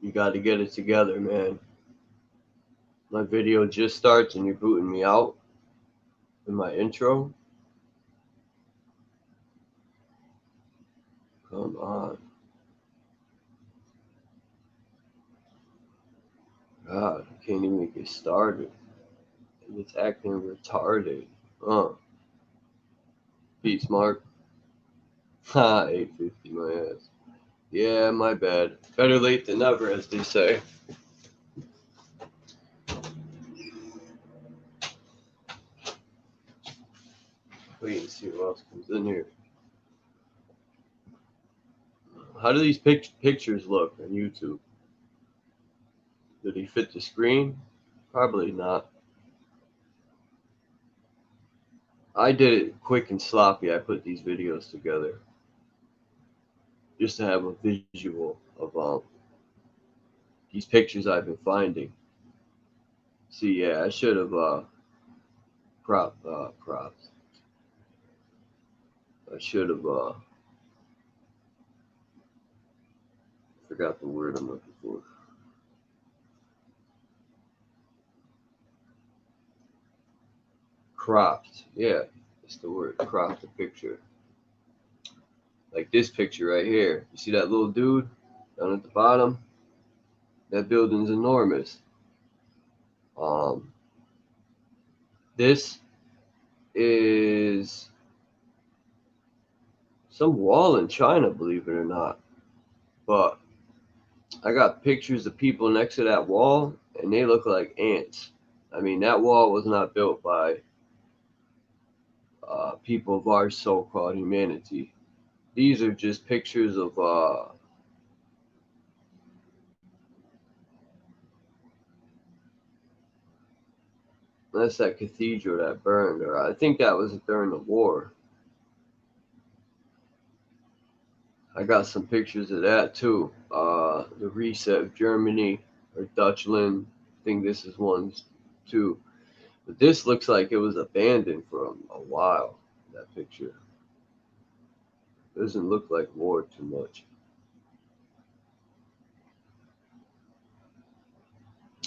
You got to get it together, man. My video just starts and you're booting me out in my intro. Come on. God, I can't even get started. And it's acting retarded. Peace, Mark. Ha, 850 my ass. Yeah, my bad. Better late than never, as they say. Wait and see who else comes in here. How do these pictures look on YouTube? Do they fit the screen? Probably not. I did it quick and sloppy. I put these videos together just to have a visual of these pictures I've been finding. See, yeah, I should have props. I should have forgot the word I'm looking for. Cropped. Yeah, that's the word. Cropped the picture. Like this picture right here. You see that little dude down at the bottom? That building's enormous. This is some wall in China, believe it or not. But I got pictures of people next to that wall, and they look like ants. I mean, that wall was not built by people of our so-called humanity. These are just pictures of that's that cathedral that burned, or I think that was during the war. I got some pictures of that too. The reset of Germany or Dutchland. I think this is one too. But this looks like it was abandoned for a while. That picture doesn't look like war too much.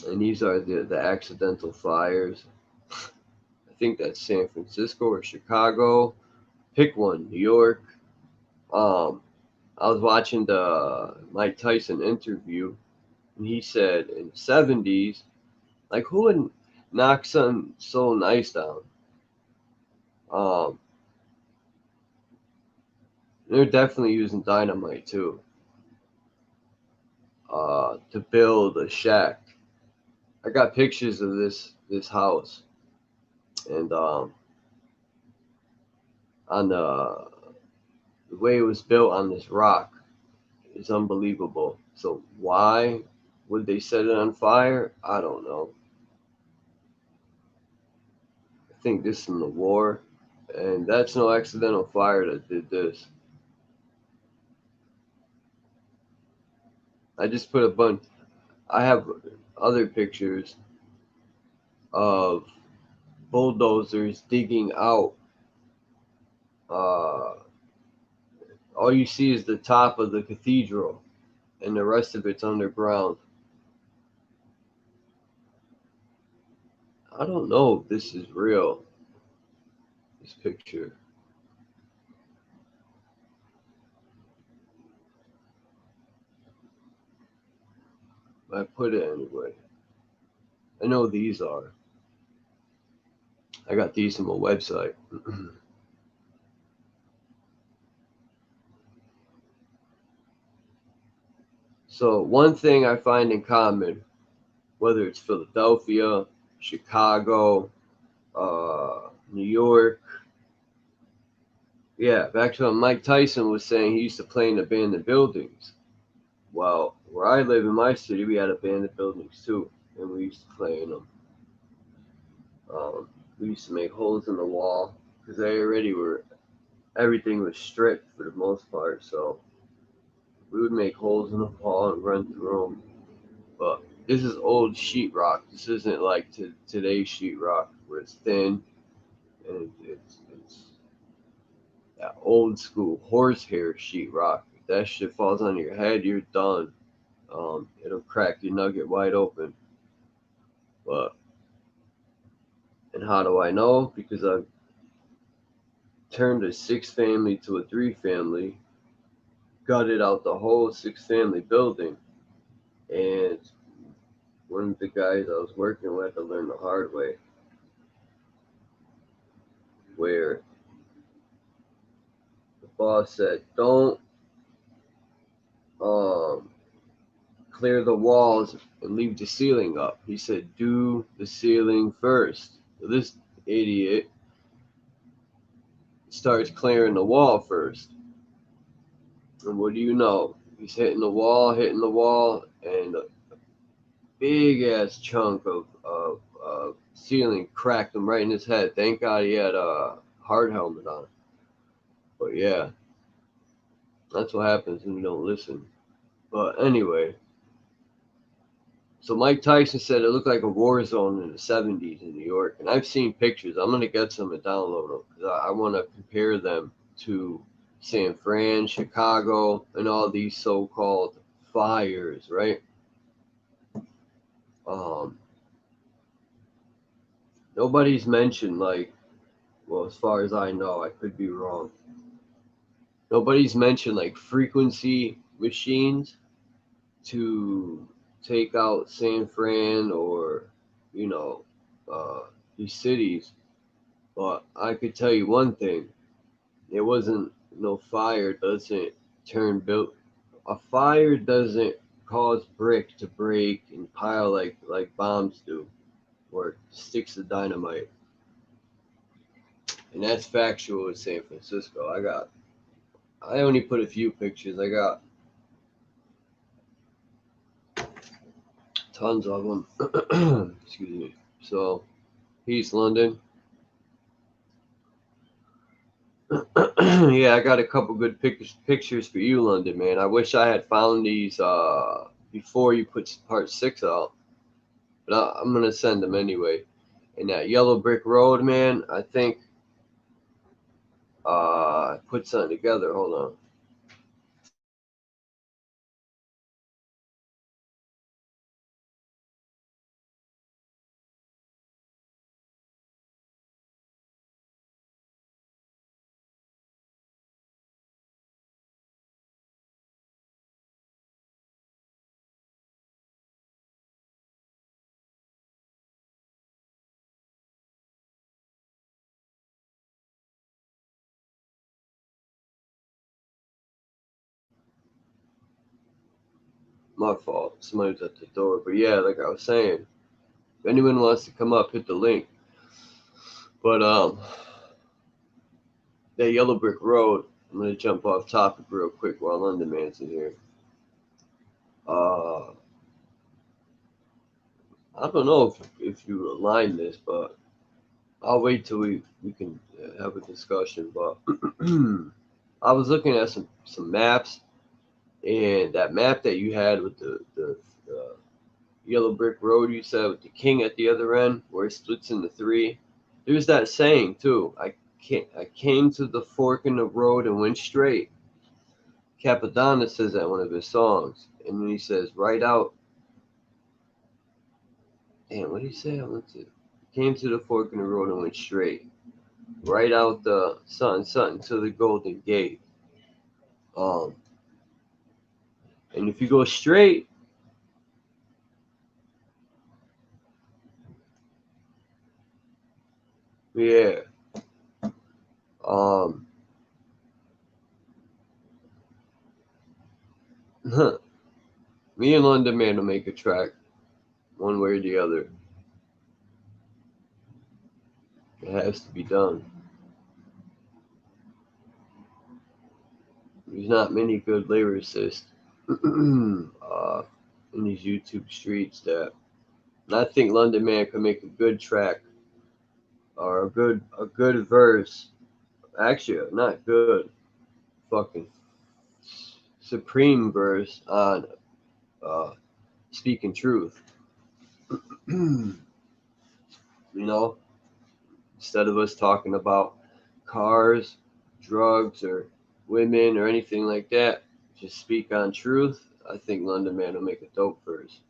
And these are the accidental fires. I think that's San Francisco or Chicago. Pick one. New York. I was watching the Mike Tyson interview, and he said in the 70s, like, who would knock something so nice down? They're definitely using dynamite too, to build a shack. I got pictures of this house, and on the way it was built on this rock is unbelievable. So why would they set it on fire? I don't know. I think this is in the war, and that's no accidental fire that did this. I just put a bunch. I have other pictures of bulldozers digging out. All you see is the top of the cathedral, and the rest of it's underground. I don't know if this is real, this picture. I put it anyway. I know these are. I got these on my website. So one thing I find in common, whether it's Philadelphia, Chicago, New York. Yeah, back to what Mike Tyson was saying, he used to play in abandoned buildings. Well, where I live in my city, we had abandoned buildings too, and we used to play in them. We used to make holes in the wall because they already were, everything was stripped for the most part, so we would make holes in the wall and run through them. But this is old sheetrock. This isn't like today's sheetrock where it's thin and it's that old school horsehair sheetrock. If that shit falls on your head, you're done. It'll crack your nugget wide open. But, and how do I know? Because I've turned a 6-family to a 3-family, gutted out the whole 6-family building, and one of the guys I was working with, I learned the hard way, where the boss said, don't clear the walls and leave the ceiling up. He said, do the ceiling first. So this idiot starts clearing the wall first. And what do you know? He's hitting the wall, and a big ass chunk of ceiling cracked him right in his head. Thank God he had a hard helmet on. But yeah, that's what happens when you don't listen. But anyway, so Mike Tyson said it looked like a war zone in the 70s in New York. And I've seen pictures. I'm going to get some and download them because I want to compare them to San Fran, Chicago, and all these so-called fires, right? Nobody's mentioned, like, well, as far as I know, I could be wrong. Nobody's mentioned like frequency machines to take out San Fran or, you know, these cities. But I could tell you one thing: it wasn't no fire doesn't turn built. A fire doesn't cause brick to break and pile like bombs do, or sticks of dynamite. And that's factual with San Francisco. I only put a few pictures. I got tons of them. Excuse me. So, peace, London. Yeah, I got a couple good pictures for you, London, man. I wish I had found these before you put part 6 out, but I'm gonna send them anyway. And that yellow brick road, man, I think I put something together. Hold on. My fault. Somebody's at the door. But yeah, like I was saying, if anyone wants to come up, hit the link. But that yellow brick road, I'm gonna jump off topic real quick while London Man's in here. I don't know if you align this, but I'll wait till we can have a discussion. But I was looking at some maps, and that map that you had with the yellow brick road, you said with the king at the other end, where it splits into 3. There's that saying too. I came to the fork in the road and went straight. Capadonna says that in one of his songs, and then he says right out. And what did he say? Came to the fork in the road and went straight. Right out the something to the Golden Gate. And if you go straight, yeah. Me and London Man will make a track, one way or the other. It has to be done. There's not many good lyricists in these YouTube streets that. And I think London Man could make a good track or a good verse. Actually, not good. Fucking supreme verse on speaking truth. You know, instead of us talking about cars, drugs, or women or anything like that, just speak on truth. I think London Man will make a dope verse.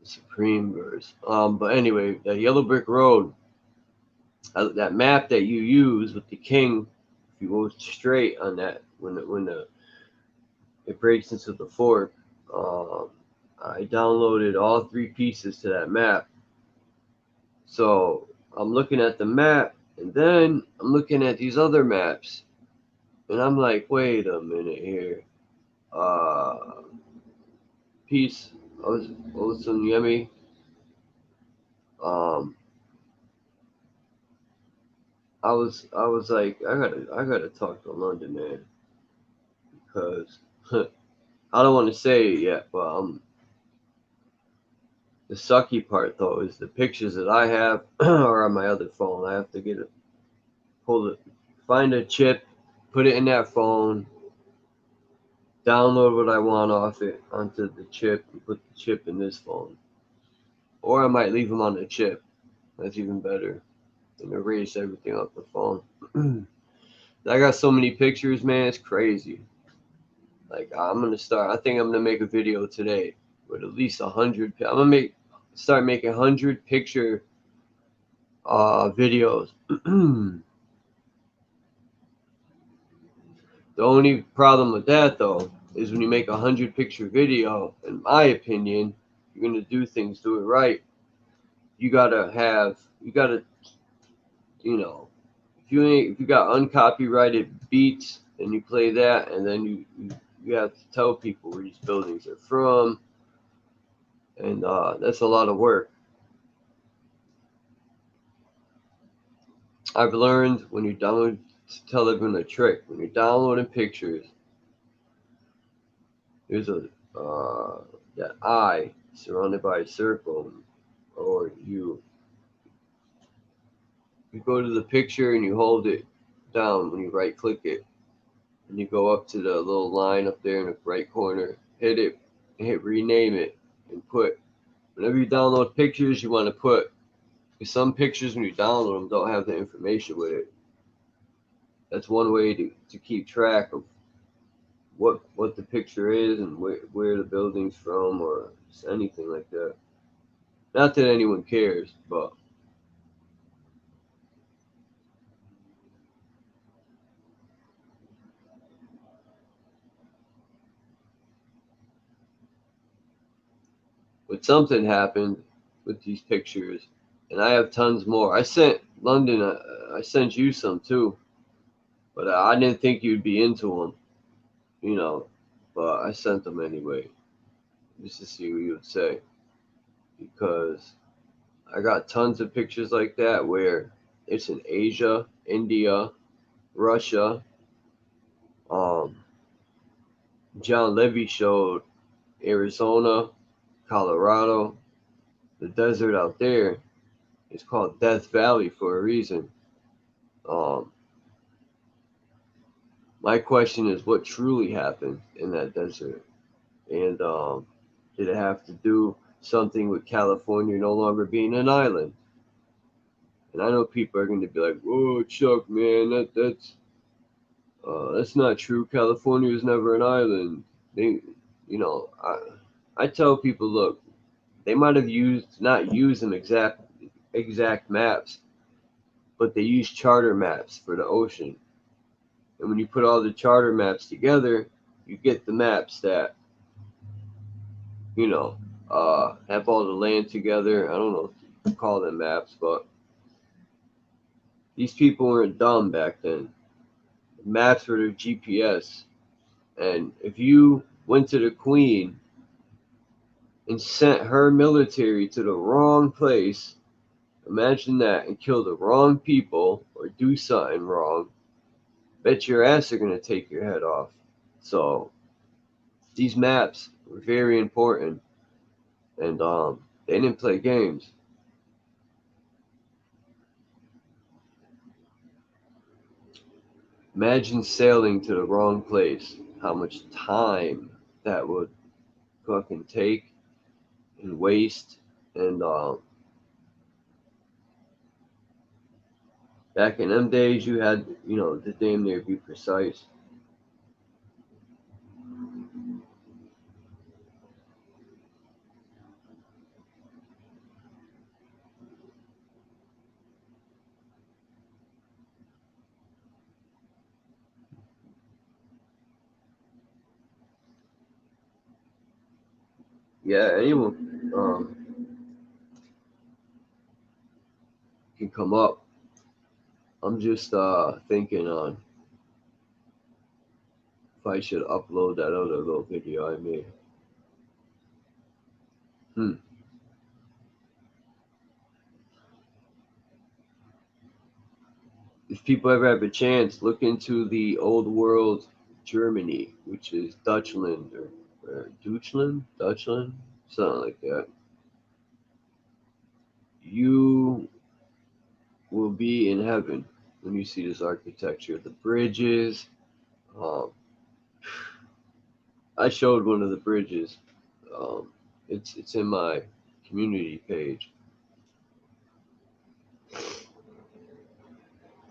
The Supreme verse. But anyway, that Yellow Brick Road, that map that you use with the king, if you go straight on that, when it breaks into the fork, I downloaded all 3 pieces to that map. So I'm looking at the map, and then I'm looking at these other maps, and I'm like, wait a minute here. Peace, Osun Yemi. I was like, I gotta talk to London Man, because I don't want to say it yet, but the sucky part though is the pictures that I have are on my other phone. I have to find a chip, put it in that phone, download what I want off it onto the chip, and put the chip in this phone. Or I might leave them on the chip. That's even better. And erase everything off the phone. I got so many pictures, man, it's crazy. Like, I think I'm gonna make a video today with at least 100. I'm gonna start making 100 picture videos. The only problem with that though is when you make 100 picture video, in my opinion, you're gonna do it right. You gotta, you know, if you got uncopyrighted beats, then you play that, and then you have to tell people where these buildings are from, and that's a lot of work. I've learned when you download, to tell everyone a trick. When you're downloading pictures, there's that eye surrounded by a circle, or you go to the picture and you hold it down when you right click it, and you go up to the little line up there in the right corner, hit it, hit rename it, and put whenever you download pictures you want to put, because some pictures when you download them don't have the information with it. That's one way to keep track of what the picture is and where the building's from, or anything like that. Not that anyone cares, but something happened with these pictures, and I have tons more. I sent London, I sent you some too, but I didn't think you'd be into them, but I sent them anyway, just to see what you would say, because I got tons of pictures like that where it's in Asia, India, Russia. John Levy showed Arizona, Colorado. The desert out there is called Death Valley for a reason. My question is, what truly happened in that desert? And did it have to do something with California no longer being an island? And I know people are going to be like, "Whoa, Chuck, man, that's not true. California was never an island." They, I tell people, look, they might have not used them exact maps, but they used charter maps for the ocean. And when you put all the charter maps together, you get the maps that, have all the land together. I don't know if you call them maps, but these people weren't dumb back then. Maps were their GPS. And if you went to the Queen and sent her military to the wrong place, imagine that, and kill the wrong people or do something wrong, bet your ass they're going to take your head off. So these maps were very important, and they didn't play games. Imagine sailing to the wrong place, how much time that would fucking take and waste. And back in them days, you had, to damn near be precise. yeah, anyone can come up. I'm just thinking on if I should upload that other little video I made. If people ever have a chance, look into the old world Germany, which is Dutchland or Dutchland, something like that. You will be in heaven when you see this architecture. The bridges. Um, I showed one of the bridges. Um, it's in my community page.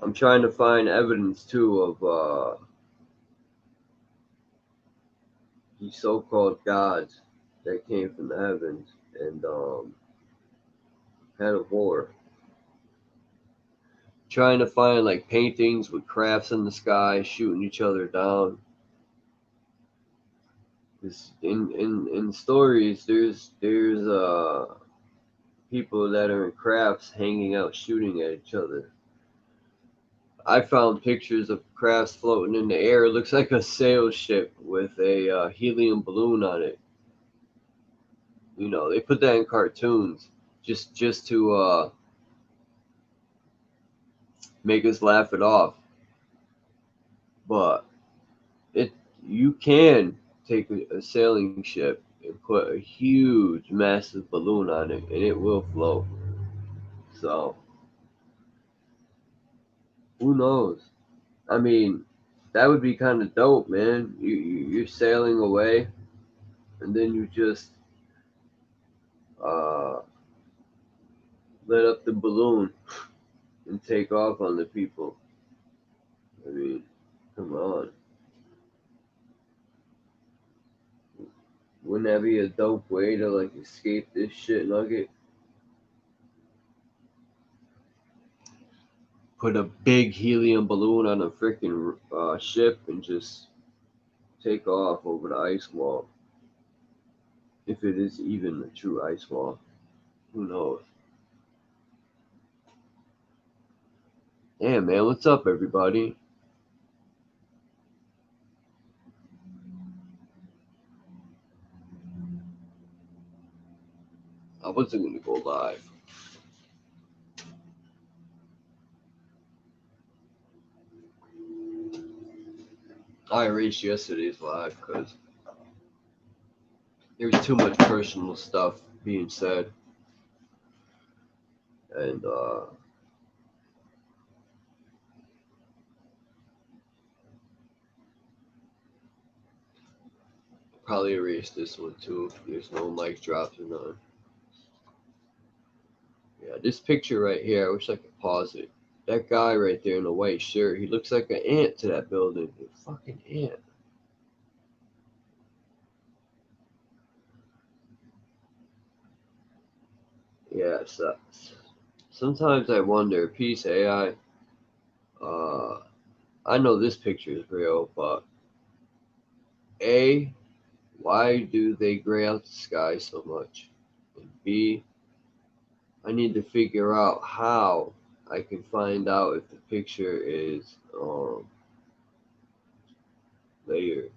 I'm trying to find evidence too of these so-called gods that came from the heavens and had a war. Trying to find like paintings with crafts in the sky shooting each other down. Because in stories, there's people that are in crafts hanging out shooting at each other. I found pictures of crafts floating in the air. It looks like a sail ship with a helium balloon on it. You know, they put that in cartoons just to make us laugh it off. But it you can take a sailing ship and put a huge, massive balloon on it, and it will float. So who knows? I mean, that would be kind of dope, man. You're sailing away, and then you just uh, let up the balloon and take off on the people. I mean, come on. Wouldn't that be a dope way to like escape this shit nugget? Put a big helium balloon on a freaking ship and just take off over the ice wall. If it is even a true ice wall, who knows? Damn, man, what's up, everybody? I wasn't gonna go live. I erased yesterday's live because there was too much personal stuff being said, and probably erase this one too. There's no mic drops or nothing. Yeah, this picture right here, I wish I could pause it. That guy right there in the white shirt, he looks like an ant to that building. A fucking ant. Yeah, it sucks. Sometimes I wonder, peace AI, I know this picture is real, but A, why do they gray out the sky so much? And B, I need to figure out how I can find out if the picture is layered.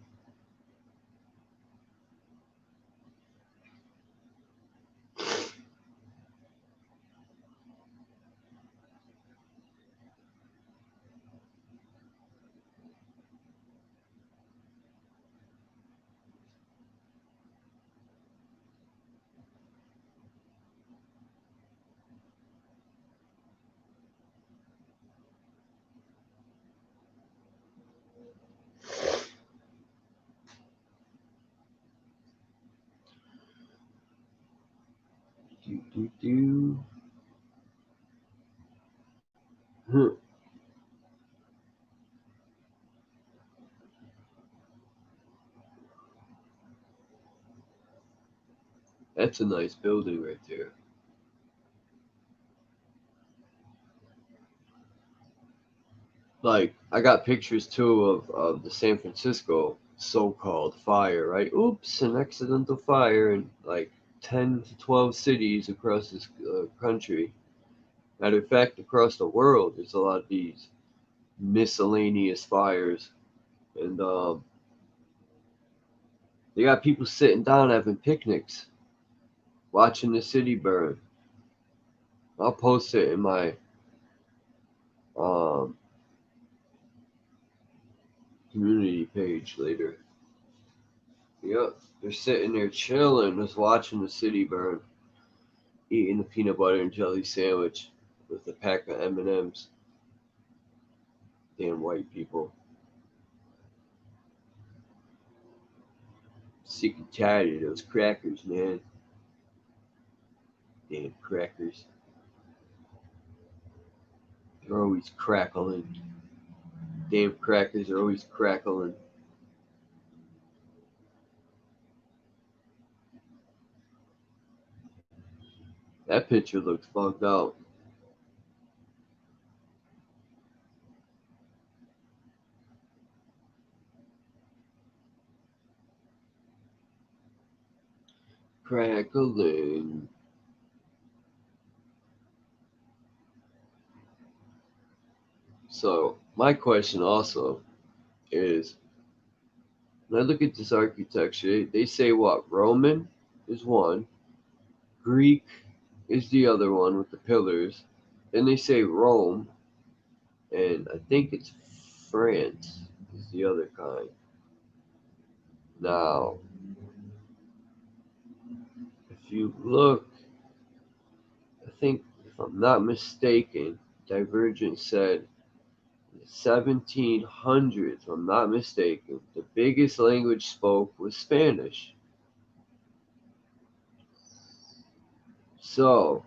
Do, do, do. That's a nice building right there. Like, I got pictures too of the San Francisco so-called fire, right? Oops, an accidental fire in like 10 to 12 cities across this country. Matter of fact, across the world, there's a lot of these miscellaneous fires. And they got people sitting down having picnics, watching the city burn. I'll post it in my um, community page later. Yep, they're sitting there chilling, just watching the city burn, eating a peanut butter and jelly sandwich with a pack of M&Ms. Damn white people. Sick and tired of those crackers, man. Damn crackers. They're always crackling. Damn crackers are always crackling. That picture looks bugged out. Crackling. So, my question also is, when I look at this architecture, they say what? Roman is one, Greek is the other one with the pillars. Then they say Rome, and I think it's France is the other kind. Now, if you look, I think, if I'm not mistaken, Divergent said 1700s, if I'm not mistaken, the biggest language spoke was Spanish. So,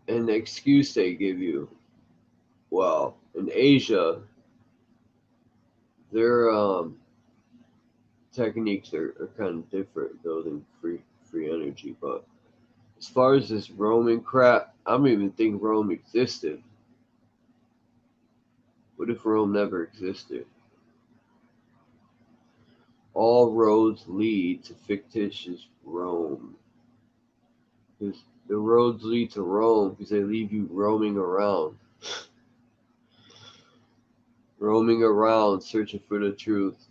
and the excuse they give you, well, in Asia, their techniques are kind of different, building free energy. But as far as this Roman crap, I don't even think Rome existed. What if Rome never existed? All roads lead to fictitious Rome. Because the roads lead to Rome because they leave you roaming around. Roaming around searching for the truth.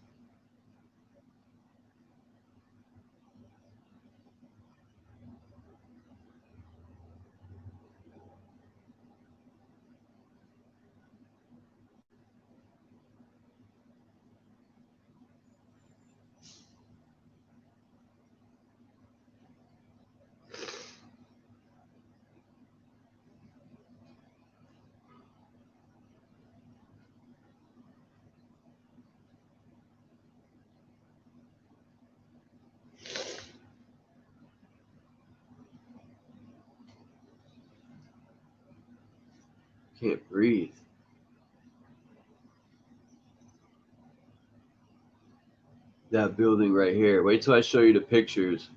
Can't breathe. That building right here. Wait till I show you the pictures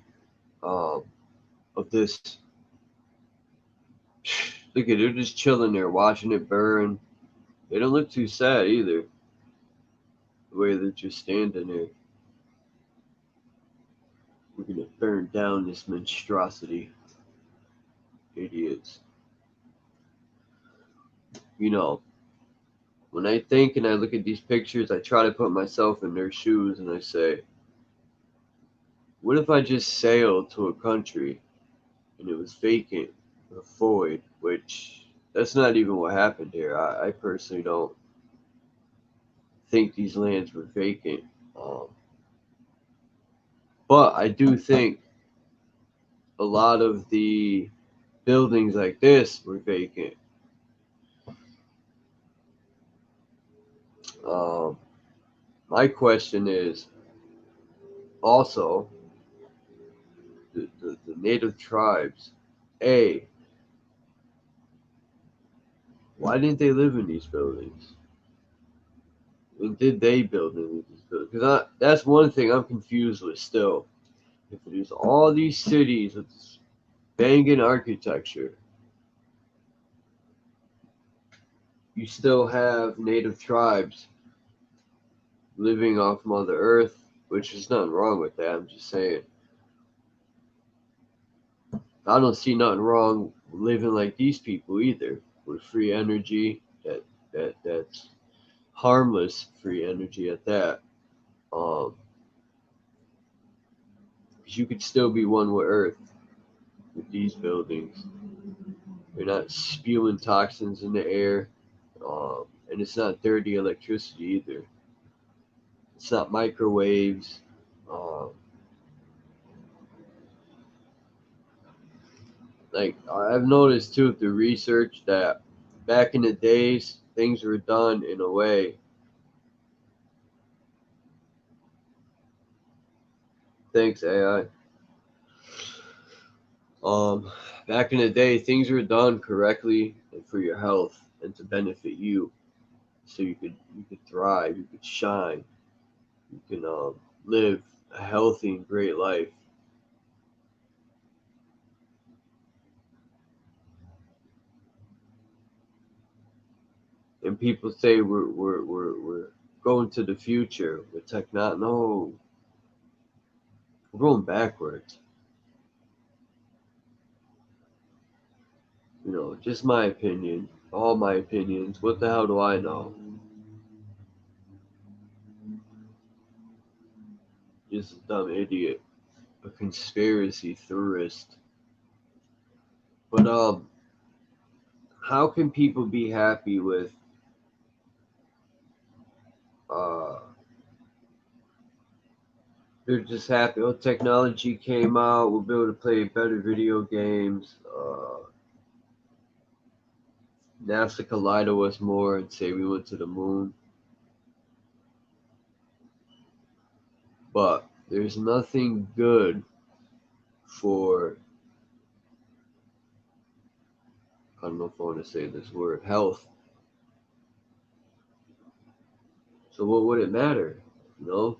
um, of this. Look at it, they're just chilling there, watching it burn. They don't look too sad either. The way they're just standing there. We're gonna burn down this monstrosity. Idiots. You know, when I think and I look at these pictures, I try to put myself in their shoes and I say, what if I just sailed to a country and it was vacant, a void, which that's not even what happened here. I personally don't think these lands were vacant. Um, but I do think a lot of the buildings like this were vacant. Um, my question is also the native tribes. A, why didn't they live in these buildings? And did they build in these buildings? Because that's one thing I'm confused with still. If there's all these cities with banging architecture, you still have native tribes living off Mother Earth, which is nothing wrong with that. I'm just saying. I don't see nothing wrong living like these people either, with free energy that's harmless free energy at that. Um, 'Cause you could still be one with Earth with these buildings. You're not spewing toxins in the air, and it's not dirty electricity either. It's not microwaves. Um, like I've noticed too through research that back in the days things were done in a way. Thanks AI. Um, Back in the day things were done correctly and for your health and to benefit you, so you could thrive, you could shine, you can live a healthy and great life. And people say we're going to the future with technology. No, we're going backwards. Just my opinion. All my opinions. What the hell do I know? Just a dumb idiot, a conspiracy theorist. But how can people be happy with uh? They're just happy. Oh, technology came out. We'll be able to play better video games. NASA could lie to us more and say we went to the moon. But there's nothing good for, I don't know if I want to say this word, health. So what would it matter? You know?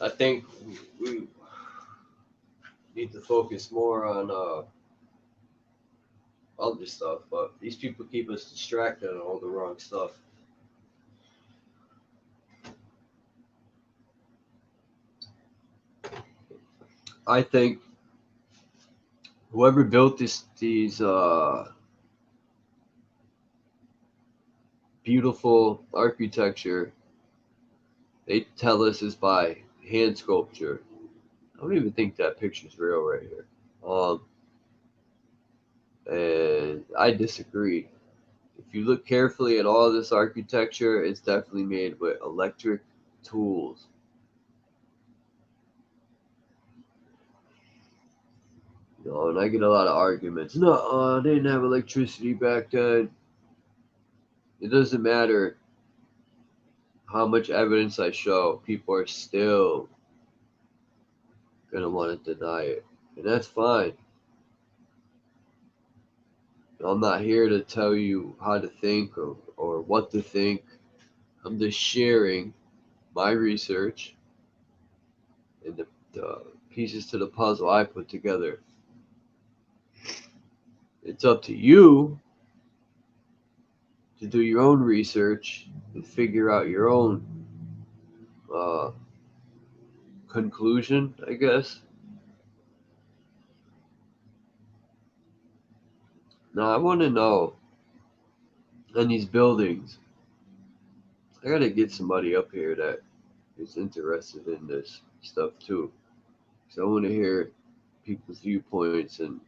I think we need to focus more on other stuff, but these people keep us distracted on all the wrong stuff. I think whoever built these beautiful architecture, they tell us is by hand sculpture. I don't even think that picture's real right here. And I disagree. If you look carefully at all this architecture, it's definitely made with electric tools. And I get a lot of arguments. No, they didn't have electricity back then. It doesn't matter how much evidence I show, people are still gonna want to deny it. And that's fine. I'm not here to tell you how to think or what to think. I'm just sharing my research and the pieces to the puzzle I put together. It's up to you to do your own research and figure out your own uh, conclusion, I guess. Now, I want to know on these buildings, I got to get somebody up here that is interested in this stuff too. So I want to hear people's viewpoints, and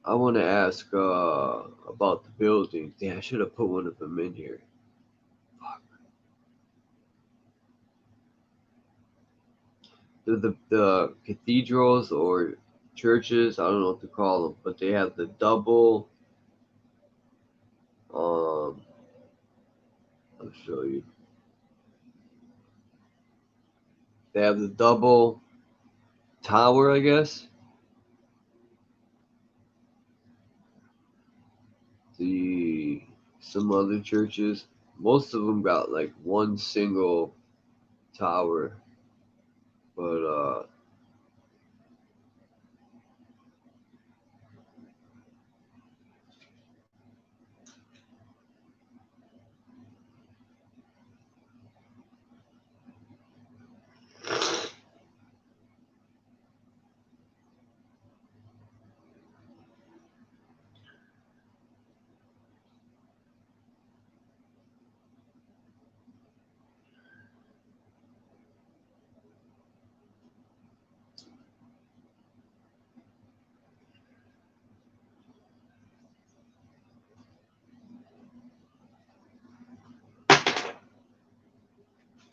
I want to ask about the buildings. Yeah, I should have put one of them in here. Fuck. The cathedrals or churches, I don't know what to call them, but they have the double. Um, I'll show you. They have the double tower, I guess. The Some other churches, most of them got like one single tower, but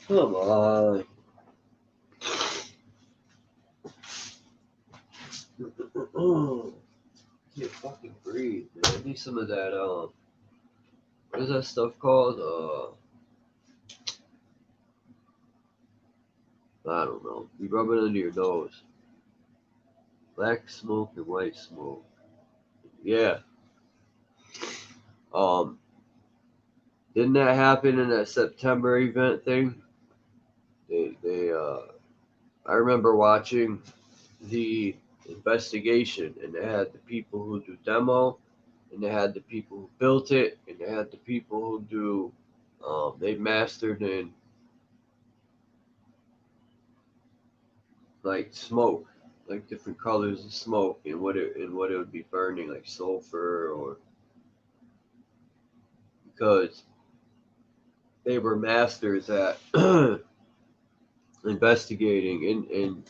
Come on. Can't fucking breathe, man. I need some of that, what is that stuff called? I don't know. You rub it under your nose. Black smoke and white smoke. Yeah. Um, didn't that happen in that September event thing? I remember watching the investigation, and they had the people who do demo, and they had the people who built it, and they had the people who do, they mastered in like smoke, like different colors of smoke, and what it would be burning, like sulfur, or because they were masters at investigating. And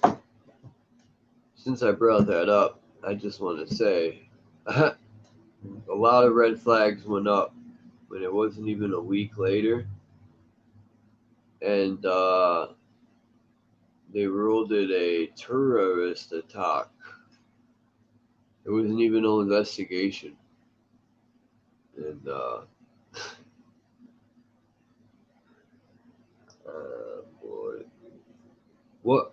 since I brought that up, I just want to say a lot of red flags went up when it wasn't even a week later, and they ruled it a terrorist attack. It wasn't even no investigation, and boy, what?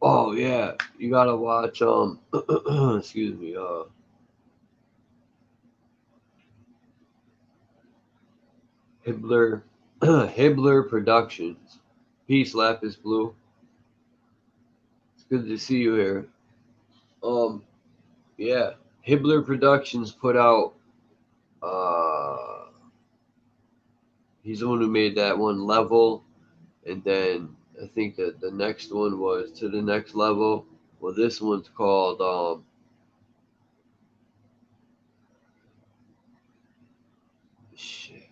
Oh yeah, you gotta watch. Excuse me. Hibbler, Hibbler Productions. Peace, Lapis Blue. It's good to see you here. Um, yeah, Hibbler Productions put out. Uh, he's the one who made that one level, and then I think that the next one was To the Next Level. Well, this one's called shit.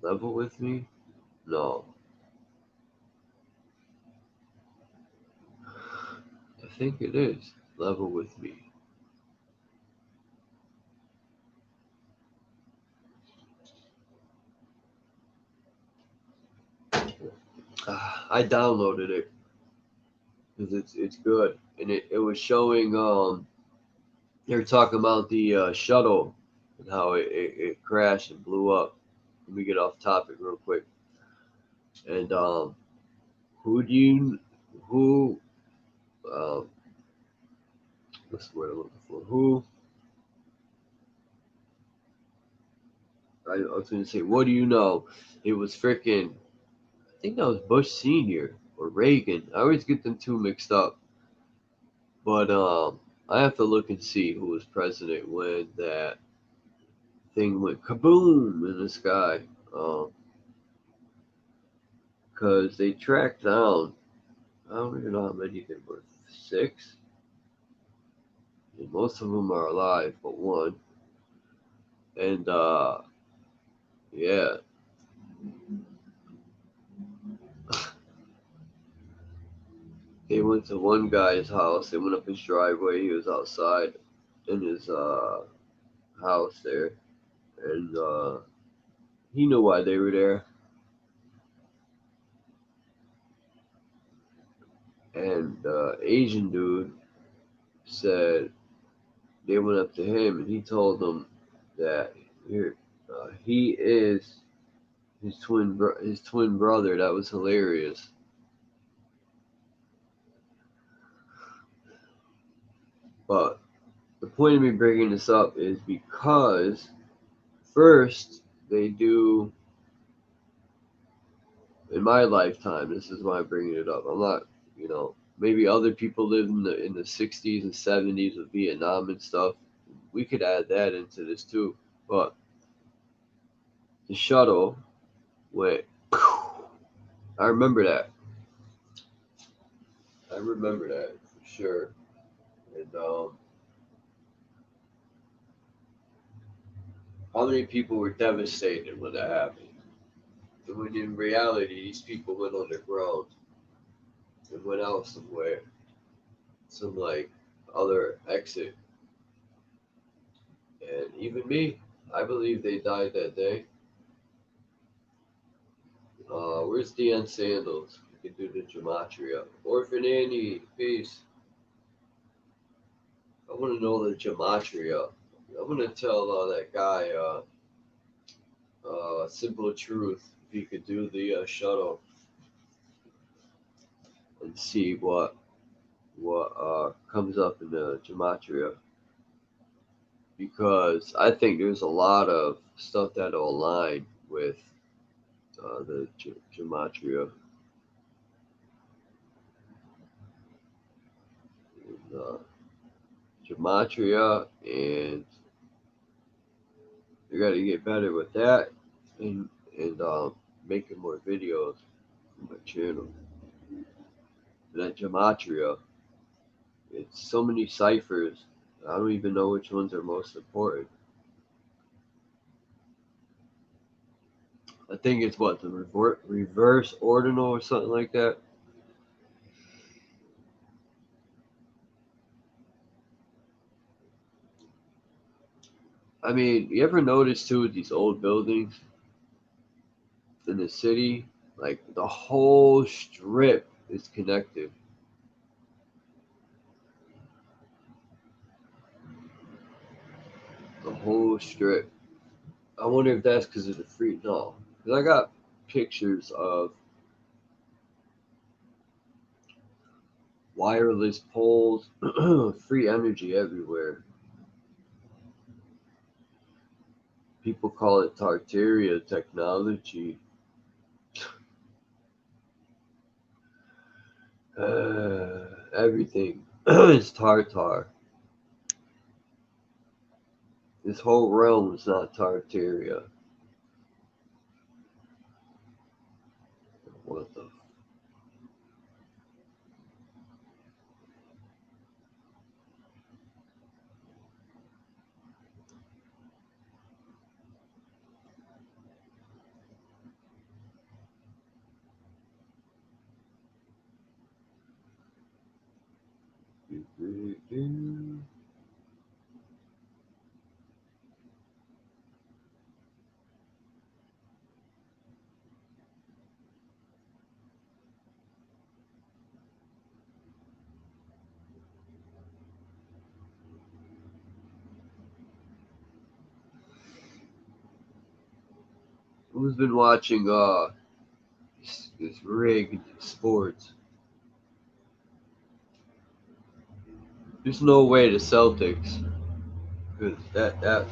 Level with me? No, I think it is Level with me. I downloaded it because it's good, and it was showing. They were talking about the shuttle and how it crashed and blew up. Let me get off topic real quick. And who do you who um, what's the word I'm looking for? Who I was going to say, what do you know? It was freaking. I think that was Bush Senior or Reagan. I always get them two mixed up. But I have to look and see who was president when that thing went kaboom in the sky. Because they tracked down. I don't even know how many there were. Six. And most of them are alive, but one. And yeah, they went to one guy's house. They went up his driveway. He was outside in his house there, and he knew why they were there. And Asian dude said they went up to him, and he told them that here he is his twin brother. That was hilarious. But the point of me bringing this up is because first they do in my lifetime. This is why I'm bringing it up. I'm not, maybe other people lived in the 60s and 70s with Vietnam and stuff. We could add that into this too. But the shuttle went. I remember that. I remember that for sure. And how many people were devastated when that happened? And when in reality, these people went underground and went out somewhere, some like other exit. And even me, I believe they died that day. Where's Deion Sandals? We can do the gematria. Orphan Annie, peace. I want to know the gematria. I'm gonna tell that guy, Simple Truth, if he could do the shuttle and see what comes up in the gematria, because I think there's a lot of stuff that'll align with the gematria. And, gematria, and you got to get better with that, and making more videos on my channel. And that gematria, it's so many ciphers. I don't even know which ones are most important. I think it's what, the reverse ordinal or something like that. I mean, you ever notice too with these old buildings in the city, like the whole strip is connected. The whole strip. I wonder if that's because of the free. No, because I got pictures of wireless poles, free energy everywhere. People call it Tartaria technology. Everything is Tartar. This whole realm is not Tartaria. What the? Who's been watching this rigged sports? There's no way the Celtics, because that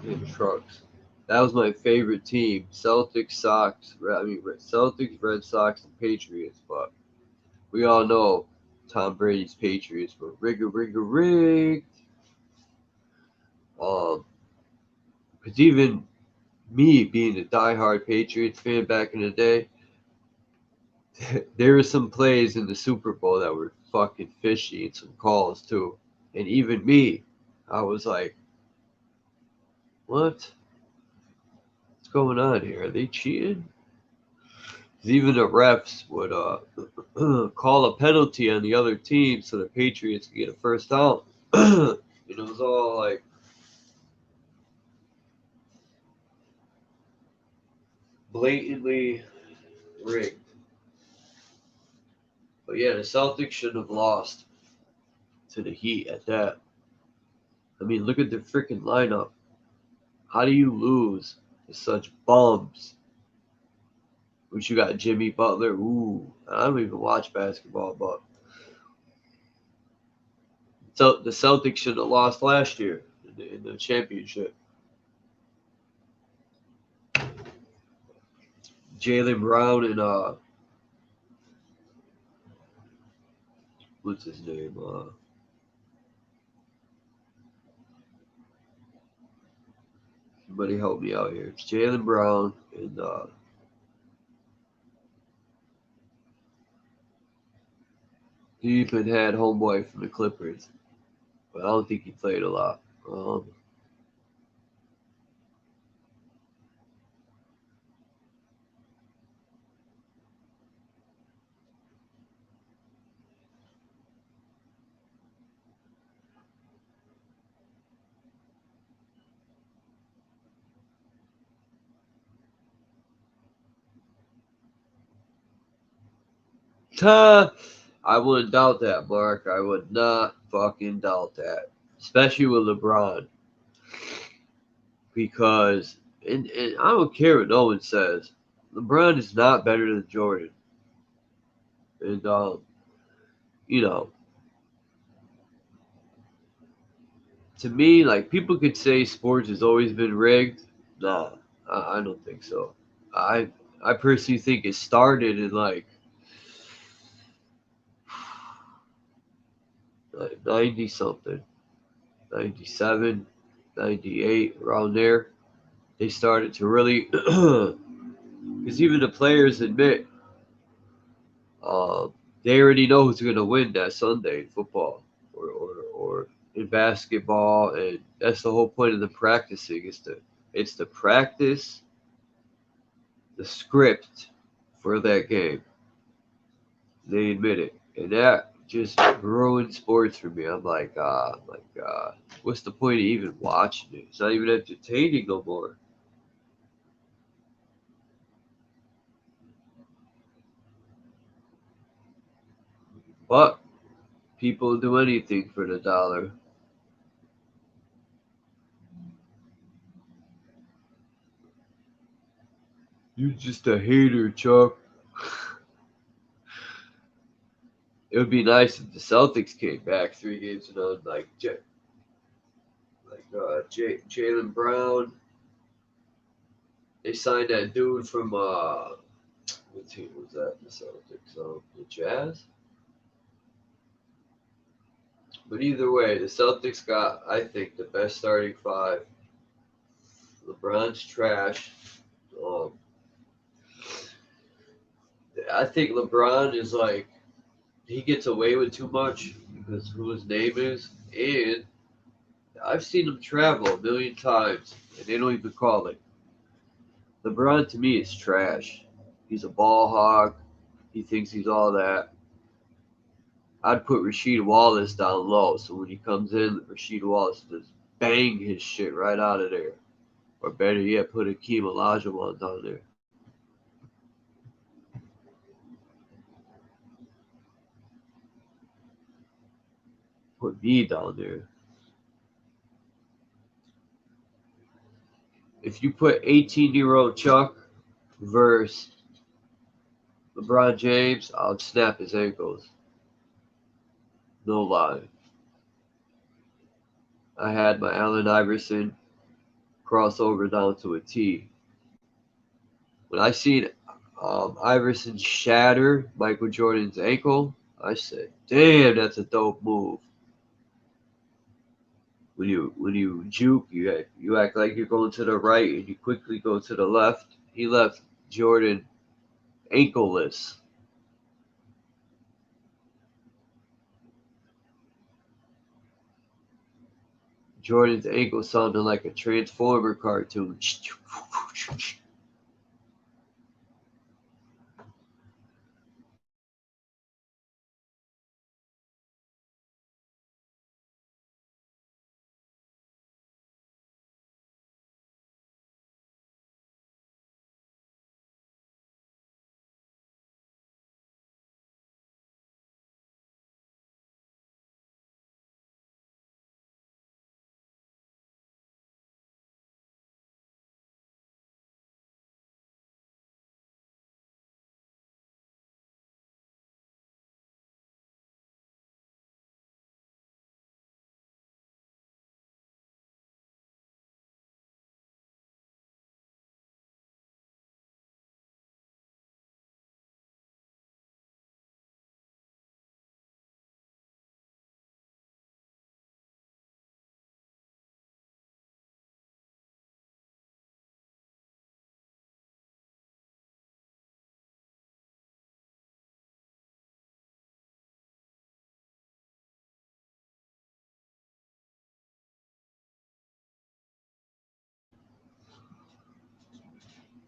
in trucks. That was my favorite team. Celtics, Sox. I mean, Celtics, Red Sox, and Patriots. But we all know Tom Brady's Patriots were rigged. Because even me being a diehard Patriots fan back in the day, there were some plays in the Super Bowl that were fucking fishy and some calls too. And even me, I was like, what? What's going on here? Are they cheating? Even the refs would call a penalty on the other team so the Patriots could get a first down. It was all like blatantly rigged. But yeah, the Celtics should have lost to the Heat at that. I mean, look at the freaking lineup. How do you lose to such bums? Which you got Jimmy Butler. Ooh, I don't even watch basketball, but so the Celtics should have lost last year in the championship. Jaylen Brown and what's his name? Somebody help me out here. It's Jaylen Brown and he even had homeboy from the Clippers, but I don't think he played a lot. I wouldn't doubt that, Mark. I would not fucking doubt that. Especially with LeBron. Because, and I don't care what no one says, LeBron is not better than Jordan. And, you know, to me, like, people could say sports has always been rigged. Nah, I don't think so. I I personally think it started in like 90 something, 97, 98, around there. They started to really, because even the players admit, they already know who's going to win that Sunday in football or in basketball, and that's the whole point of the practicing. It's the practice, the script for that game. They admit it, and that just ruined sports for me. I'm like, my God, what's the point of even watching it? It's not even entertaining no more. But people do anything for the dollar. You're just a hater, Chuck. It would be nice if the Celtics came back 3 games and on Jalen Brown. They signed that dude from what team was that? The Celtics, the Jazz. But either way, the Celtics got, I think, the best starting five. LeBron's trash. Um, I think LeBron is like, he gets away with too much because who his name is, and I've seen him travel a million times, and they don't even call it. LeBron to me is trash. He's a ball hog. He thinks he's all that. I'd put Rasheed Wallace down low, so when he comes in, Rasheed Wallace just bang his shit right out of there. Or better yet, put Akeem Olajuwon down there. Put me down there. If you put 18-year-old Chuck versus LeBron James, I'll snap his ankles. No lie. I had my Allen Iverson crossover down to a T. When I seen Iverson shatter Michael Jordan's ankle, I said, "Damn, that's a dope move." When you juke, you act like you're going to the right and you quickly go to the left. He left Jordan ankleless. Jordan's ankle sounded like a Transformer cartoon.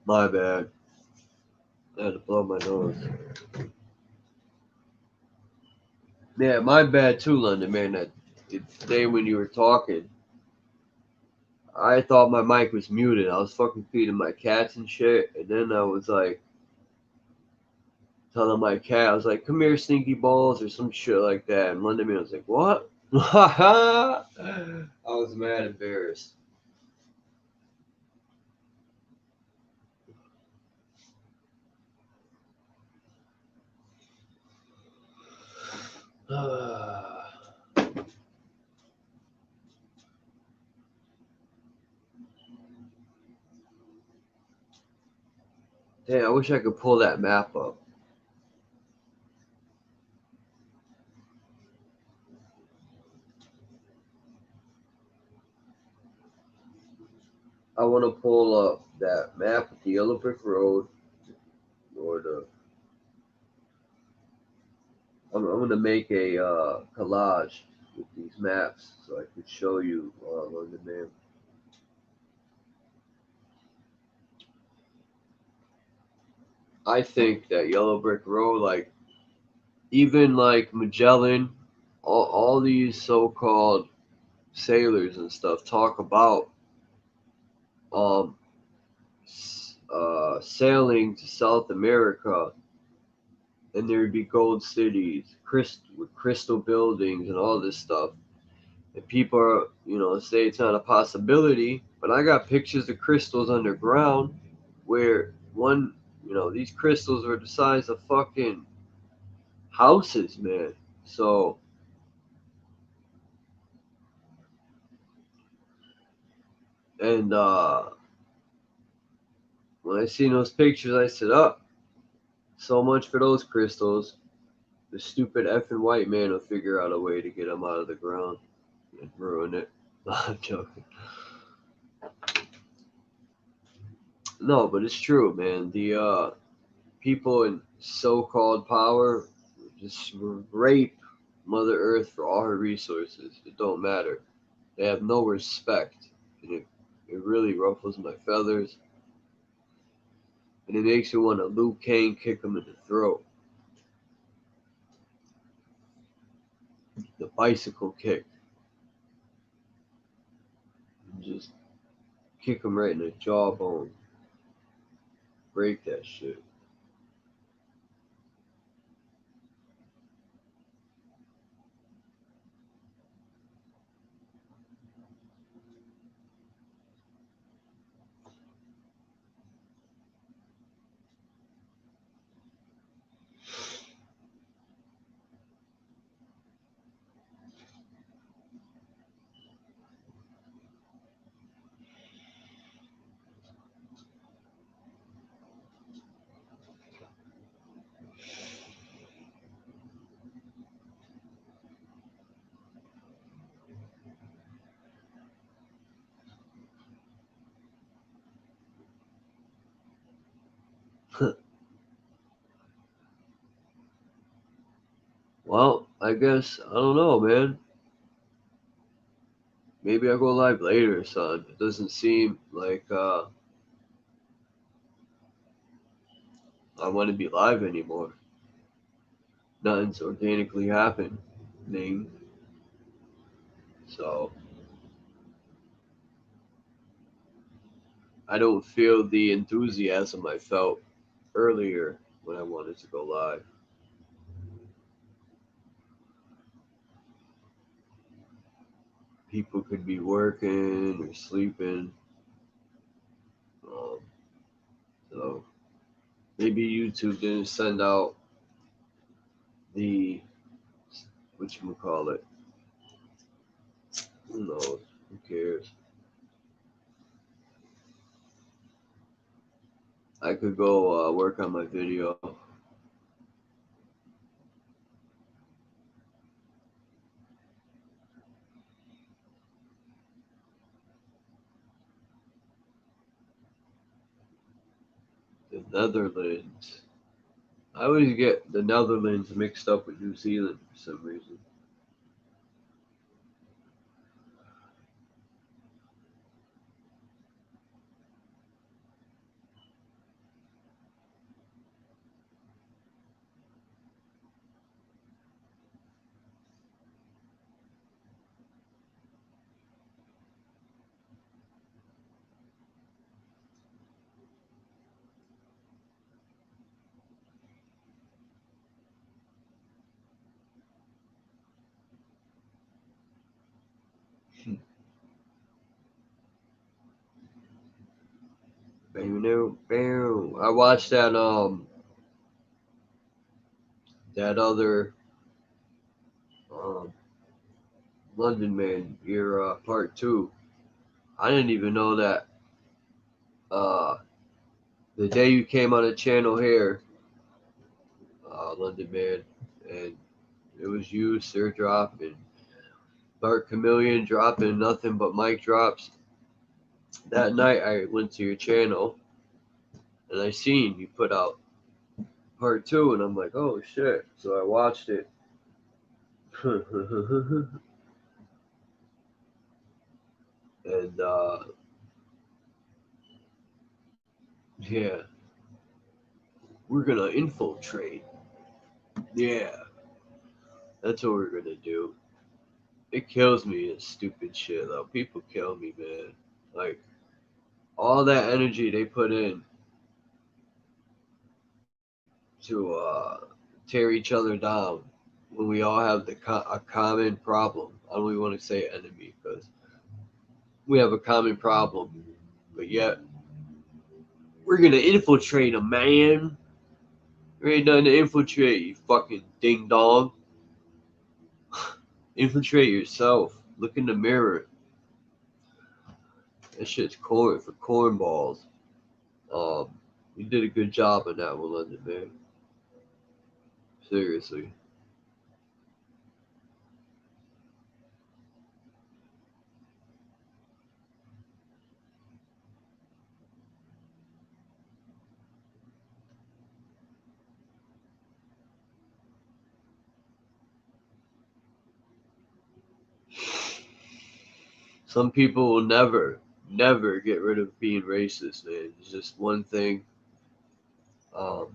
My bad. I had to blow my nose. Yeah, my bad too, London, man. That day when you were talking, I thought my mic was muted. I was fucking feeding my cats and shit, and then I was like, telling my cat, I was like, "Come here, stinky balls," or some shit like that. And London man was like, "What?" I was mad embarrassed. Damn, I wish I could pull that map up. I want to pull up that map with the yellow brick road, or the. I'm gonna make a collage with these maps so I could show you on the map. I think that yellow brick road, like even like Magellan, all these so-called sailors and stuff talk about um sailing to South America, and there'd be gold cities, with crystal buildings and all this stuff. And people are, say it's not a possibility, but I got pictures of crystals underground where these crystals are the size of fucking houses, man. So, and when I seen those pictures, I said, "Up, so much for those crystals. The stupid effing white man will figure out a way to get them out of the ground and ruin it." I'm joking. No, but it's true, man. The people in so-called power just rape Mother Earth for all her resources. It don't matter. They have no respect, and it really ruffles my feathers, and it makes me want to Liu Kang kick him in the throat. The bicycle kick, and just kick him right in the jawbone. Break that shit. Well, I guess I don't know, man. Maybe I'll go live later, son. It doesn't seem like I want to be live anymore. Nothing's organically happening. So I don't feel the enthusiasm I felt earlier when I wanted to go live. People could be working or sleeping. Um, so maybe YouTube didn't send out the whatchamacallit. Who knows? Who cares? I could go work on my video. The Netherlands. I always get the Netherlands mixed up with New Zealand for some reason. I watched that other um London Man era part two. I didn't even know that uh the day you came on the channel here, London Man, and it was you, Sir Drop, and Bart Chameleon dropping nothing but mic drops. That night I went to your channel and I seen you put out part two, and I'm like, oh shit. So I watched it. And yeah, we're gonna infiltrate. Yeah, that's what we're gonna do. It kills me, this stupid shit though. People kill me, man. Like all that energy they put in to tear each other down when we all have a common problem. I don't even want to say enemy because we have a common problem, but yet we're gonna infiltrate a man. There ain't nothing to infiltrate, you fucking ding dong. Infiltrate yourself. Look in the mirror. That shit's corn for cornballs. You did a good job on that one, London, man. Seriously. Some people will never get rid of being racist, man. It's just one thing. Um,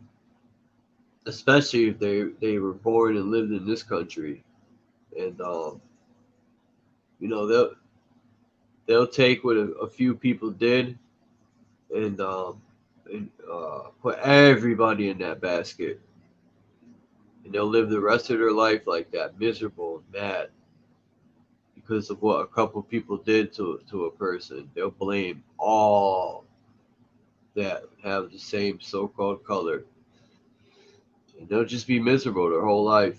Especially if they were born and lived in this country, and you know they'll take what a few people did and put everybody in that basket, and they'll live the rest of their life like that, miserable and mad because of what a couple people did to a person. They'll blame all that have the same so-called color, and they'll just be miserable their whole life,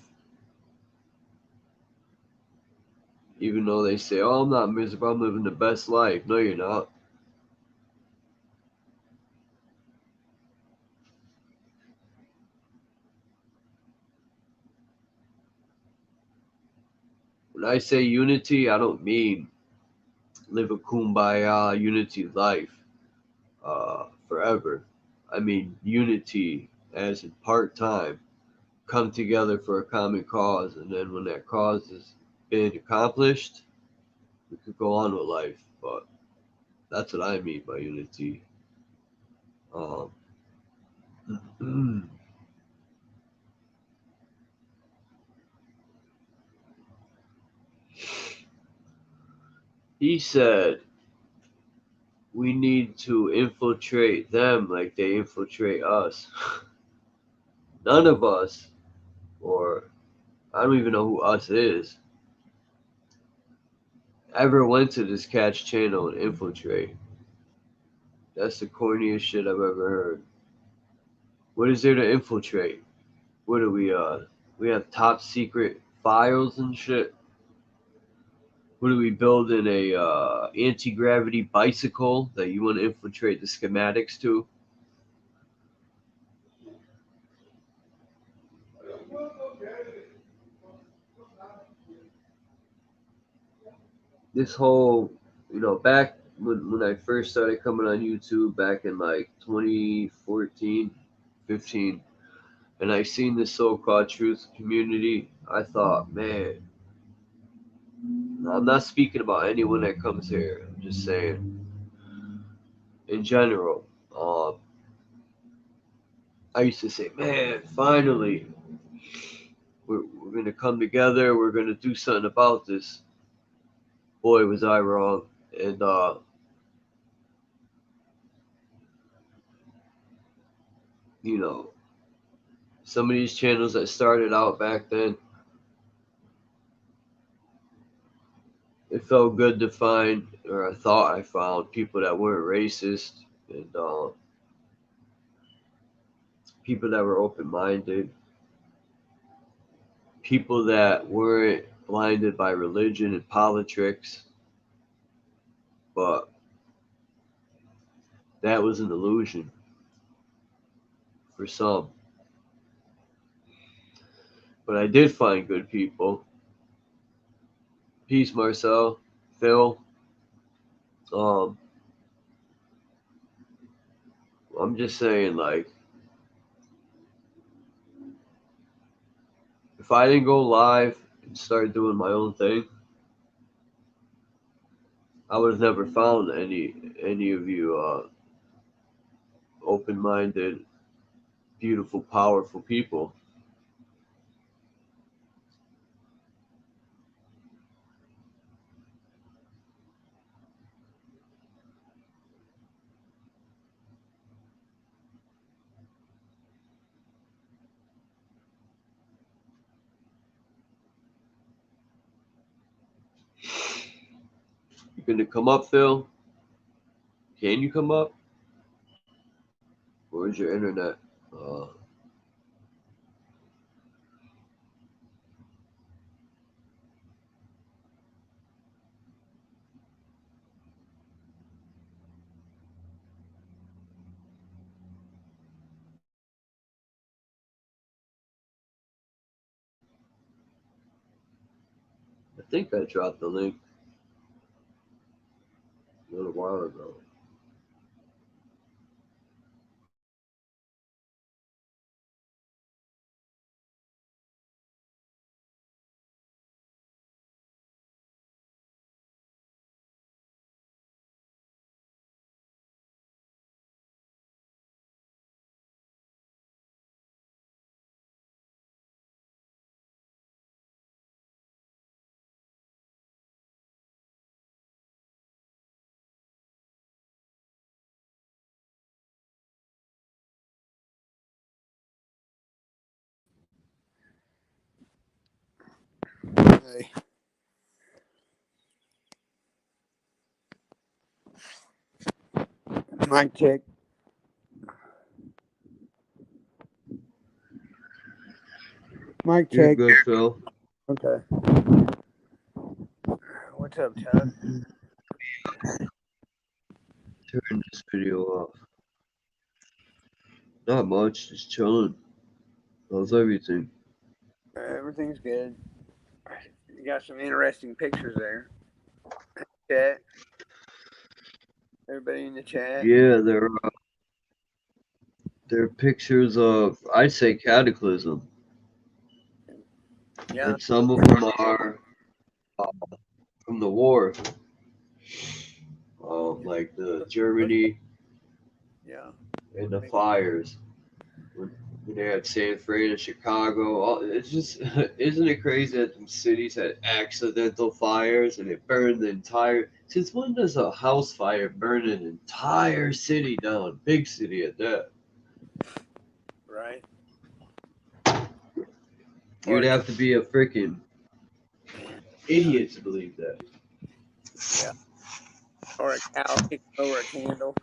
even though they say, "Oh, I'm not miserable. I'm living the best life." No, you're not. When I say unity, I don't mean live a kumbaya unity life forever. I mean unity as in part time, come together for a common cause, and then when that cause has been accomplished, we could go on with life. But that's what I mean by unity. Um, he said we need to infiltrate them like they infiltrate us. None of us, or I don't even know who us is, ever went to this catch channel and infiltrate. That's the corniest shit I've ever heard. What is there to infiltrate? What do we have top secret files and shit? What are we building a anti-gravity bicycle that you want to infiltrate the schematics to? This whole, back when I first started coming on YouTube back in like 2014, 15, and I seen this so-called truth community, I thought, man, I'm not speaking about anyone that comes here. I'm just saying, in general. I used to say, man, finally, we're going to come together. We're going to do something about this. Boy, was I wrong. And, you know, some of these channels that started out back then, it felt good to find, or I thought I found, people that weren't racist and people that were open-minded, people that weren't blinded by religion and politics, but that was an illusion for some. But I did find good people. Peace, Marcel, Phil. Um, I'm just saying, like, if I didn't go live and start doing my own thing, I would have never found any of you open-minded, beautiful, powerful people. You gonna come up, Phil? Can you come up? Where's your internet? Uh, I think I dropped the link a little while ago. Hey. Mic check. Mic You're check. good, Phil. Okay. What's up, Todd? Turn this video off. Not much, just chilling. How's everything? Everything's good. You got some interesting pictures there. Chat. Everybody in the chat. Yeah, they're pictures of, I'd say, Cataclysm, Yeah. and some of them are from the war, like the Germany Yeah. and the fires when they had San Fran and Chicago. It's just, isn't it crazy that some cities had accidental fires and it burned the entire? Since when does a house fire burn an entire city down? Big city at that. Right. You'd have to be a freaking idiot to believe that. Yeah. Or a cow kicking over a candle.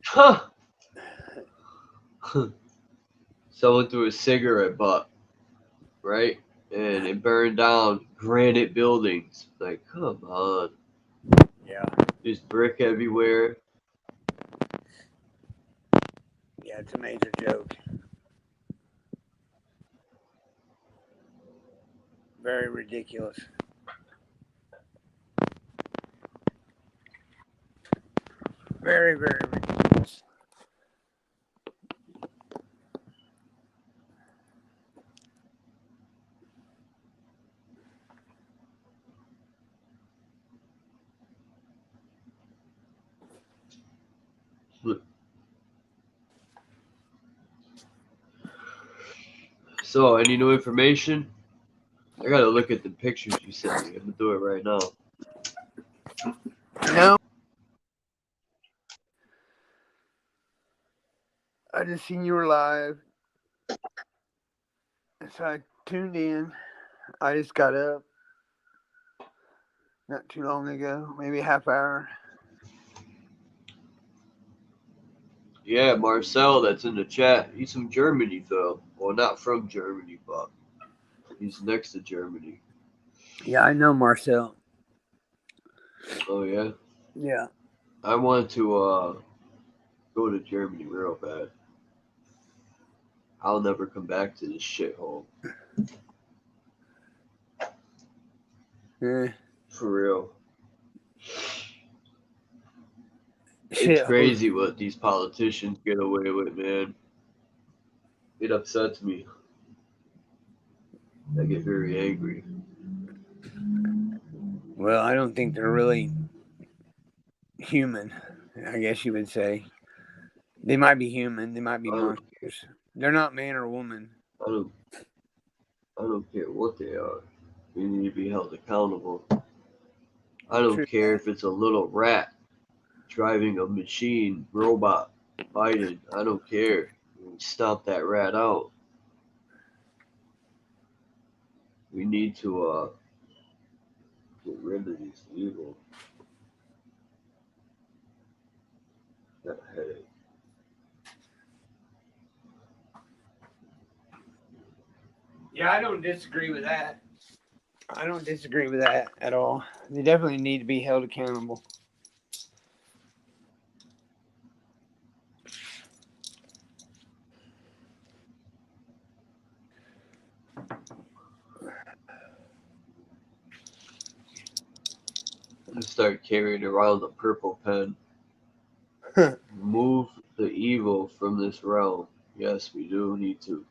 Huh. Someone threw a cigarette butt, right? And it burned down granite buildings. Like, come on. Yeah. There's brick everywhere. Yeah, it's a major joke. Very ridiculous. Very, very ridiculous. So, any new information? I gotta look at the pictures you sent me. I'm gonna do it right now. No. I just seen you were live. So I tuned in. I just got up not too long ago, maybe a half hour. Yeah, Marcel, that's in the chat. He's from Germany, though. Well, not from Germany, but he's next to Germany. Yeah, I know Marcel. Oh yeah. Yeah. I want to go to Germany real bad. I'll never come back to this shithole. Eh. For real. It's Shit. crazy what these politicians get away with, man. It upsets me. I get very angry. Well, I don't think they're really human, I guess you would say. They might be human, they might be I don't, monsters. They're not man or woman. I don't, I don't care what they are. They need to be held accountable. I don't True care that. if it's a little rat driving a machine robot Biden. I don't care. Stomp that rat out. We need to get rid of these evil. That headache. Yeah, I don't disagree with that. I don't disagree with that at all. They definitely need to be held accountable. Let's start carrying around the purple pen. Move the evil from this realm. Yes, we do need to.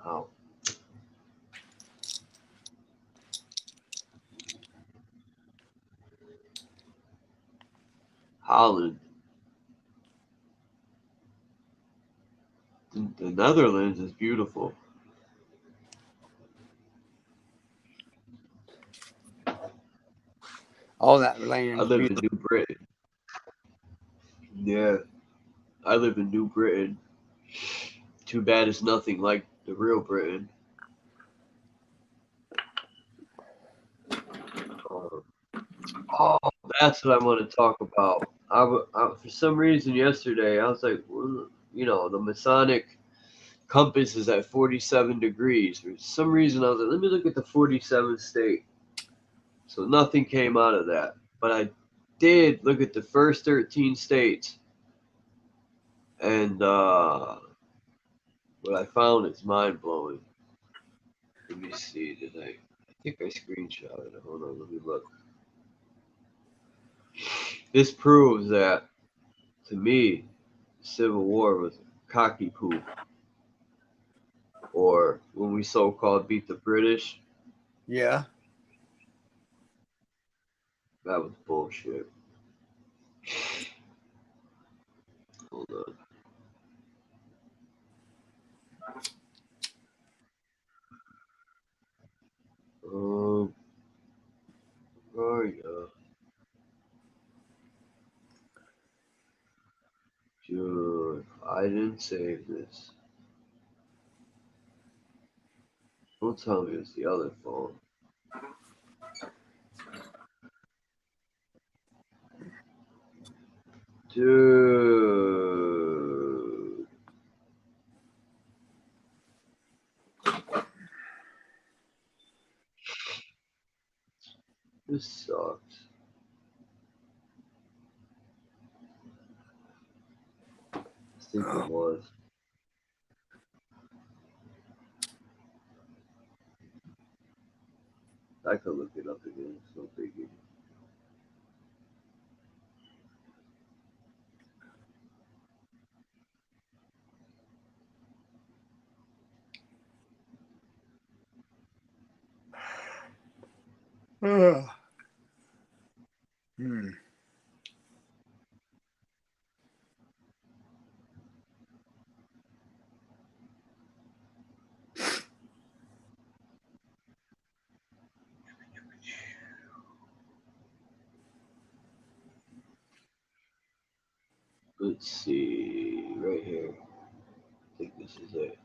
Ow. Holland. The Netherlands is beautiful. All that I land's live in beautiful. New Britain. Yeah, I live in New Britain. Too bad it's nothing like the real Britain. Um, oh, that's what I want to talk about. For some reason yesterday, I was like, well, the Masonic compass is at 47 degrees. For some reason, I was like, let me look at the 47th state. So nothing came out of that. But I did look at the first 13 states. And what I found is mind blowing. Let me see. I think I screenshotted it. Hold on, let me look. This proves that, to me, the Civil War was cocky poop. Or when we so called beat the British, Yeah. that was bullshit. Hold on. Oh yeah. Dude, I didn't save this. Don't tell me it's the other phone. Dude. This sucks. I think it was. I could look it up again. It's no biggie. Hmm. Let's see. Right here. I think this is it.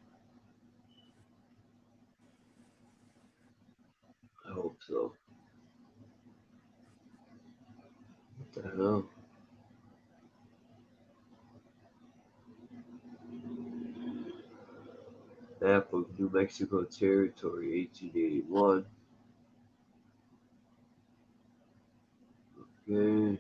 I hope so. What the hell? Map of New Mexico Territory, 1881. Okay.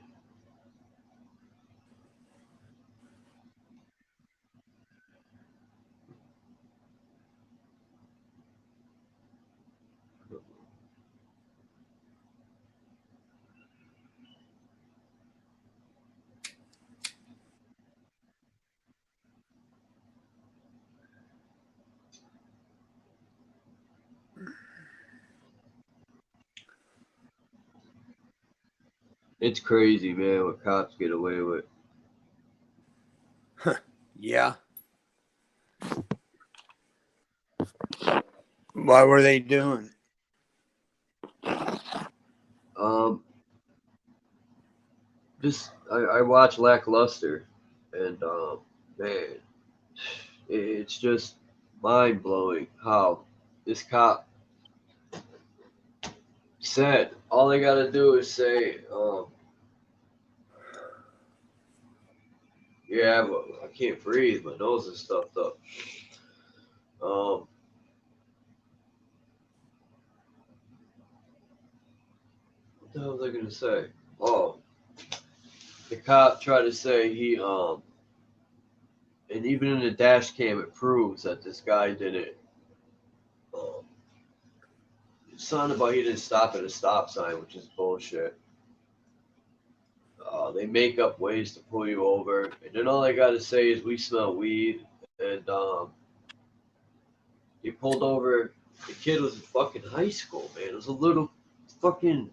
It's crazy, man, what cops get away with. Yeah. What were they doing? Just I watch Lackluster, and man, it's just mind blowing how this cop said all they gotta do is say, yeah, but I can't breathe, my nose is stuffed up. What the hell was I gonna say? Oh, the cop tried to say he and even in the dash cam it proves that this guy didn't it's not about he didn't stop at a stop sign, which is bullshit. They make up ways to pull you over, and then all they gotta say is we smell weed, and they pulled over. The kid was in fucking high school, man. It was a little fucking.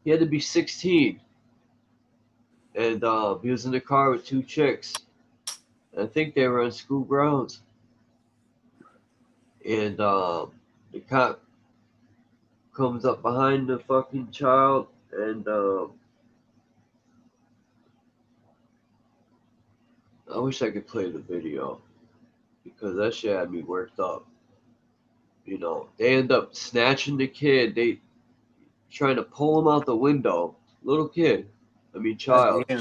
He had to be 16, and he was in the car with two chicks. I think they were on school grounds, and the cop comes up behind the fucking child, and I wish I could play the video because that shit had me worked up. You know, they end up snatching the kid. They trying to pull him out the window. Little kid, I mean child, Yeah.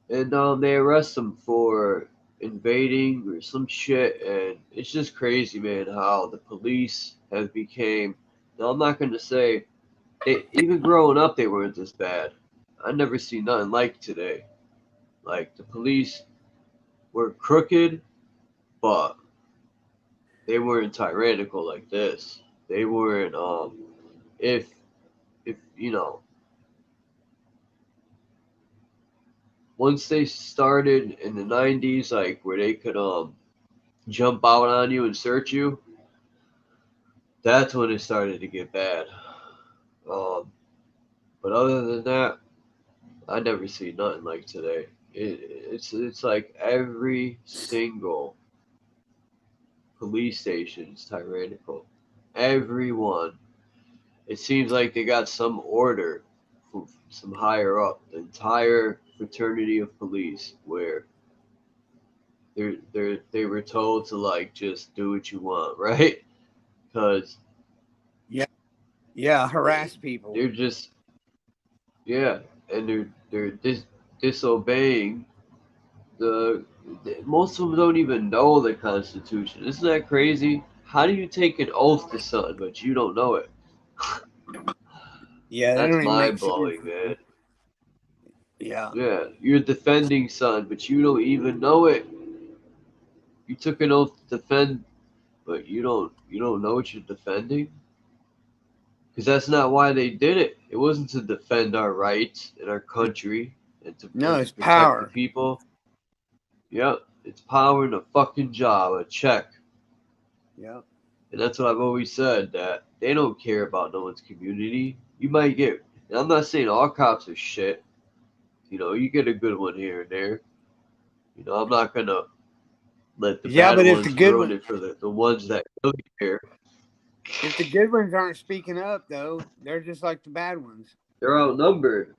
and they arrest him for invading or some shit. And it's just crazy, man, how the police have became. Now I'm not gonna say even growing up they weren't this bad. I never seen nothing like today. Like the police were crooked, but they weren't tyrannical like this. They weren't if you know once they started in the 90s like where they could jump out on you and search you, that's when it started to get bad. Um but other than that, I never see nothing like today. It's like every single police station is tyrannical. Everyone. It seems like they got some order from some higher up, the entire fraternity of police, where they were told to like just do what you want, right? Because Yeah. Harass people. they're just yeah, and they're disobeying most of them don't even know the Constitution. Isn't that crazy? How do you take an oath to something but you don't know it? Yeah, that That's don't even mind make sense. blowing, man. Yeah. Yeah, you're defending something, but you don't even know it. You took an oath to defend, but you don't know what you're defending. Because that's not why they did it. It wasn't to defend our rights in our country No, and to it's protect the power. people. Yep, it's power and a fucking job, a check. Yeah. And that's what I've always said, that they don't care about no one's community. You might get, and I'm not saying all cops are shit. You know, you get a good one here and there. You know, I'm not going to let the Yeah, bad but if the ones good ruin ones, it for the ones that really care. if the good ones aren't speaking up, though, they're just like the bad ones. They're outnumbered.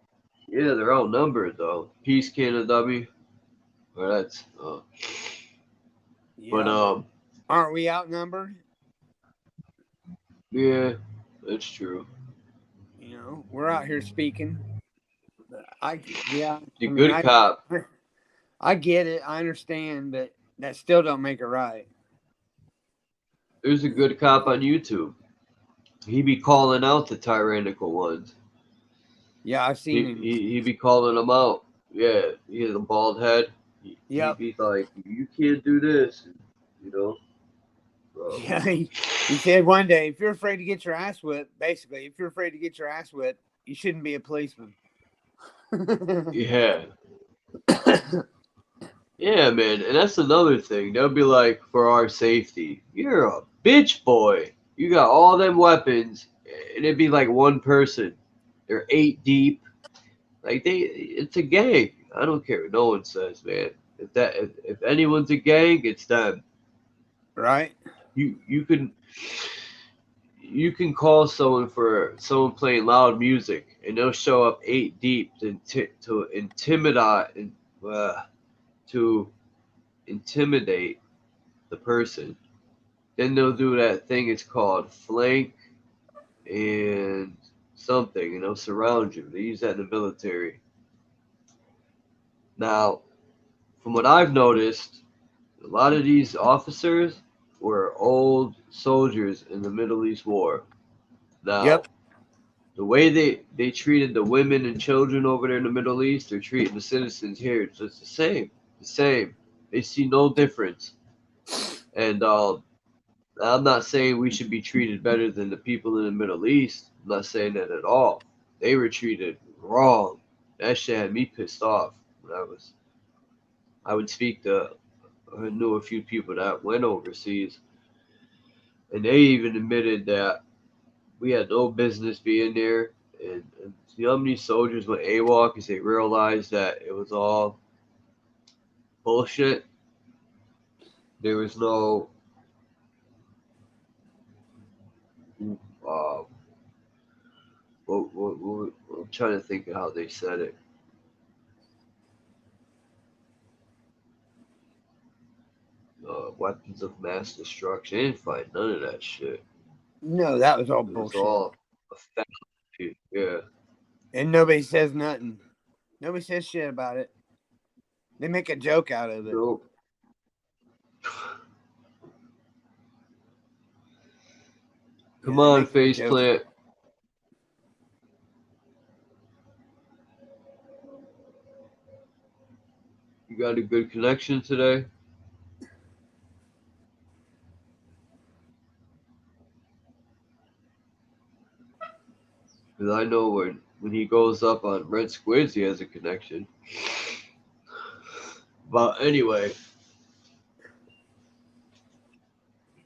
Yeah, they're outnumbered, though. Peace, Canada, W. Well, that's, but, Yeah, but aren't we outnumbered? yeah, that's true. You know, we're out here speaking. But The I mean, good cop. I get it. I understand, but that still don't make it right. There's a good cop on YouTube. He be calling out the tyrannical ones. Yeah, I've seen him. He be calling them out. Yeah, he has a bald head. He'd Yep. be like, you can't do this, you know. Yeah, he said one day, if you're afraid to get your ass whipped, basically, if you're afraid to get your ass whipped, you shouldn't be a policeman. Yeah. Yeah, man, and that's another thing. They'll be like, for our safety, you're a bitch boy. You got all them weapons, and it'd be like one person. They're 8 deep. Like it's a gang. I don't care what no one says, man. If anyone's a gang, it's them. Right? You can call someone for someone playing loud music, and they'll show up 8 deep to intimidate and to intimidate the person. Then they'll do that thing. It's called flank and something, and they'll surround you. They use that in the military. Now, from what I've noticed, a lot of these officers were old soldiers in the Middle East War. Now, Yep. the way they treated the women and children over there in the Middle East, they're treating the citizens here. It's just the same. The same. They see no difference. And I'm not saying we should be treated better than the people in the Middle East. I'm not saying that at all. They were treated wrong. That shit had me pissed off when I would speak to, I knew a few people that went overseas, and they even admitted that we had no business being there. And you know how many soldiers went AWOL because they realized that it was all bullshit? There was no uh, I'm trying to think of how they said it. Weapons of mass destruction. They didn't find none of that shit. No, that was all It was bullshit. all a fact. Yeah. And nobody says nothing. Nobody says shit about it. They make a joke out of it. Nope. Come on, faceplant. You got a good connection today? Because I know when he goes up on Red Squids, he has a connection. But anyway,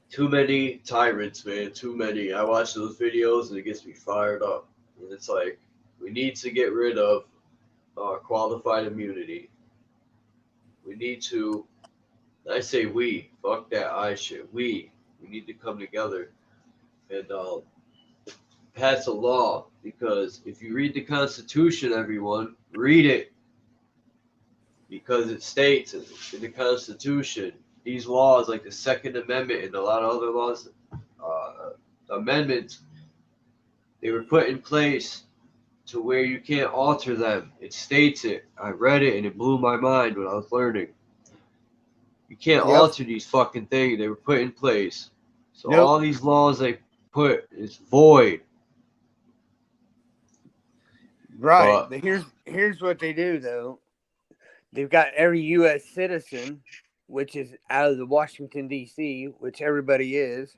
too many tyrants, man. Too many. I watch those videos and it gets me fired up. And it's like, we need to get rid of qualified immunity. We need to, I say we, fuck that I shit. We need to come together and pass a law, because if you read the Constitution, everyone, read it, because it states in the Constitution, these laws, like the Second Amendment and a lot of other laws, amendments, they were put in place to where you can't alter them. It states it. I read it and it blew my mind when I was learning. You can't alter these fucking things. They were put in place. So all these laws they put is void. Right. But here's what they do though. They've got every U.S. citizen, which is out of the Washington, D.C., which everybody is.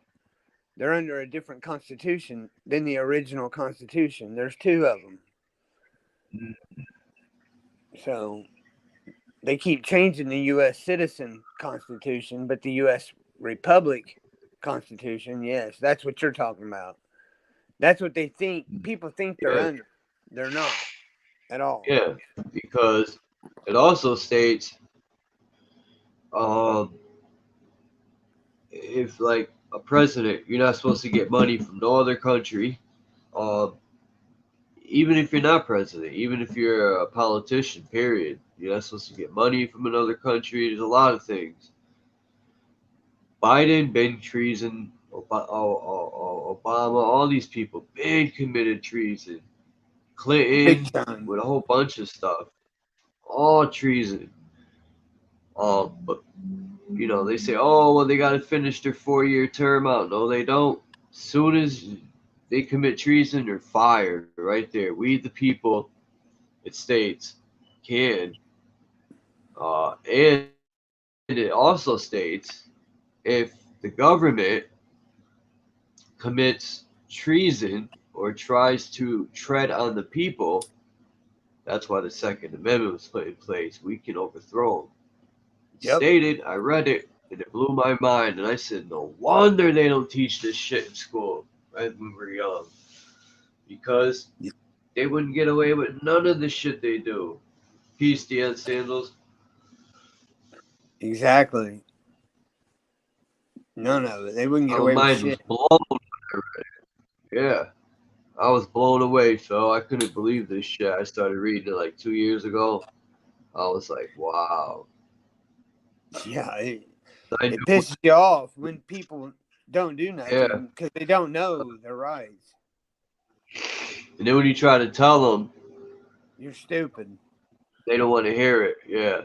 They're under a different constitution than the original constitution. There's two of them. So they keep changing the U.S. citizen constitution, but the U.S. Republic constitution, yes, that's what you're talking about. That's what they think. People think they're under. They're not at all. Yeah, because it also states if like a president, you're not supposed to get money from no other country. Even if you're not president, even if you're a politician, period, you're not supposed to get money from another country. There's a lot of things. Biden been treason. Obama, all these people been committed treason. Clinton with a whole bunch of stuff, all treason. But You know, they say, oh, well, they got to finish their 4-year term out. No, they don't. As soon as they commit treason, they're fired right there. We, the people, it states, can. And it also states if the government commits treason or tries to tread on the people, that's why the Second Amendment was put in place. We can overthrow them. Yep. Stated, I read it, and it blew my mind. And I said, no wonder they don't teach this shit in school right when we're young. Because they wouldn't get away with none of the shit they do. Peace, DN Sandals. Exactly. None of it. They wouldn't get My away with mind was shit. blown. Yeah, I was blown away, so I couldn't believe this shit. I started reading it like 2 years ago. I was like, wow. Yeah, it I knew, pisses you off when people don't do yeah. nothing because they don't know their rights. And then when you try to tell them, You're stupid. they don't want to hear it. Yeah.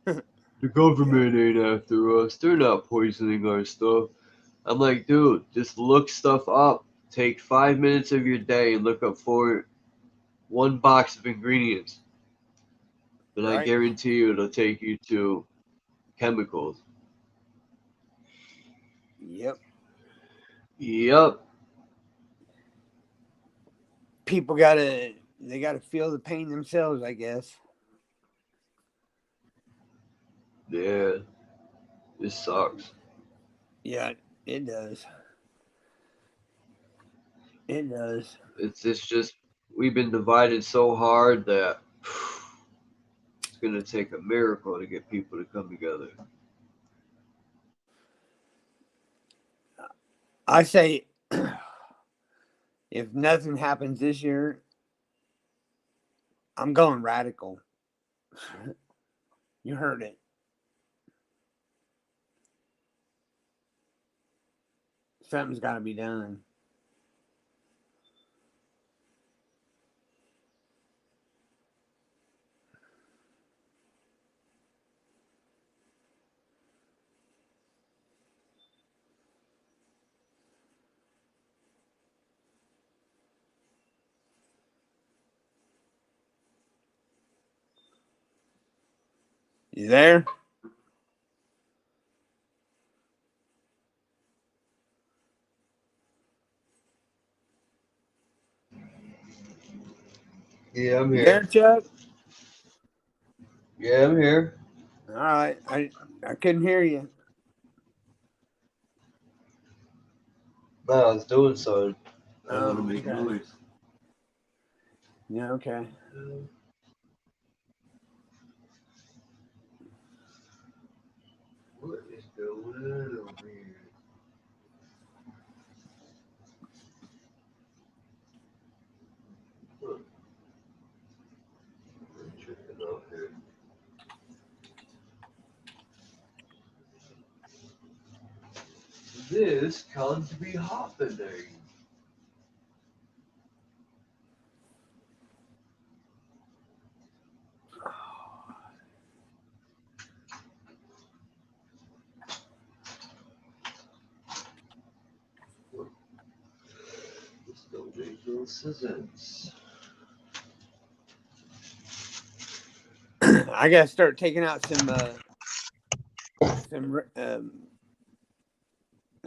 The Yeah. government ain't after us. They're not poisoning our stuff. I'm like, dude, just look stuff up. Take 5 minutes of your day and look up for one box of ingredients. And I Right. guarantee you it'll take you to chemicals. Yep. Yep. People they gotta feel the pain themselves, I guess. Yeah. This sucks. Yeah, it does. It does. It's just we've been divided so hard that it's gonna take a miracle to get people to come together. I say if nothing happens this year, I'm going radical. You heard it. Something's got to be done. You there? Yeah, I'm You there, here. Chuck? Yeah, I'm here. All right. I couldn't hear you. No, I was doing something. I don't want to Oh, make okay. noise. Yeah, okay. What is going on over here? Huh. I'm tripping out here. This can't be happening. This don't make no sense. I gotta start taking out some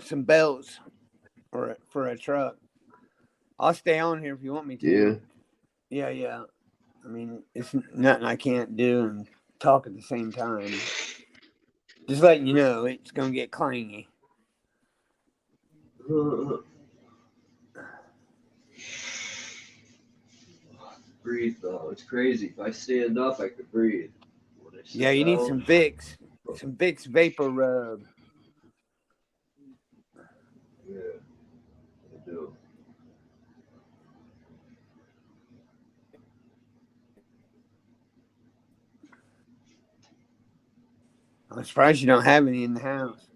some belts for a truck. I'll stay on here if you want me Yeah. to. Yeah, yeah. I mean, it's nothing I can't do and talk at the same time. Just letting you know, it's gonna get clangy. Breathe though. It's crazy. If I stand up, I could breathe. When I Yeah, sit you need down, Some Vicks vapor rub. yeah, I do. I'm surprised you don't have any in the house.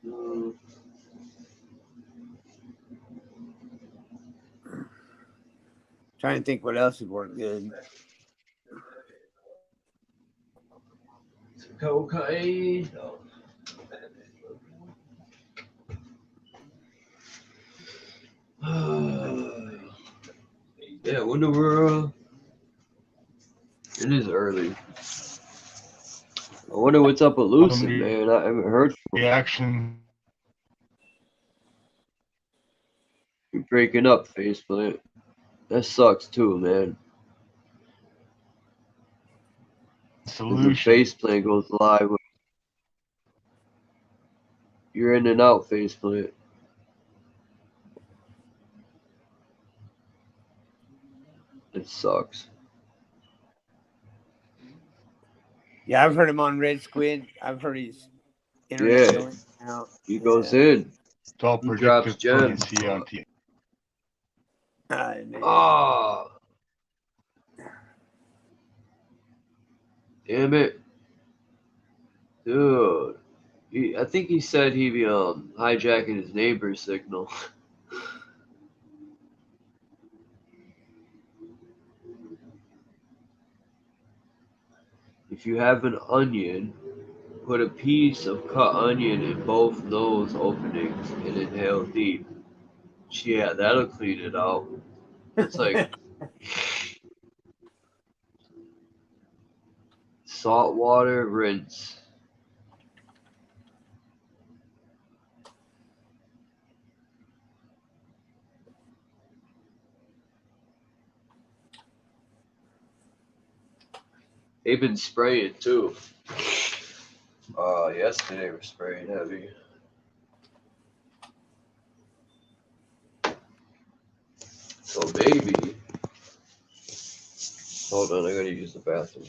Mm, Trying to think what else would work good. Cocaine. Oh. Yeah, I wonder where. It is early. I wonder what's up with Lucid, man. I haven't heard from him. Reaction. You're breaking up, Faceplant. That sucks too, man. Solution. The Faceplant goes live. You're in and out, Faceplant. It sucks. Yeah, I've heard him on Red Squid. I've heard his internet going out. He goes in. It's all He drops predictive gems. on TV. Ah. Damn it. Dude. I think he said he'd be hijacking his neighbor's signal. If you have an onion, put a piece of cut onion in both nose openings and inhale deep. Yeah, that'll clean it out. It's like salt water rinse. They've been spraying too. Yesterday we're spraying heavy. So maybe. Hold on, I gotta use the bathroom.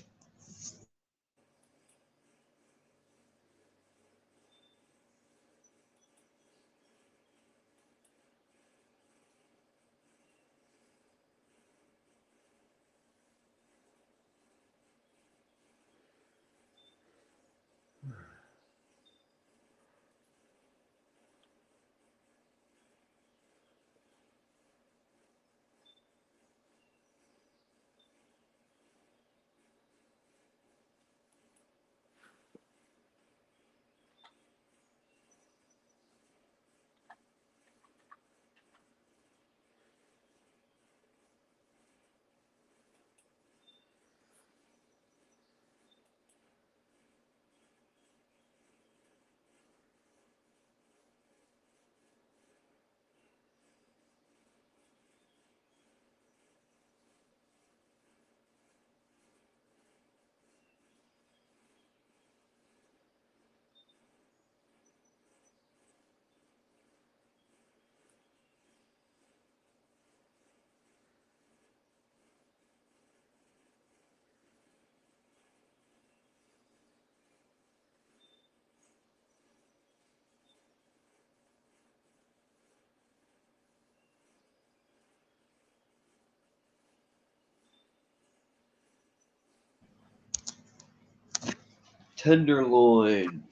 Tenderloin.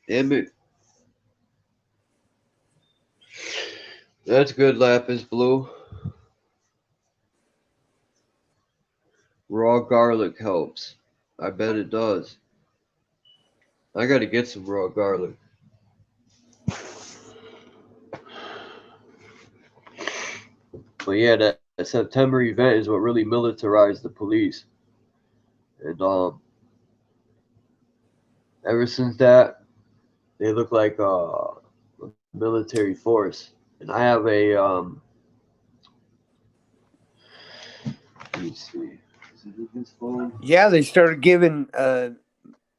Damn it. That's good, Lapis Blue. Raw garlic helps. I bet it does. I gotta get some raw garlic. But yeah, that September event is what really militarized the police. And ever since that, they look like a military force. And I have a let me see. Is it this phone? Yeah, they started giving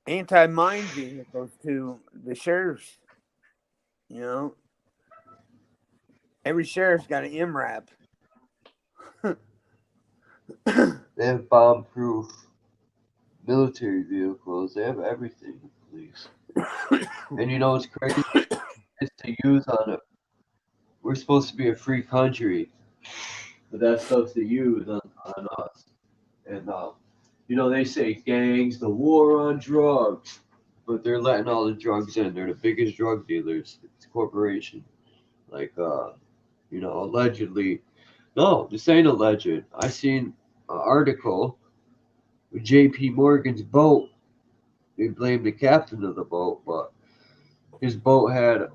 anti-mine vehicles to the sheriffs. You know, every sheriff's got an MRAP. They have bomb-proof military vehicles. They have everything, police. And you know what's crazy? It's to use on it. We're supposed to be a free country, but that stuff's to use on us. And you know, they say gangs, the war on drugs, but they're letting all the drugs in. They're the biggest drug dealers. It's a corporation. Like, you know, allegedly. No, this ain't alleged. I seen an article with J.P. Morgan's boat they blamed the captain of the boat, but his boat had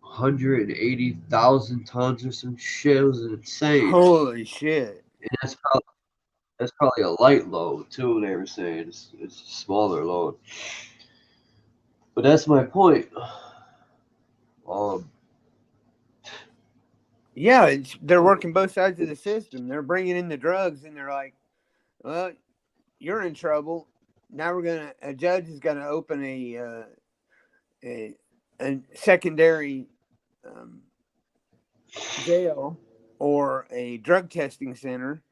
180,000 tons or some shit. It was insane. Holy shit. And that's probably a light load too. They were saying it's a smaller load. But that's my point. Yeah, they're working both sides of the system. They're bringing in the drugs, and they're like, "Well, you're in trouble. Now a judge is gonna open a secondary jail or a drug testing center.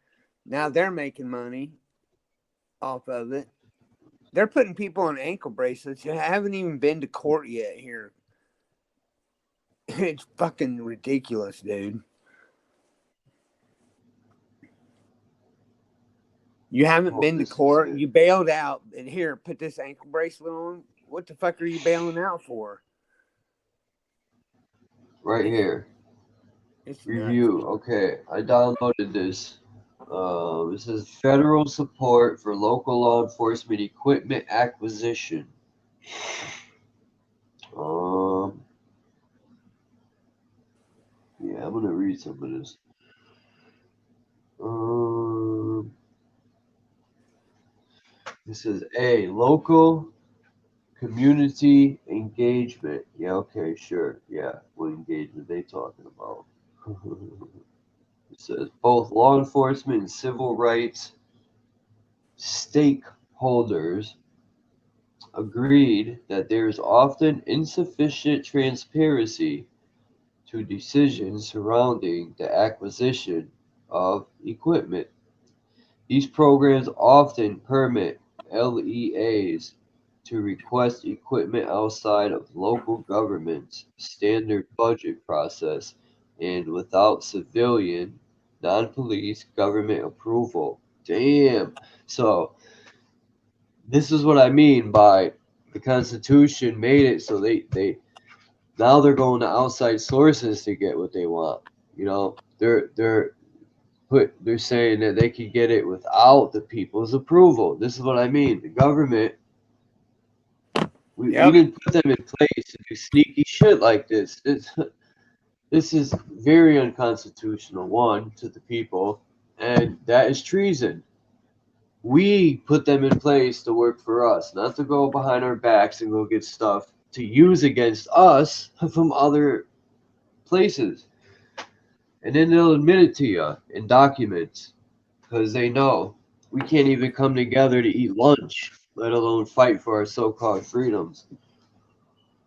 Now they're making money off of it. They're putting people on ankle bracelets. You haven't even been to court yet here. It's fucking ridiculous, dude. You haven't been to court. You bailed out, and here, put this ankle bracelet on. What the fuck are you bailing out for? Right here. Review. Nuts. Okay, I downloaded this. It says federal support for local law enforcement equipment acquisition. Yeah, I'm gonna read some of this. It says A, local community engagement. Yeah, okay, sure. Yeah, what engagement they talking about? It says both law enforcement and civil rights stakeholders agreed that there is often insufficient transparency to decisions surrounding the acquisition of equipment. These programs often permit LEAs to request equipment outside of local government's standard budget process and without civilian, non-police government approval. Damn. So this is what I mean by the Constitution made it so they now they're going to outside sources to get what they want. You know, they're saying that they could get it without the people's approval. This is what I mean. The government, we didn't put them in place to do sneaky shit like this. This is very unconstitutional, one, to the people, and that is treason. We put them in place to work for us, not to go behind our backs and go get stuff to use against us from other places. And then they'll admit it to you in documents because they know we can't even come together to eat lunch, let alone fight for our so-called freedoms.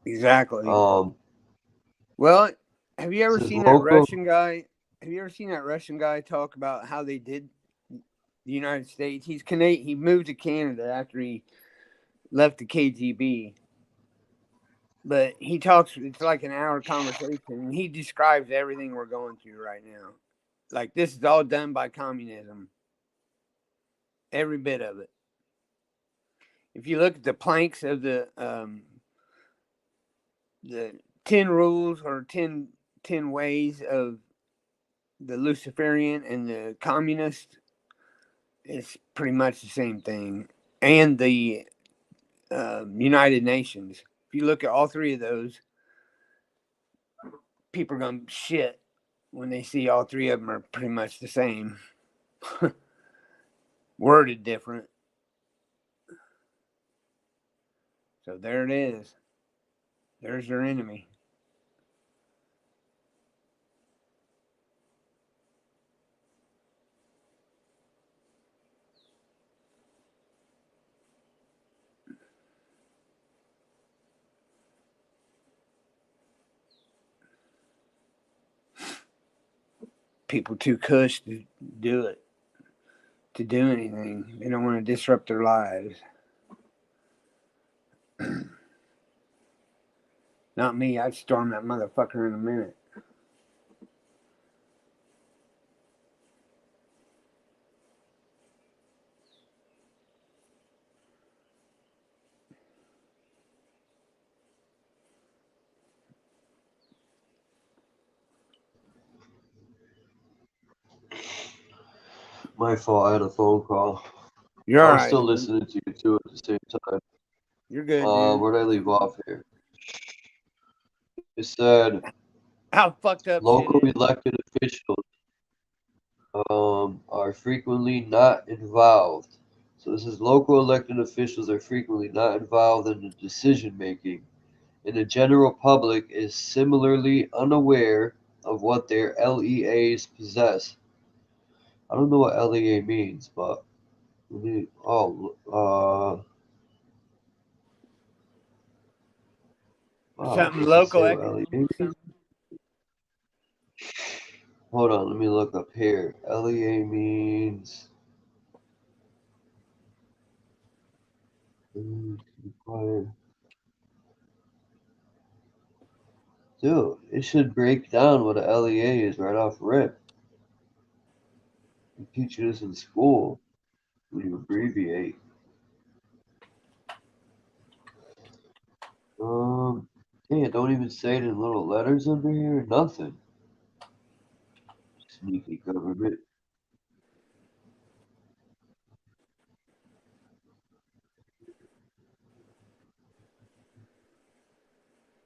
Exactly. Well, have you ever seen that Russian guy? Have you ever seen that Russian guy talk about how they did the United States? He's Canadian. He moved to Canada after he left the KGB. But he talks, it's like an hour conversation, and he describes everything we're going through right now. Like, this is all done by communism. Every bit of it. If you look at the planks of the 10 rules or 10 ways of the Luciferian and the communist, it's pretty much the same thing. And the United Nations. If you look at all three of those, people are going to shit when they see all three of them are pretty much the same. Worded different. So there it is. There's your enemy. People too cush to do it, to do anything. They don't want to disrupt their lives. Not me. I'd storm that motherfucker in a minute. My fault. I had a phone call. You're I all was right. still listening to you too at the same time. You're good, dude. Where'd I leave off here? It said How fucked up local shit is. elected officials are frequently not involved. So this is local elected officials are frequently not involved in the decision making, and the general public is similarly unaware of what their LEAs possess. I don't know what LEA means, but wow, it Something doesn't local say what economic. LEA means. Hold on, let me look up here. LEA means dude, it should break down what a LEA is right off rip. You teach you this in school when you abbreviate. Dang, it don't even say it in little letters under here. Nothing. Sneaky government.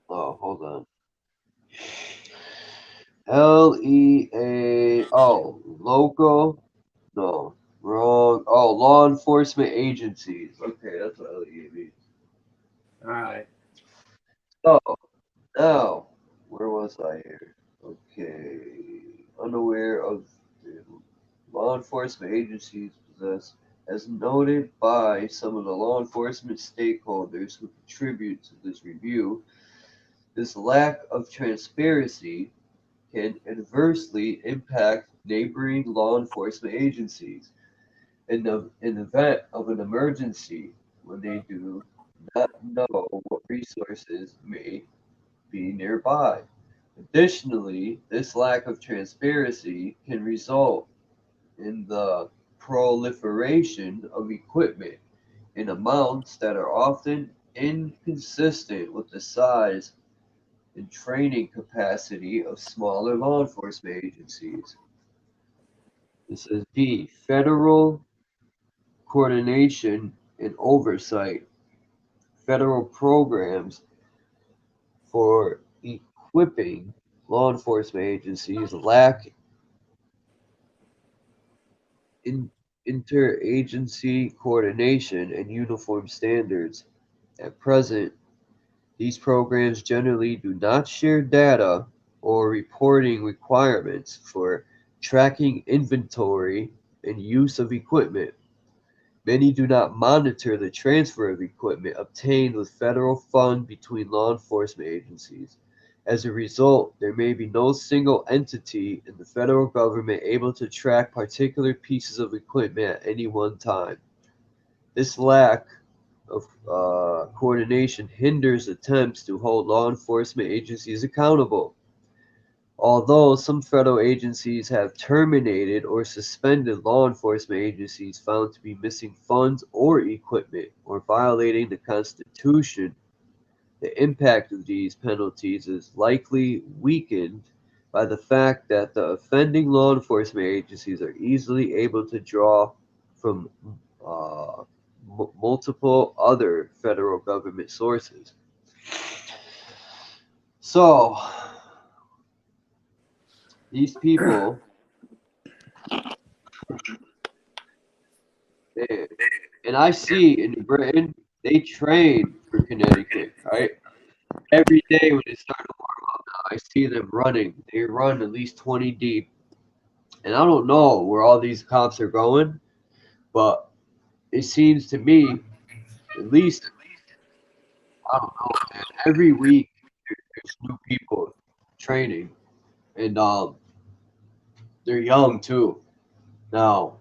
Oh, hold on. LEA. Oh, local. No, wrong. Oh, law enforcement agencies. Okay, that's what LEA means. All right. So, now, where was I here? Okay. Unaware of the law enforcement agencies possess, as noted by some of the law enforcement stakeholders who contribute to this review, this lack of transparency can adversely impact neighboring law enforcement agencies in the event of an emergency when they do not know what resources may be nearby. Additionally, this lack of transparency can result in the proliferation of equipment in amounts that are often inconsistent with the size and training capacity of smaller law enforcement agencies. This is B. Federal coordination and oversight. Federal programs for equipping law enforcement agencies lack in interagency coordination and uniform standards. At present, these programs generally do not share data or reporting requirements for tracking inventory and use of equipment. Many do not monitor the transfer of equipment obtained with federal funds between law enforcement agencies. As a result, there may be no single entity in the federal government able to track particular pieces of equipment at any one time. This lack of coordination hinders attempts to hold law enforcement agencies accountable. Although some federal agencies have terminated or suspended law enforcement agencies found to be missing funds or equipment or violating the Constitution, the impact of these penalties is likely weakened by the fact that the offending law enforcement agencies are easily able to draw from multiple other federal government sources. So, these people, and I see in Britain, they train for Connecticut, right? Every day when they start to warm up now, I see them running. They run at least 20 deep. And I don't know where all these cops are going, but it seems to me, at least, I don't know, man, every week there's new people training. And they're young too. Now,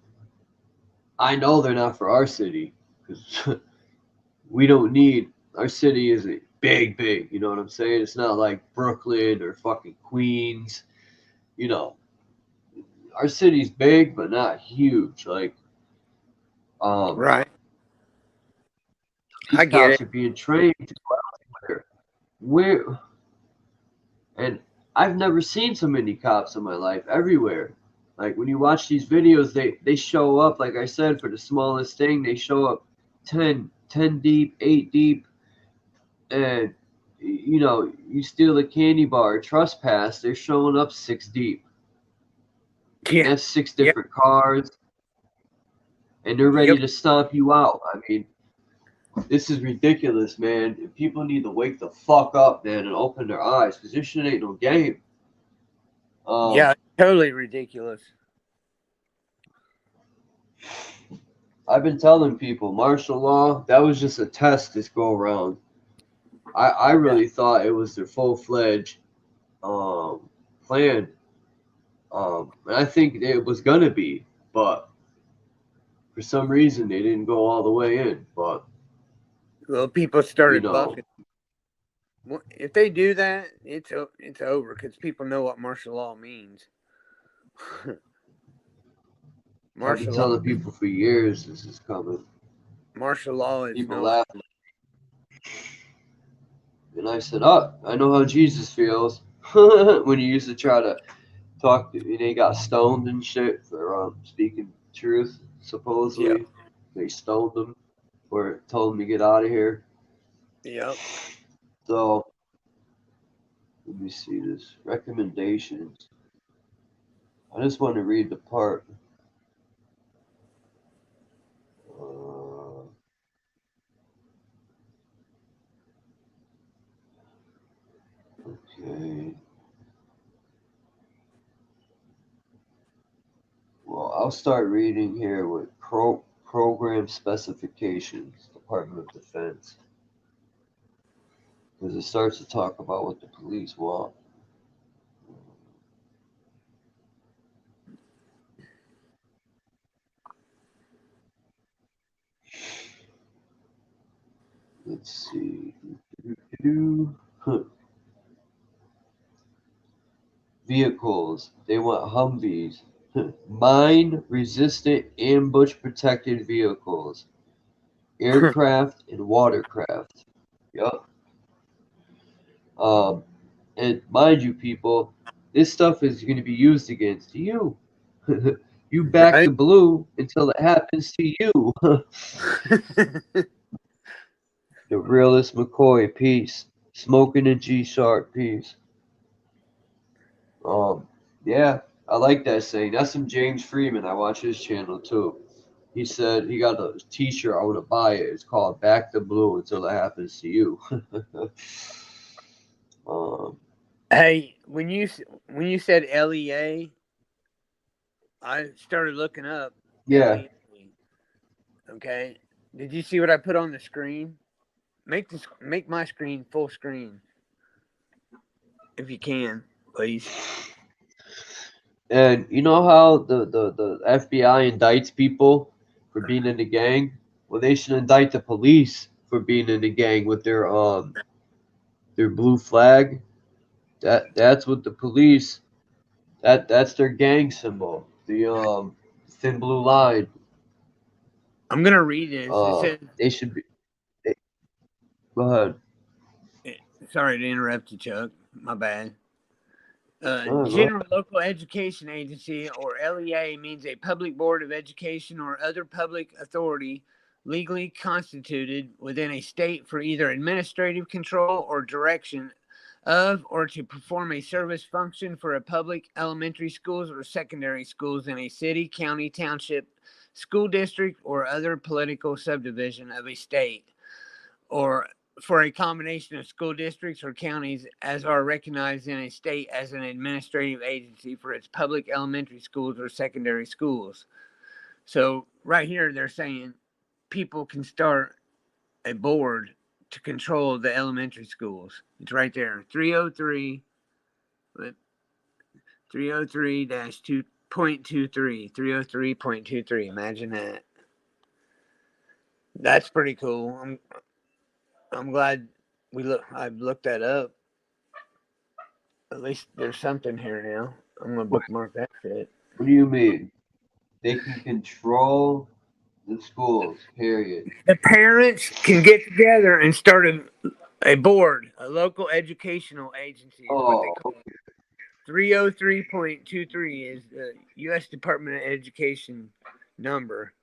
I know they're not for our city because we don't need our city isn't big. You know what I'm saying? It's not like Brooklyn or fucking Queens. You know, our city's big but not huge. Like, Right. these I get cops it. are being trained to go out there. And I've never seen so many cops in my life everywhere. Like when you watch these videos, they show up, like I said, for the smallest thing, they show up 10 deep, 8 deep, and you know, you steal a candy bar, trespass, they're showing up 6 deep. Yeah. And that's 6 different cars, and they're ready to stomp you out. I mean, this is ridiculous, man. People need to wake the fuck up, man, and open their eyes, because this shit ain't no game. Yeah, totally ridiculous. I've been telling people, martial law, that was just a test this go around. I really thought it was their full-fledged plan. And I think it was going to be, but for some reason they didn't go all the way in. But, well, people started you know, bucking. Well, if they do that, it's over because people know what martial law means. I've been telling people for years this is coming. Martial law is people laugh. And I said, oh, I know how Jesus feels. When he used to try to talk, they got stoned and shit for speaking truth, supposedly. Yep. They stoned him or told him to get out of here. Yep. So, let me see this. Recommendations. I just want to read the part. Okay. Well, I'll start reading here with program specifications, Department of Defense. Because it starts to talk about what the police want. Let's see. Vehicles. They want Humvees. Mine-resistant, ambush-protected vehicles. Aircraft and watercraft. Yup. And mind you, people, this stuff is going to be used against you. You back the blue until it happens to you. The realist McCoy, peace. Smoking a G-Sharp, peace. Yeah, I like that saying. That's from James Freeman. I watch his channel too. He said he got a T-shirt. I want to buy it. It's called "Back the Blue Until It Happens to You." Hey, when you said LEA, I started looking up. Yeah. LEA. Okay. Did you see what I put on the screen? Make my screen full screen, if you can, please. And you know how the FBI indicts people for being in the gang? Well, they should indict the police for being in the gang with their blue flag. That's what the police. That's their gang symbol. The thin blue line. I'm gonna read this. It says they should be. Go ahead. Sorry to interrupt you, Chuck. My bad. General Local Education Agency, or LEA, means a public board of education or other public authority legally constituted within a state for either administrative control or direction of, or to perform a service function for a public elementary schools or secondary schools in a city, county, township, school district, or other political subdivision of a state, or for a combination of school districts or counties as are recognized in a state as an administrative agency for its public elementary schools or secondary schools. So right here, they're saying people can start a board to control the elementary schools. It's right there, 303-2.23, 303.23. Imagine that. That's pretty cool. I'm glad I've looked that up. At least there's something here now. I'm gonna bookmark that shit. What do you mean? They can control the schools, period. The parents can get together and start a board, a local educational agency is what they call it. 303.23 is the U.S. Department of Education number.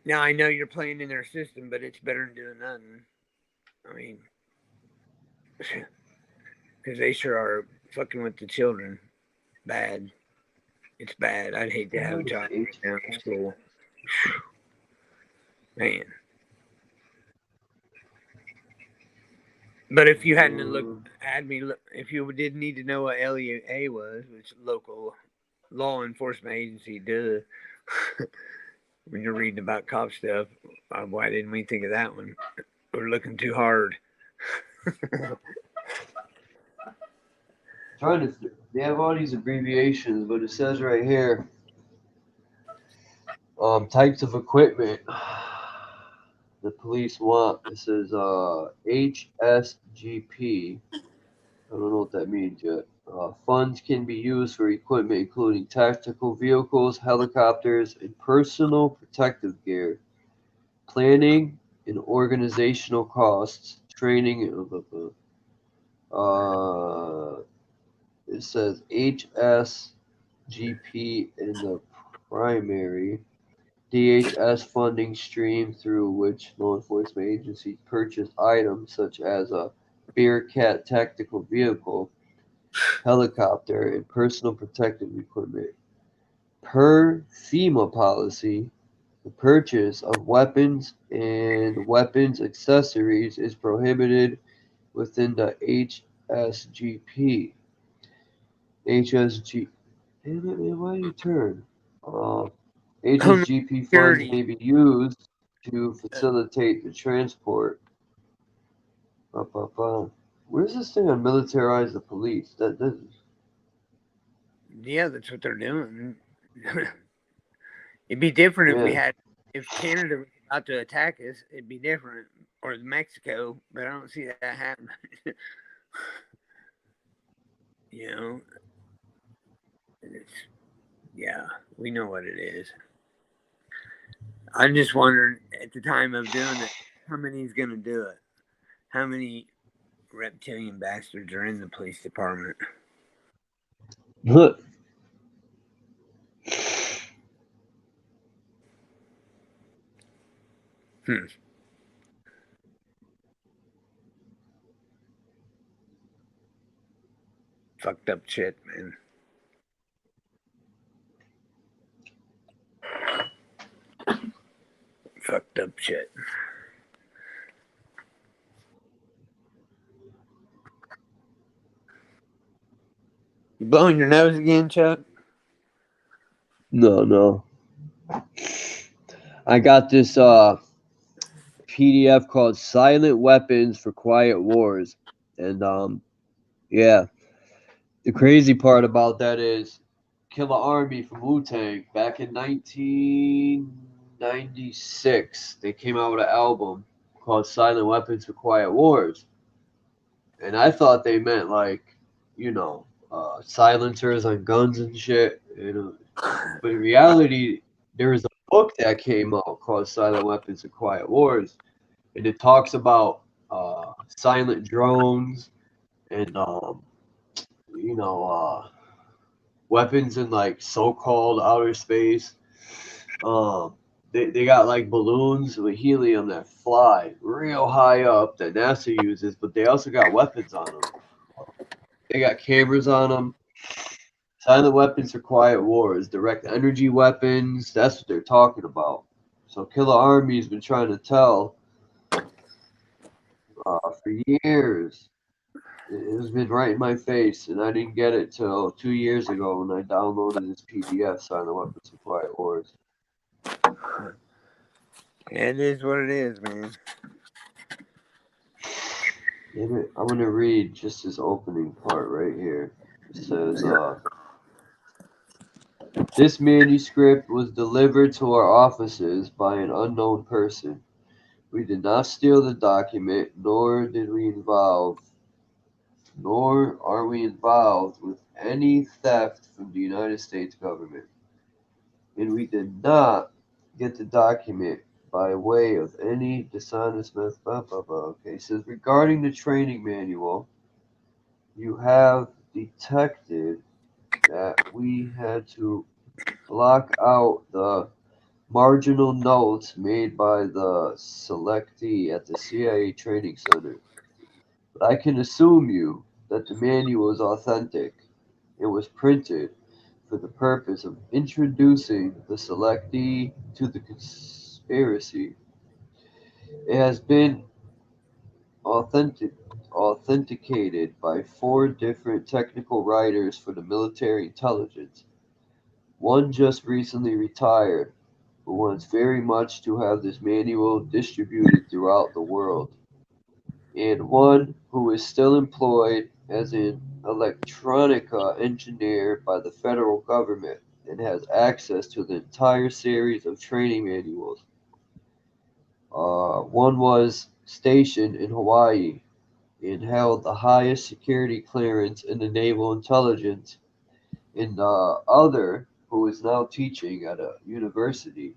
Now, I know you're playing in their system, but it's better than doing nothing. I mean, because they sure are fucking with the children. Bad. It's bad. I'd hate to have a child right now in school. Man. But if you hadn't if you did need to know what LEA was, which local law enforcement agency does, when you're reading about cop stuff, why didn't we think of that one? We're looking too hard. They have all these abbreviations, but it says right here, types of equipment the police want. It says HSGP. I don't know what that means yet. Funds can be used for equipment including tactical vehicles, helicopters, and personal protective gear. Planning and organizational costs, training. It says HSGP in the primary. DHS funding stream through which law enforcement agencies purchase items such as a Bearcat tactical vehicle, helicopter, and personal protective equipment. Per FEMA policy, the purchase of weapons and weapons accessories is prohibited within the HSGP. HSG. Damn it, man, why do you turn? HSGP funds may be used to facilitate the transport. Where's this thing on militarize the police? Yeah, that's what they're doing. It'd be different if Canada was about to attack us. It'd be different, or Mexico, but I don't see that happening. You know, we know what it is. I'm just wondering at the time of doing it, how many's going to do it? How many reptilian bastards are in the police department? Look. Fucked up shit, man. Fucked up shit. You blowing your nose again, Chuck? No. I got this PDF called Silent Weapons for Quiet Wars. And the crazy part about that is Killer Army from Wu-Tang back in 1996, they came out with an album called Silent Weapons for Quiet Wars. And I thought they meant silencers on guns and shit. But in reality, there was a book that came out called Silent Weapons and Quiet Wars. And it talks about silent drones and weapons in like so-called outer space. They got like balloons with helium that fly real high up that NASA uses, but they also got weapons on them. They got cameras on them. Silent weapons for quiet wars, direct energy weapons. That's what they're talking about. So Killer Army's been trying to tell for years. It's been right in my face, and I didn't get it till 2 years ago when I downloaded this PDF, Silent Weapons for Quiet Wars. It is what it is, man. I'm going to read just this opening part right here. It says, this manuscript was delivered to our offices by an unknown person. We did not steal the document, nor are we involved with any theft from the United States government. And we did not get the document by way of any dishonest method. Okay, it says regarding the training manual, you have detected that we had to block out the marginal notes made by the selectee at the CIA training center. But I can assume you that the manual is authentic. It was printed for the purpose of introducing the selectee to the conspiracy. It has been authentic, authenticated by four different technical writers for the military intelligence. One just recently retired, who wants very much to have this manual distributed throughout the world, and one who is still employed as an electronica engineer by the federal government and has access to the entire series of training manuals. One was stationed in Hawaii and held the highest security clearance in the naval intelligence, and the other, who is now teaching at a university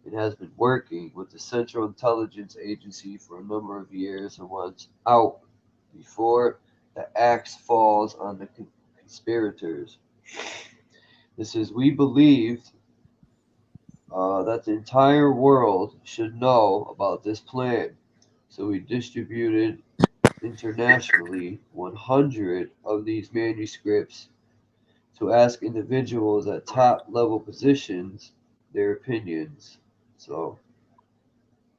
and has been working with the Central Intelligence Agency for a number of years and wants out before the axe falls on the conspirators. This is, we believed that the entire world should know about this plan, so we distributed internationally 100 of these manuscripts to ask individuals at top level positions their opinions. So,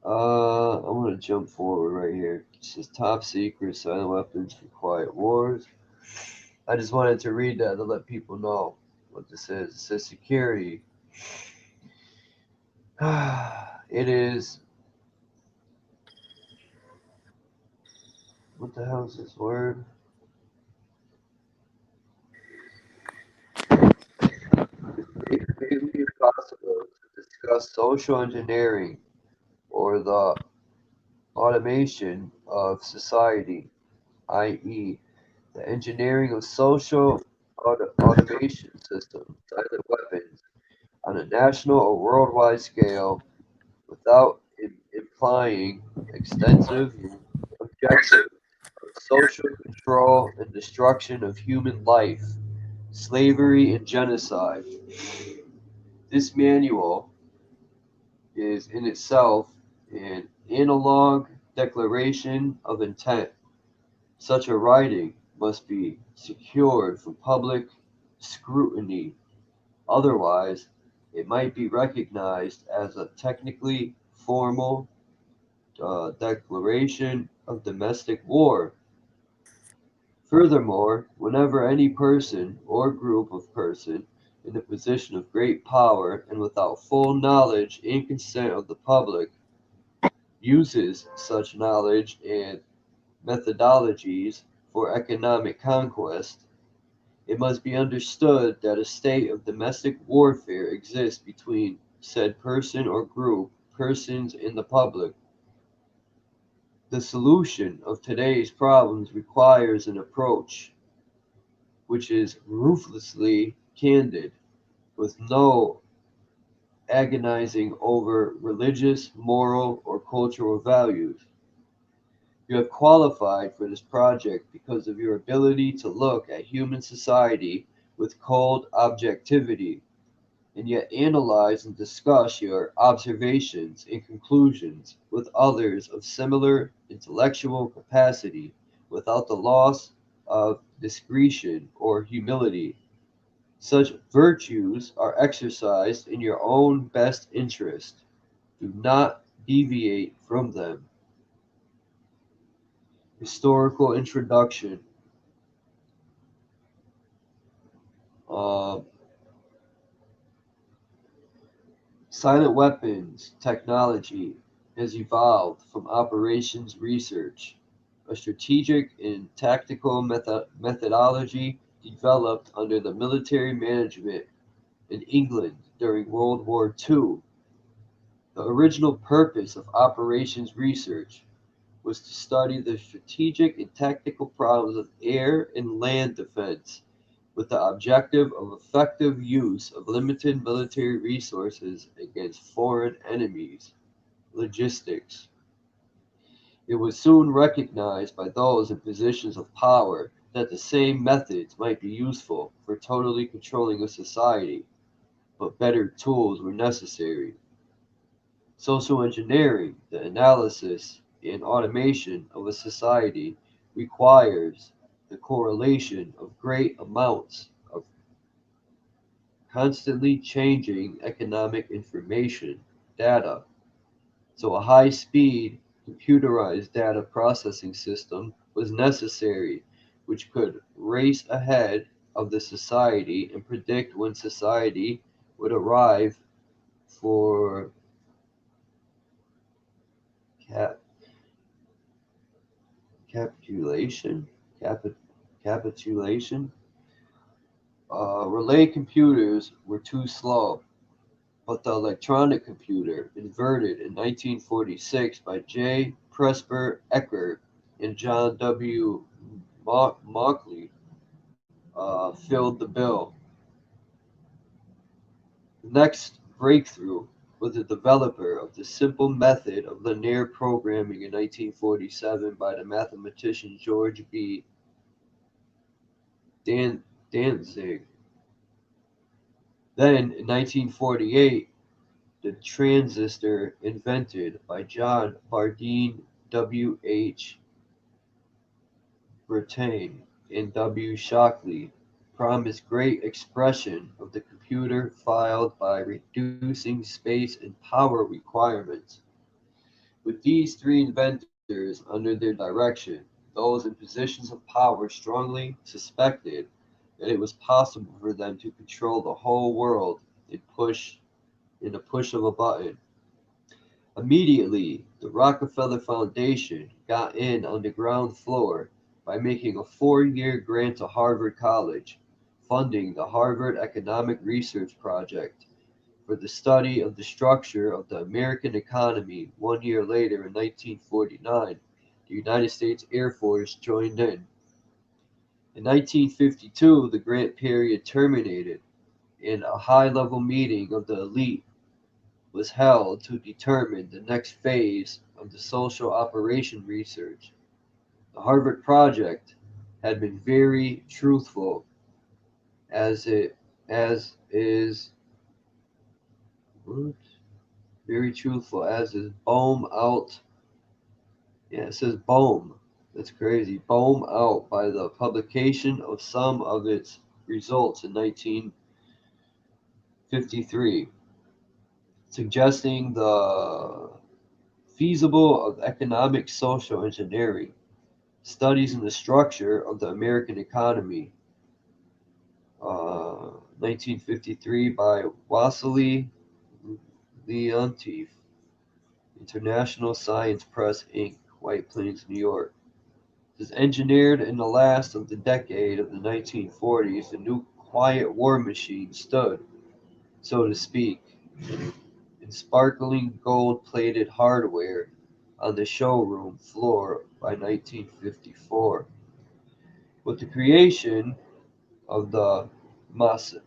I'm gonna jump forward right here. It says top secret silent weapons for quiet wars. I just wanted to read that to let people know what this is. It says security. It is. What the hell is this word? It may be possible to discuss social engineering or the automation of society, i.e., the engineering of social automation systems, silent weapons, on a national or worldwide scale without implying extensive objective of social control and destruction of human life, slavery, and genocide. This manual is in itself an analog declaration of intent. Such a writing must be secured from public scrutiny, otherwise, it might be recognized as a technically formal declaration of domestic war. Furthermore, whenever any person or group of persons in a position of great power and without full knowledge and consent of the public uses such knowledge and methodologies for economic conquest, it must be understood that a state of domestic warfare exists between said person or group persons and the public. The solution of today's problems requires an approach which is ruthlessly candid, with no agonizing over religious, moral, or cultural values. You have qualified for this project because of your ability to look at human society with cold objectivity, and yet analyze and discuss your observations and conclusions with others of similar intellectual capacity without the loss of discretion or humility. Such virtues are exercised in your own best interest. Do not deviate from them. Historical introduction. Uh, Silent weapons technology has evolved from operations research, a strategic and tactical methodology developed under the military management in England during World War II. The original purpose of operations research was to study the strategic and tactical problems of air and land defense with the objective of effective use of limited military resources against foreign enemies. Logistics. It was soon recognized by those in positions of power that the same methods might be useful for totally controlling a society, but better tools were necessary. Social engineering, the analysis and automation of a society, requires the correlation of great amounts of constantly changing economic information, data. So a high-speed computerized data processing system was necessary, which could race ahead of the society and predict when society would arrive for cap- capitulation. Capi- capitulation. Relay computers were too slow, but the electronic computer, invented in 1946 by J. Presper Eckert and John W. Mauchly, filled the bill. The next breakthrough was the developer of the simple method of linear programming in 1947 by the mathematician George B. Dantzig. Then, in 1948, the transistor, invented by John Bardeen, W. H. Brattain, and W. Shockley, promised great expression of the computer filed by reducing space and power requirements. With these three inventors under their direction, those in positions of power strongly suspected that it was possible for them to control the whole world in a push of a button. Immediately, the Rockefeller Foundation got in on the ground floor by making a 4-year grant to Harvard College, funding the Harvard Economic Research Project for the study of the structure of the American economy. 1 year later, in 1949, the United States Air Force joined in. In 1952, the grant period terminated, and a high-level meeting of the elite was held to determine the next phase of the social operation research. The Harvard Project had been very truthful, as is what? Very truthful, as is Bohm out. Yeah, it says Bohm. That's crazy. Bohm out by the publication of some of its results in 1953, suggesting the feasible of economic social engineering, studies in the structure of the American economy, 1953 by Wassily Leontief, International Science Press, Inc., White Plains, New York. It is engineered in the last of the decade of the 1940s. The new quiet war machine stood, so to speak, in sparkling gold-plated hardware on the showroom floor by 1954. With the creation of the Macer,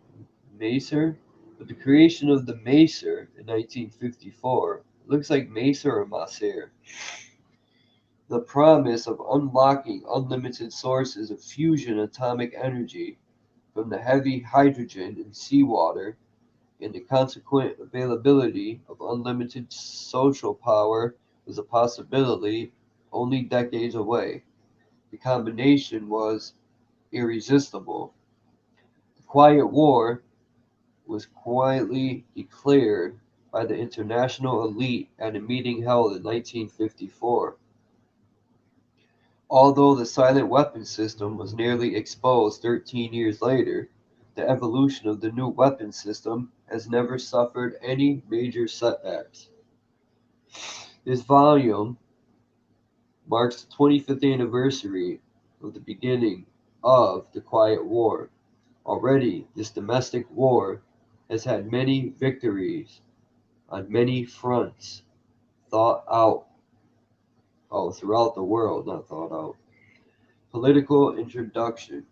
with the creation of the Macer in 1954, it looks like Macer or Macer, the promise of unlocking unlimited sources of fusion atomic energy from the heavy hydrogen in seawater and the consequent availability of unlimited social power was a possibility only decades away. The combination was irresistible. The Quiet War was quietly declared by the international elite at a meeting held in 1954. Although the silent weapon system was nearly exposed 13 years later, the evolution of the new weapon system has never suffered any major setbacks. This volume marks the 25th anniversary of the beginning of the Quiet War. Already, this domestic war has had many victories on many fronts, thought out, throughout the world, not thought out. Political introduction.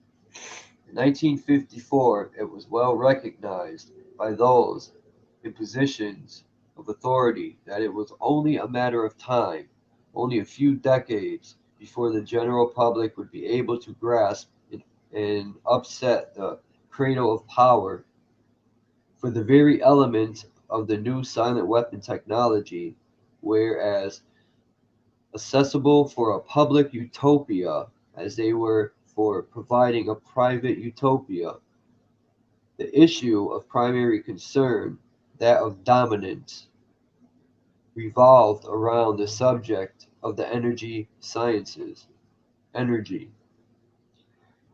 In 1954, it was well recognized by those in positions of authority that it was only a matter of time, only a few decades, before the general public would be able to grasp and upset the cradle of power for the very element of the new silent weapon technology, whereas accessible for a public utopia as they were for providing a private utopia. The issue of primary concern, that of dominance, revolved around the subject of the energy sciences. Energy.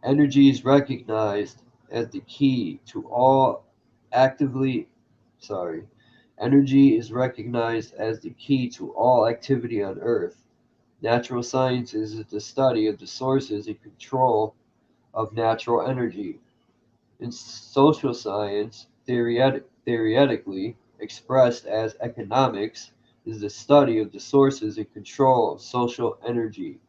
Energy is recognized as the key to all actively sorry. Energy is recognized as the key to all activity on Earth. Natural sciences is the study of the sources and control of natural energy. In social science, theoretically expressed as economics, is the study of the sources and control of social energy.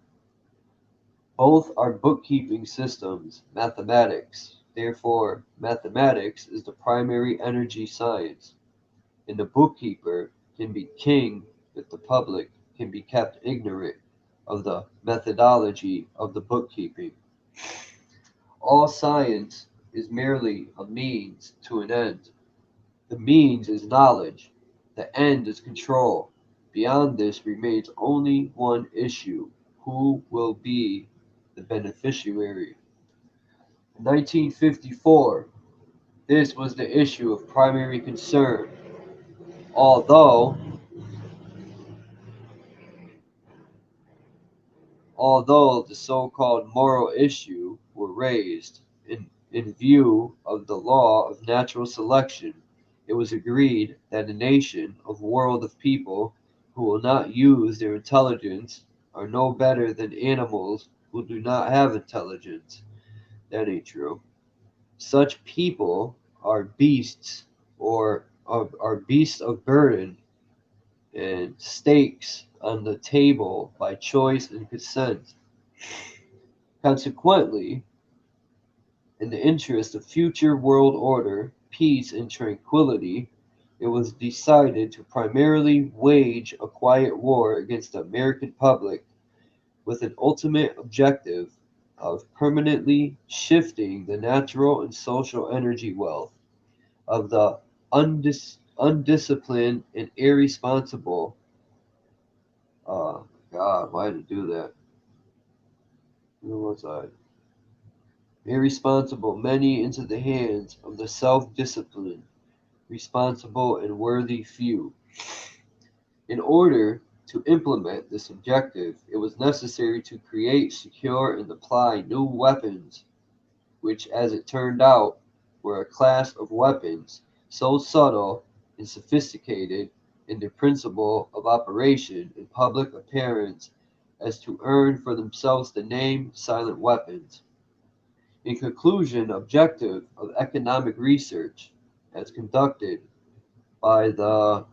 Both are bookkeeping systems, mathematics. Therefore, mathematics is the primary energy science, and the bookkeeper can be king if the public can be kept ignorant of the methodology of the bookkeeping. All science is merely a means to an end. The means is knowledge, the end is control. Beyond this remains only one issue: who will be the beneficiary? In 1954, this was the issue of primary concern, although the so-called moral issue were raised in view of the law of natural selection. It was agreed that a nation of world of people who will not use their intelligence are no better than animals who do not have intelligence. That ain't true. Such people are beasts or are beasts of burden and stakes on the table by choice and consent. Consequently, in the interest of future world order, peace, and tranquility, it was decided to primarily wage a quiet war against the American public with an ultimate objective of permanently shifting the natural and social energy wealth of the undisciplined and irresponsible. God, why did I do that? Where was I? Irresponsible many into the hands of the self-disciplined, responsible, and worthy few. In order to implement this objective, it was necessary to create, secure, and apply new weapons, which, as it turned out, were a class of weapons so subtle and sophisticated in their principle of operation and public appearance as to earn for themselves the name silent weapons. In conclusion, the objective of economic research, as conducted by the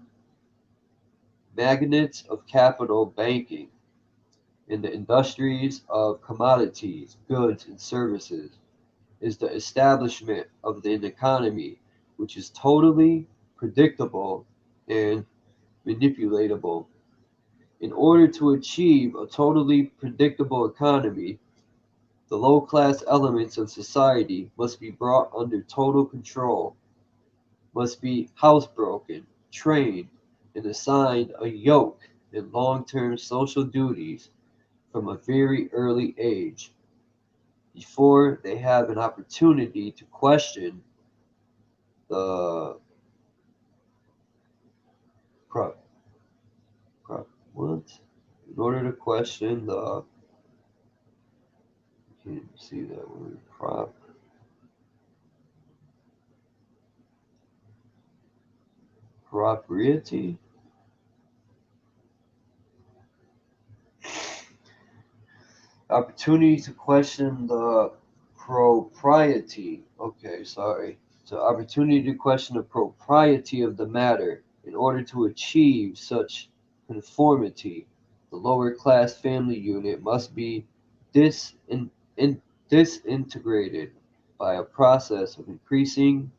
magnates of capital banking in the industries of commodities, goods, and services, is the establishment of an economy which is totally predictable and manipulatable. In order to achieve a totally predictable economy, the low-class elements of society must be brought under total control, must be housebroken, trained, and assigned a yoke in long-term social duties from a very early age, before they have an opportunity to question the pro, what? In order to question the, I can't see that word, propriety? Opportunity to question the propriety. Okay, sorry. So opportunity to question the propriety of the matter. In order to achieve such conformity, the lower class family unit must be disintegrated by a process of increasing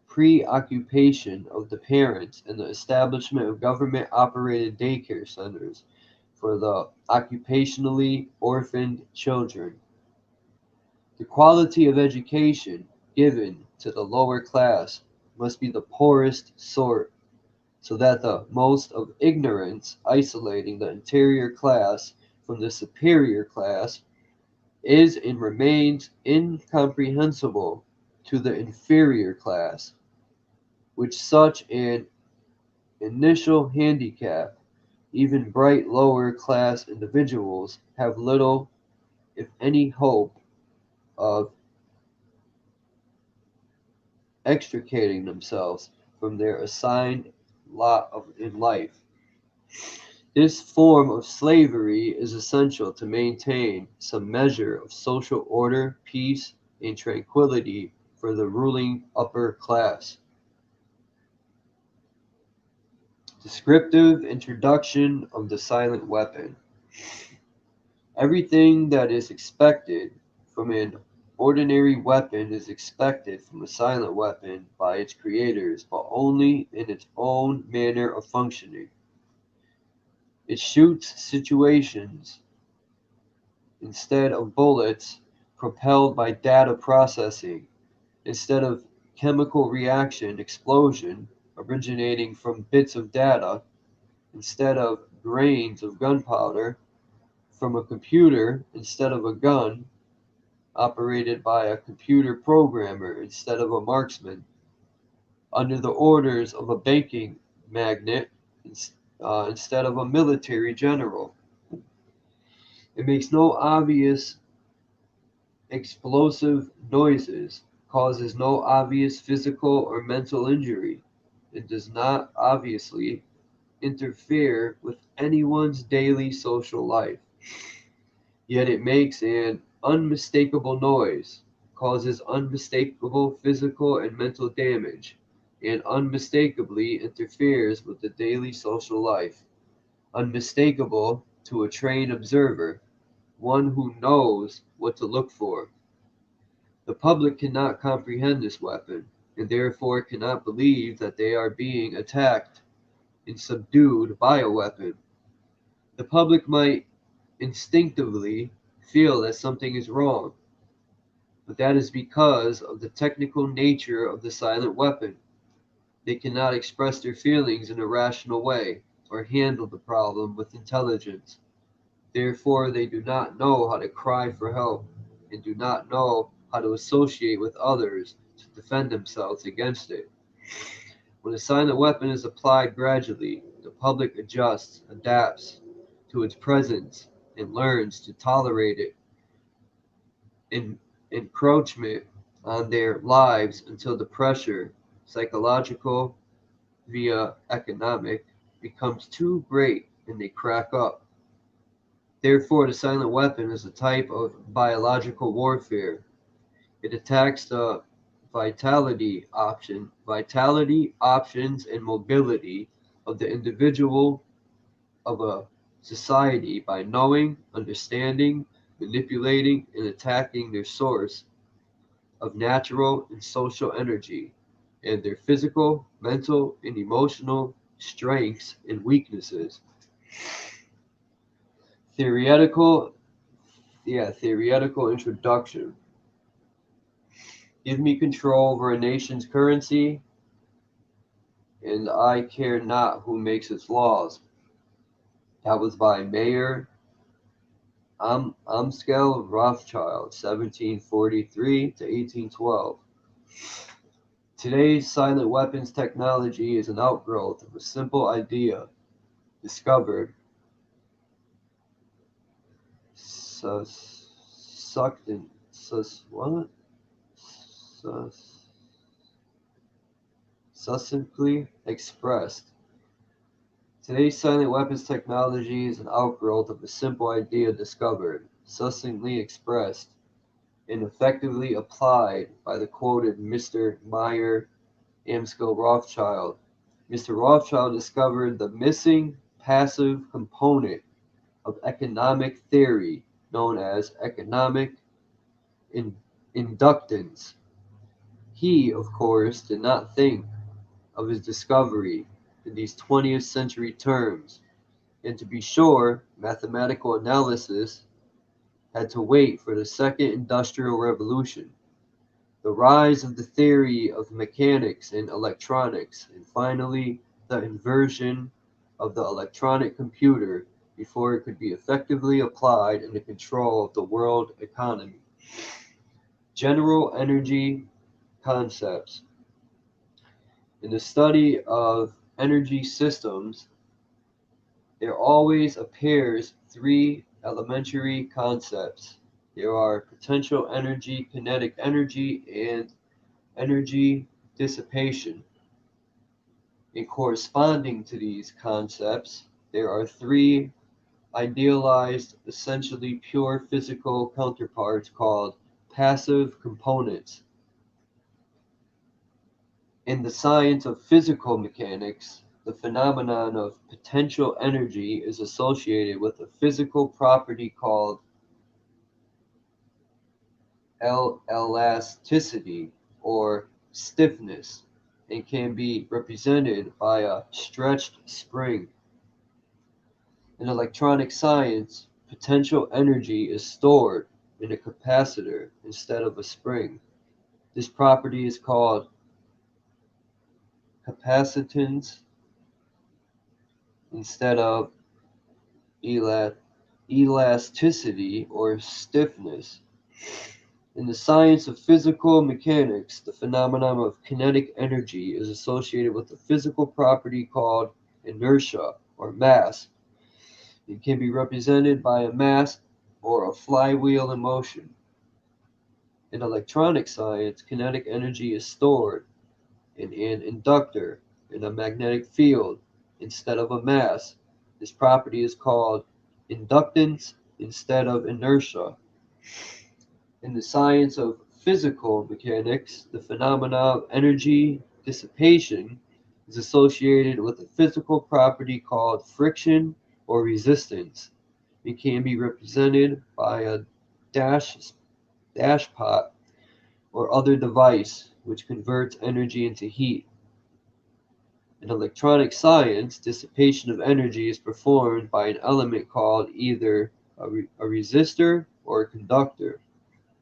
preoccupation of the parents and the establishment of government-operated daycare centers for the occupationally orphaned children. The quality of education given to the lower class must be the poorest sort, so that the most of ignorance isolating the inferior class from the superior class is and remains incomprehensible to the inferior class, which such an initial handicap, even bright lower class individuals have little, if any, hope of extricating themselves from their assigned lot in life. This form of slavery is essential to maintain some measure of social order, peace, and tranquility for the ruling upper class. Descriptive introduction of the silent weapon. Everything that is expected from an ordinary weapon is expected from a silent weapon by its creators, but only in its own manner of functioning. It shoots situations instead of bullets, propelled by data processing, instead of chemical reaction explosion originating from bits of data, instead of grains of gunpowder, from a computer instead of a gun, operated by a computer programmer instead of a marksman, under the orders of a banking magnate instead of a military general. It makes no obvious explosive noises, causes no obvious physical or mental injury, and does not obviously interfere with anyone's daily social life. Yet it makes an unmistakable noise, causes unmistakable physical and mental damage, and unmistakably interferes with the daily social life. Unmistakable to a trained observer, one who knows what to look for. The public cannot comprehend this weapon, and therefore cannot believe that they are being attacked and subdued by a weapon. The public might instinctively feel that something is wrong, but that is because of the technical nature of the silent weapon. They cannot express their feelings in a rational way or handle the problem with intelligence. Therefore, they do not know how to cry for help and do not know how to associate with others to defend themselves against it. When a silent weapon is applied gradually, the public adjusts, adapts to its presence, and learns to tolerate it encroachment on their lives until the pressure, psychological via economic, becomes too great and they crack up. Therefore, the silent weapon is a type of biological warfare. It attacks the vitality, options, and mobility of the individual of a society by knowing, understanding, manipulating, and attacking their source of natural and social energy and their physical, mental, and emotional strengths and weaknesses. Theoretical, theoretical introduction. Give me control over a nation's currency, and I care not who makes its laws. That was by Mayer Amschel Rothschild, 1743 to 1812. Today's silent weapons technology is an outgrowth of a simple idea discovered succinctly expressed. Today's silent weapons technology is an outgrowth of a simple idea discovered, succinctly expressed, and effectively applied by the quoted Mr. Mayer Amschel Rothschild. Mr. Rothschild discovered the missing passive component of economic theory known as economic inductance. He, of course, did not think of his discovery in these 20th century terms, and to be sure, mathematical analysis had to wait for the Second Industrial Revolution, the rise of the theory of mechanics and electronics, and finally the invention of the electronic computer before it could be effectively applied in the control of the world economy. General energy concepts. In the study of energy systems, there always appears three elementary concepts. There are potential energy, kinetic energy, and energy dissipation. And corresponding to these concepts, there are three idealized, essentially pure physical counterparts called passive components. In the science of physical mechanics, the phenomenon of potential energy is associated with a physical property called elasticity or stiffness and can be represented by a stretched spring. In electronic science, potential energy is stored in a capacitor instead of a spring. This property is called capacitance instead of elasticity or stiffness. In the science of physical mechanics, the phenomenon of kinetic energy is associated with a physical property called inertia or mass. It can be represented by a mass or a flywheel in motion. In electronic science, kinetic energy is stored in an inductor in a magnetic field instead of a mass. This property is called inductance instead of inertia. In the science of physical mechanics, the phenomena of energy dissipation is associated with a physical property called friction or resistance. It can be represented by a dash pot or other device which converts energy into heat. In electronic science, dissipation of energy is performed by an element called either a resistor or a conductor.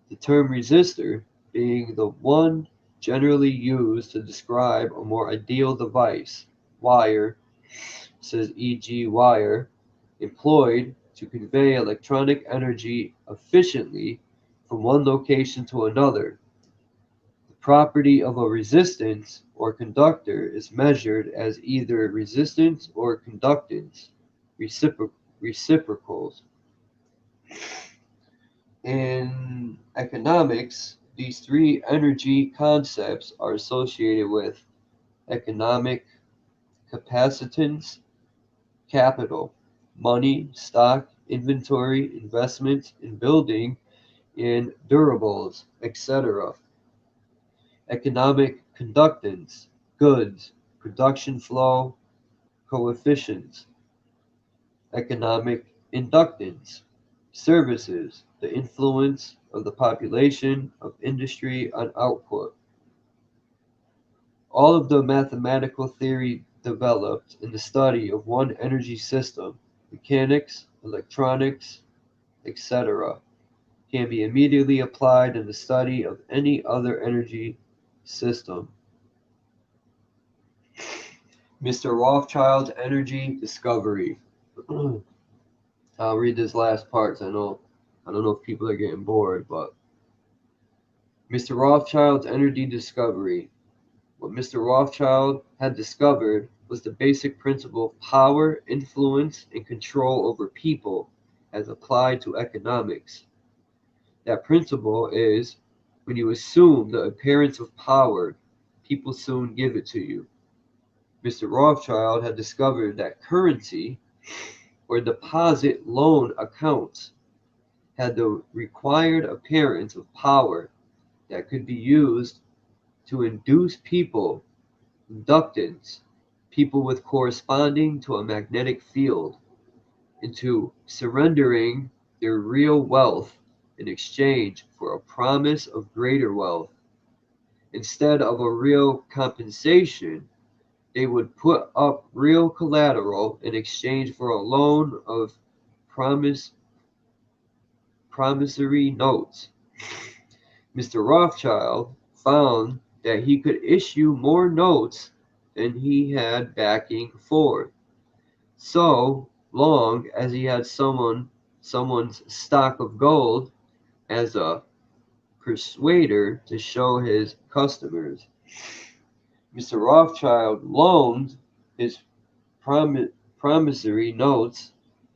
The term resistor being the one generally used to describe a more ideal device, wire, says e.g. wire, employed to convey electronic energy efficiently from one location to another. The property of a resistance or conductor is measured as either resistance or conductance, reciprocals. In economics, these three energy concepts are associated with economic capacitance, capital, money, stock, inventory, investment in building, in durables, etc. Economic conductance, goods, production flow, coefficients. Economic inductance, services, the influence of the population of industry on output. All of the mathematical theory developed in the study of one energy system, mechanics, electronics, etc., can be immediately applied in the study of any other energy system. Mr. Rothschild's energy discovery. I'll read this last part. I don't know if people are getting bored, but Mr. Rothschild's energy discovery. What Mr. Rothschild had discovered was the basic principle of power, influence, and control over people as applied to economics. That principle is, when you assume the appearance of power, people soon give it to you. Mr. Rothschild had discovered that currency, or deposit loan accounts, had the required appearance of power that could be used to induce people, inductance, people with corresponding to a magnetic field, into surrendering their real wealth in exchange for a promise of greater wealth. Instead of a real compensation, they would put up real collateral in exchange for a loan of promissory notes. Mr. Rothschild found that he could issue more notes than he had backing for, so long as he had someone's stock of gold as a persuader to show his customers. Mr. Rothschild loaned his promissory notes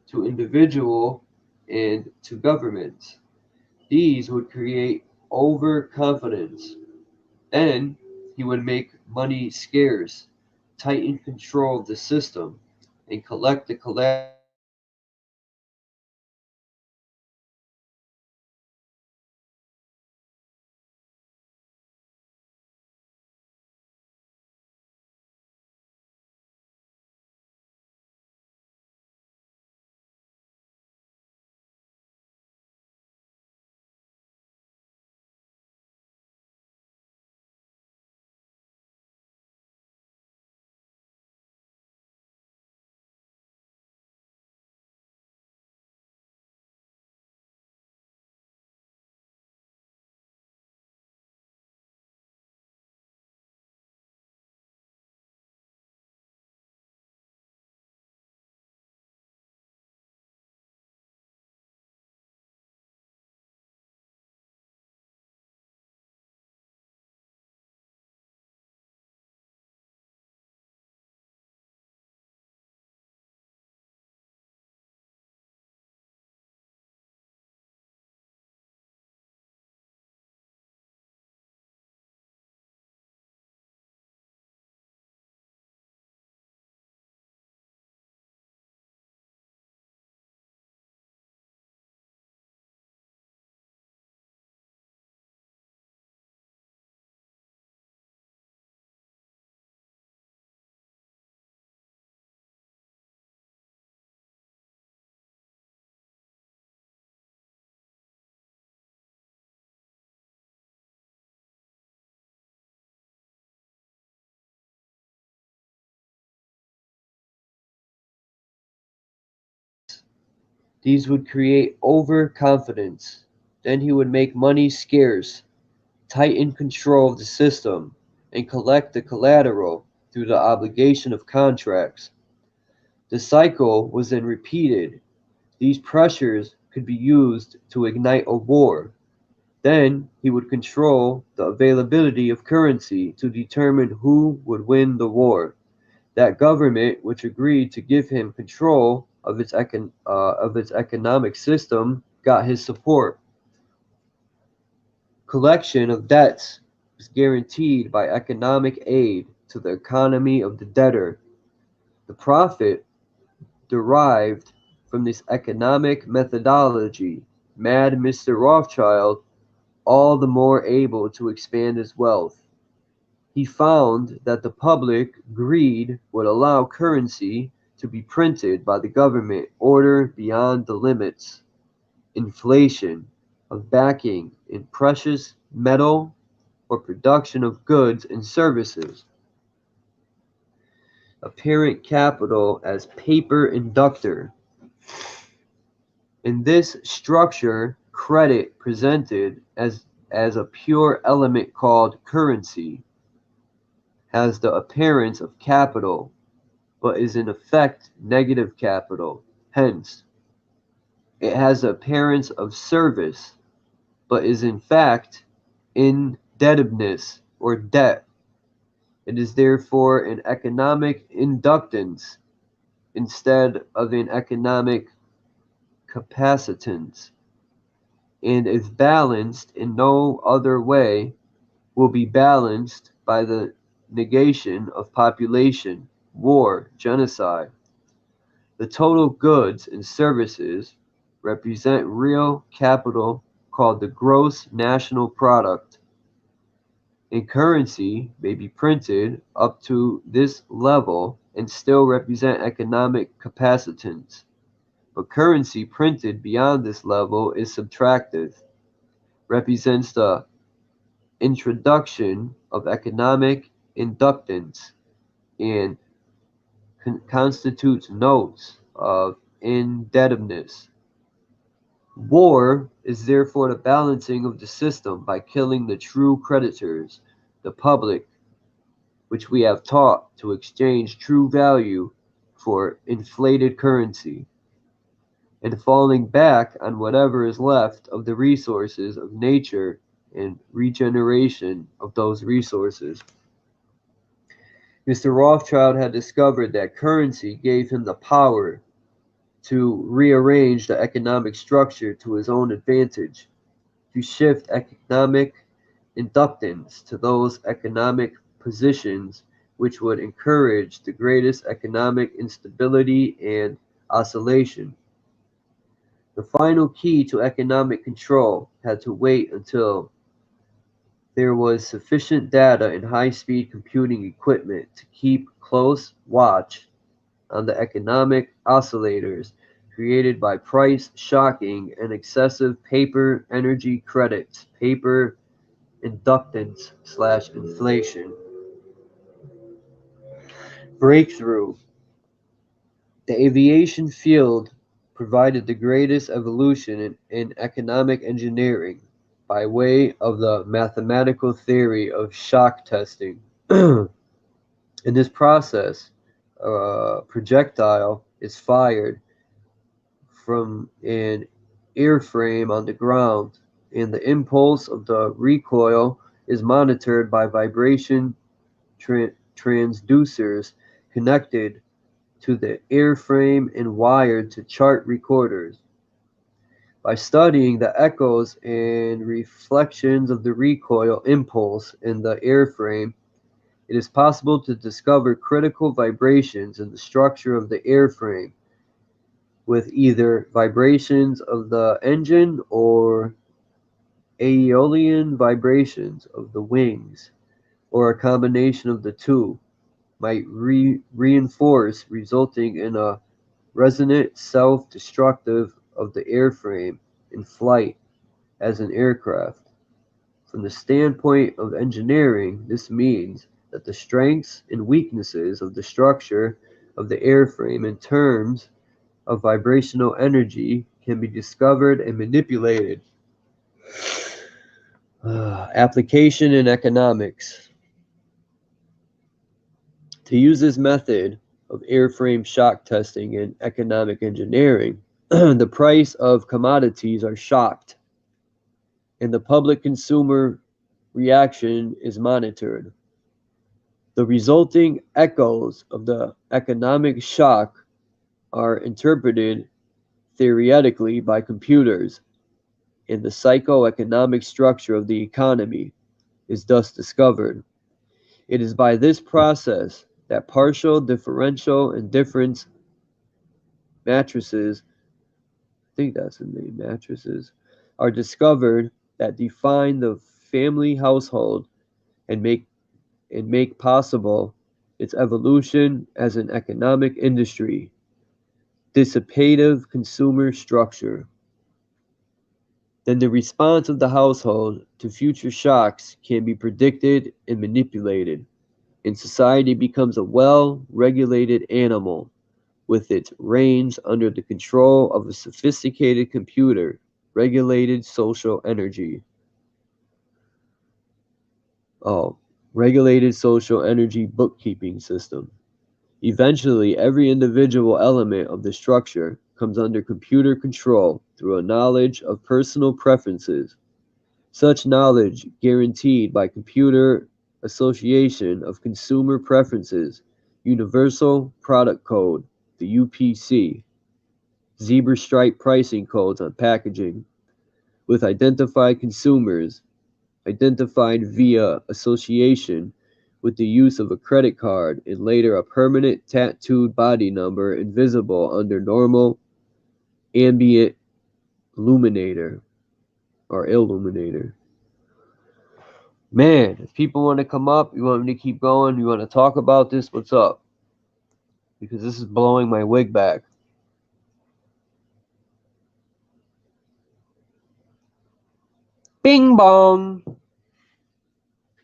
to individuals and to governments. These would create overconfidence. Then he would make money scarce, tighten control of the system, and collect the collateral. These would create overconfidence. Then he would make money scarce, tighten control of the system, and collect the collateral through the obligation of contracts. The cycle was then repeated. These pressures could be used to ignite a war. Then he would control the availability of currency to determine who would win the war. That government which agreed to give him control of its economic system got his support. Collection of debts was guaranteed by economic aid to the economy of the debtor. The profit derived from this economic methodology made Mr. Rothschild all the more able to expand his wealth. He found that the public greed would allow currency to be printed by the government order beyond the limits. Inflation of backing in precious metal or production of goods and services. Apparent capital as paper inductor. In this structure, credit presented as a pure element called currency has the appearance of capital, but is in effect negative capital. Hence, it has the appearance of service, but is in fact indebtedness or debt. It is therefore an economic inductance instead of an economic capacitance, and if balanced in no other way, will be balanced by the negation of population, war, genocide. The total goods and services represent real capital called the gross national product. And currency may be printed up to this level and still represent economic capacitance. But currency printed beyond this level is subtractive, represents the introduction of economic inductance, and constitutes notes of indebtedness. War is therefore the balancing of the system by killing the true creditors, the public, which we have taught to exchange true value for inflated currency, and falling back on whatever is left of the resources of nature and regeneration of those resources. Mr. Rothschild had discovered that currency gave him the power to rearrange the economic structure to his own advantage, to shift economic inductance to those economic positions which would encourage the greatest economic instability and oscillation. The final key to economic control had to wait until there was sufficient data and high-speed computing equipment to keep close watch on the economic oscillators created by price shocking and excessive paper energy credits, paper inductance/inflation. Breakthrough. The aviation field provided the greatest evolution in economic engineering by way of the mathematical theory of shock testing. In this process, a projectile is fired from an airframe on the ground, and the impulse of the recoil is monitored by vibration transducers connected to the airframe and wired to chart recorders. By studying the echoes and reflections of the recoil impulse in the airframe, it is possible to discover critical vibrations in the structure of the airframe, with either vibrations of the engine or aeolian vibrations of the wings, or a combination of the two, might reinforce, resulting in a resonant self-destructive of the airframe in flight as an aircraft. From the standpoint of engineering, this means that the strengths and weaknesses of the structure of the airframe in terms of vibrational energy can be discovered and manipulated. Application in economics. To use this method of airframe shock testing in economic engineering, the price of commodities are shocked, and the public consumer reaction is monitored. The resulting echoes of the economic shock are interpreted theoretically by computers, and the psycho-economic structure of the economy is thus discovered. It is by this process that partial, differential, and difference matrices, I think that's the name, matrices, are discovered that define the family household and make possible its evolution as an economic industry, dissipative consumer structure. Then the response of the household to future shocks can be predicted and manipulated, and society becomes a well-regulated animal with its reins under the control of a sophisticated computer, regulated social energy. Regulated social energy bookkeeping system. Eventually, every individual element of the structure comes under computer control through a knowledge of personal preferences. Such knowledge, guaranteed by computer association of consumer preferences, Universal Product Code, the UPC, zebra stripe pricing codes on packaging, with identified consumers, identified via association with the use of a credit card, and later a permanent tattooed body number invisible under normal ambient illuminator or illuminator. Man, if people want to come up, you want me to keep going, you want to talk about this, what's up? Because this is blowing my wig back. Bing bong!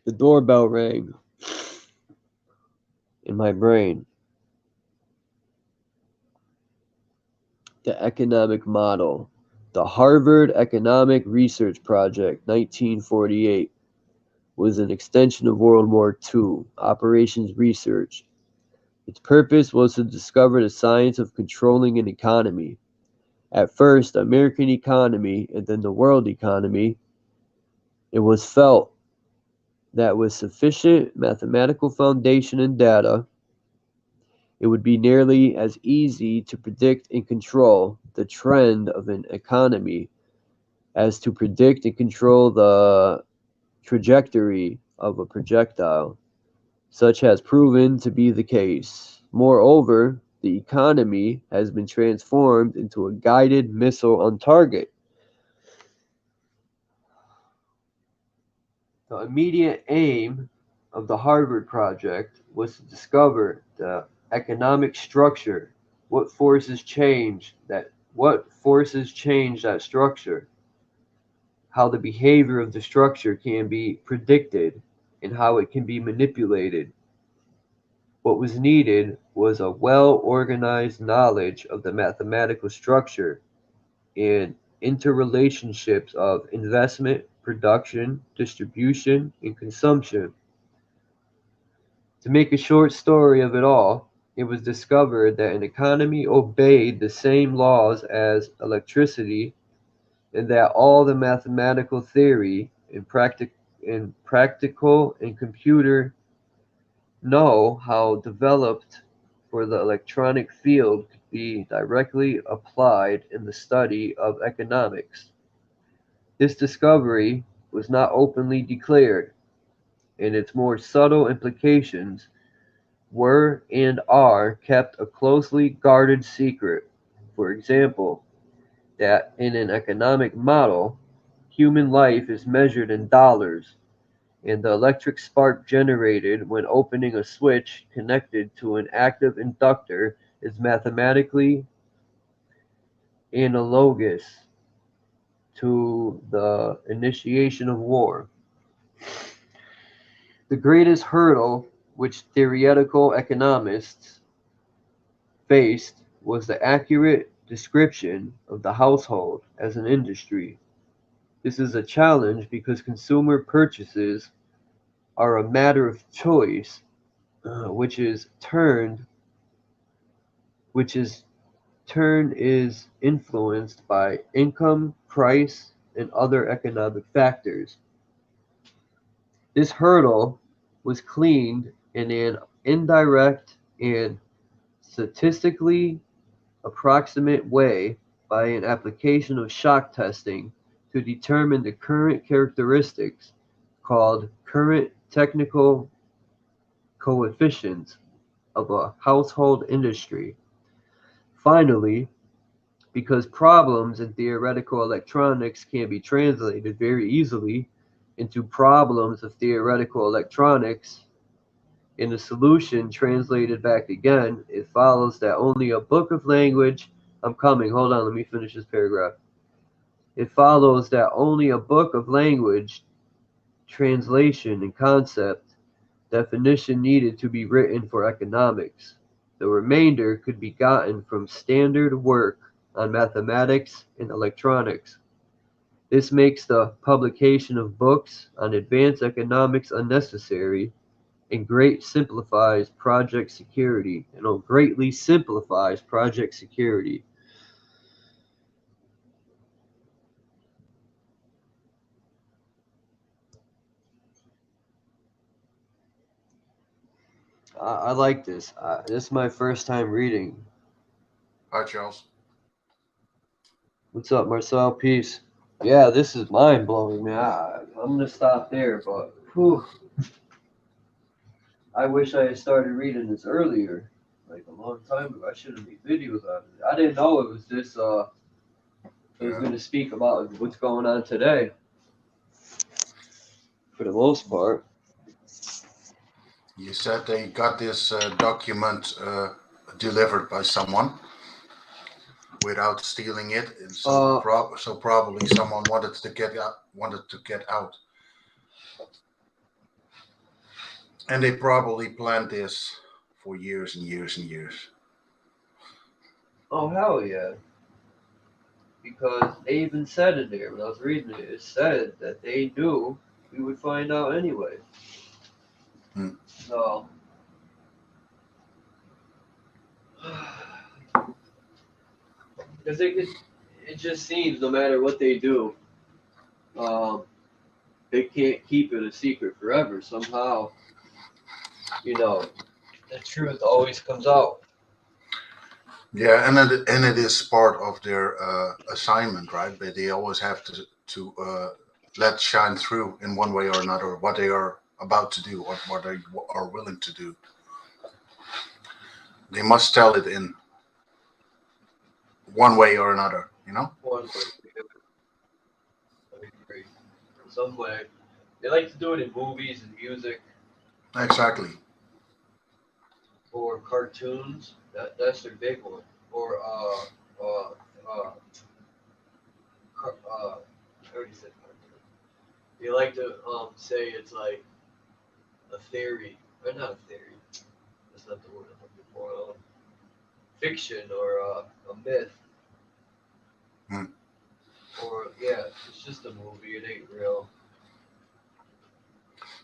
The doorbell rang in my brain. The economic model The Harvard Economic Research Project, 1948, was an extension of World War II operations research. Its purpose was to discover the science of controlling an economy. At first, the American economy and then the world economy. It was felt that with sufficient mathematical foundation and data, it would be nearly as easy to predict and control the trend of an economy as to predict and control the trajectory of a projectile. Such has proven to be the case. Moreover, the economy has been transformed into a guided missile on target. The immediate aim of the Harvard Project was to discover the economic structure, what forces change that structure, how the behavior of the structure can be predicted, and how it can be manipulated. What was needed was a well-organized knowledge of the mathematical structure and interrelationships of investment, production, distribution, and consumption. To make a short story of it all, it was discovered that an economy obeyed the same laws as electricity, and that all the mathematical theory and practical and computer know-how developed for the electronic field could be directly applied in the study of economics. This discovery was not openly declared, and its more subtle implications were and are kept a closely guarded secret. For example, that in an economic model, human life is measured in dollars, and the electric spark generated when opening a switch connected to an active inductor is mathematically analogous to the initiation of war. The greatest hurdle which theoretical economists faced was the accurate description of the household as an industry. This is a challenge because consumer purchases are a matter of choice, which is turn is influenced by income, price, and other economic factors. This hurdle was cleaned in an indirect and statistically approximate way by an application of shock testing to determine the current characteristics called current technical coefficients of a household industry. Finally, because problems in theoretical electronics can be translated very easily into problems of theoretical electronics, in the solution translated back again, it follows that only a book of language. I'm coming, hold on, let me finish this paragraph. It follows that only a book of language, translation, and concept definition needed to be written for economics. The remainder could be gotten from standard work on mathematics and electronics. This makes the publication of books on advanced economics unnecessary and greatly simplifies project security. I like this. This is my first time reading. Hi, Charles. What's up, Marcel? Peace. Yeah, this is mind blowing, man. I'm gonna stop there, but whew, I wish I had started reading this earlier, like a long time ago. I should have made videos on it. I didn't know it was this. It was gonna speak about what's going on today. For the most part. You said they got this document delivered by someone without stealing it, and so probably someone wanted to get out, and they probably planned this for years and years and years. Oh hell yeah! because they even said in there when I was reading it, it said that they knew we would find out anyway. So, because it just seems no matter what they do, they can't keep it a secret forever. Somehow, the truth always comes out. Yeah, and it is part of their assignment, right? But they always have to let shine through in one way or another what they are about to do or what they are willing to do. They must tell it in one way or another, One way, I agree. In some way, they like to do it in movies and music. Exactly. Or cartoons. That's their big one. Or I already said cartoon. They like to say it's like a theory, or not a theory. That's not the word I'm looking for. Fiction or a myth. Or it's just a movie. It ain't real.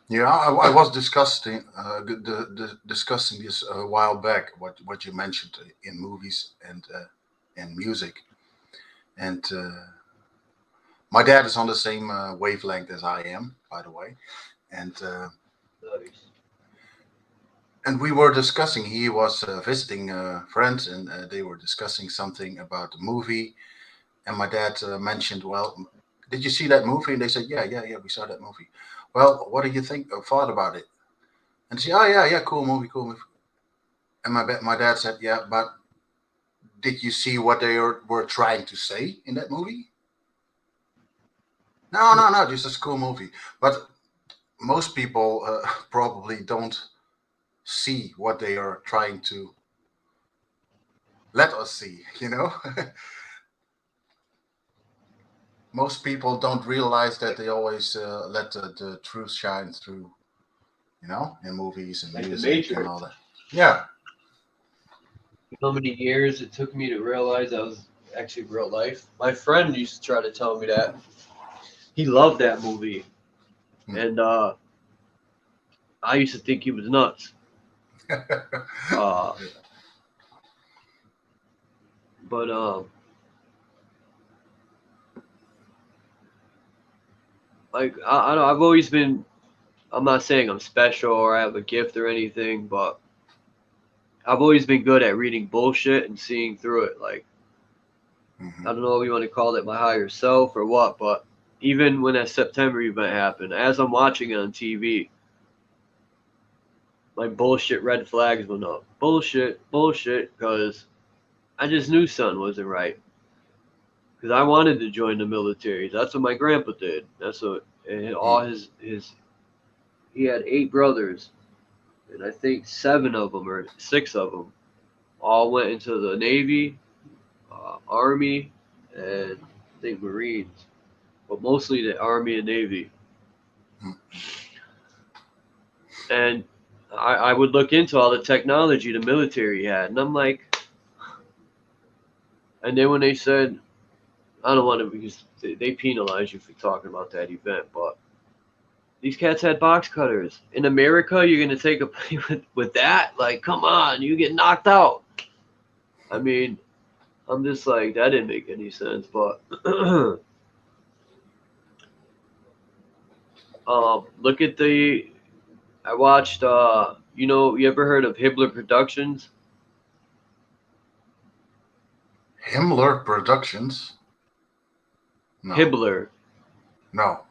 Yeah, I was discussing discussing this a while back. What you mentioned in movies and music, and my dad is on the same wavelength as I am, by the way, and Nice. and we were discussing. He was visiting friends, and they were discussing something about the movie. And my dad mentioned, "Well, did you see that movie?" And they said, "Yeah, we saw that movie." Well, what do you think? Thought about it? And she, "Oh yeah, cool movie, cool movie." And my dad said, "Yeah, but did you see what they were trying to say in that movie?" No, just a cool movie. But most people probably don't see what they are trying to let us see. Most people don't realize that they always let the truth shine through, in movies and Like the music and Matrix. all that. Yeah. How many years it took me to realize that was actually real life? My friend used to try to tell me that. He loved that movie. And I used to think he was nuts. But like I don't know, I've always been. I'm not saying I'm special or I have a gift or anything, but I've always been good at reading bullshit and seeing through it. Like I don't know if you want to call it my higher self or what, but even when that September event happened, as I'm watching it on TV, like bullshit red flags went up. Bullshit, because I just knew something wasn't right. Because I wanted to join the military. That's what my grandpa did. That's what and all his he had 8 brothers, and I think 7 of them or 6 of them all went into the Navy, Army, and I think Marines, but mostly the Army and Navy. And I would look into all the technology the military had, and I'm like, and then when they said, I don't want to, because they penalize you for talking about that event, but these cats had box cutters. In America, you're going to take a with that? Like, come on, you get knocked out. I mean, I'm just like, that didn't make any sense, but look at I watched, you ever heard of Hibbler Productions? Himmler Productions? No. Hibbler. No.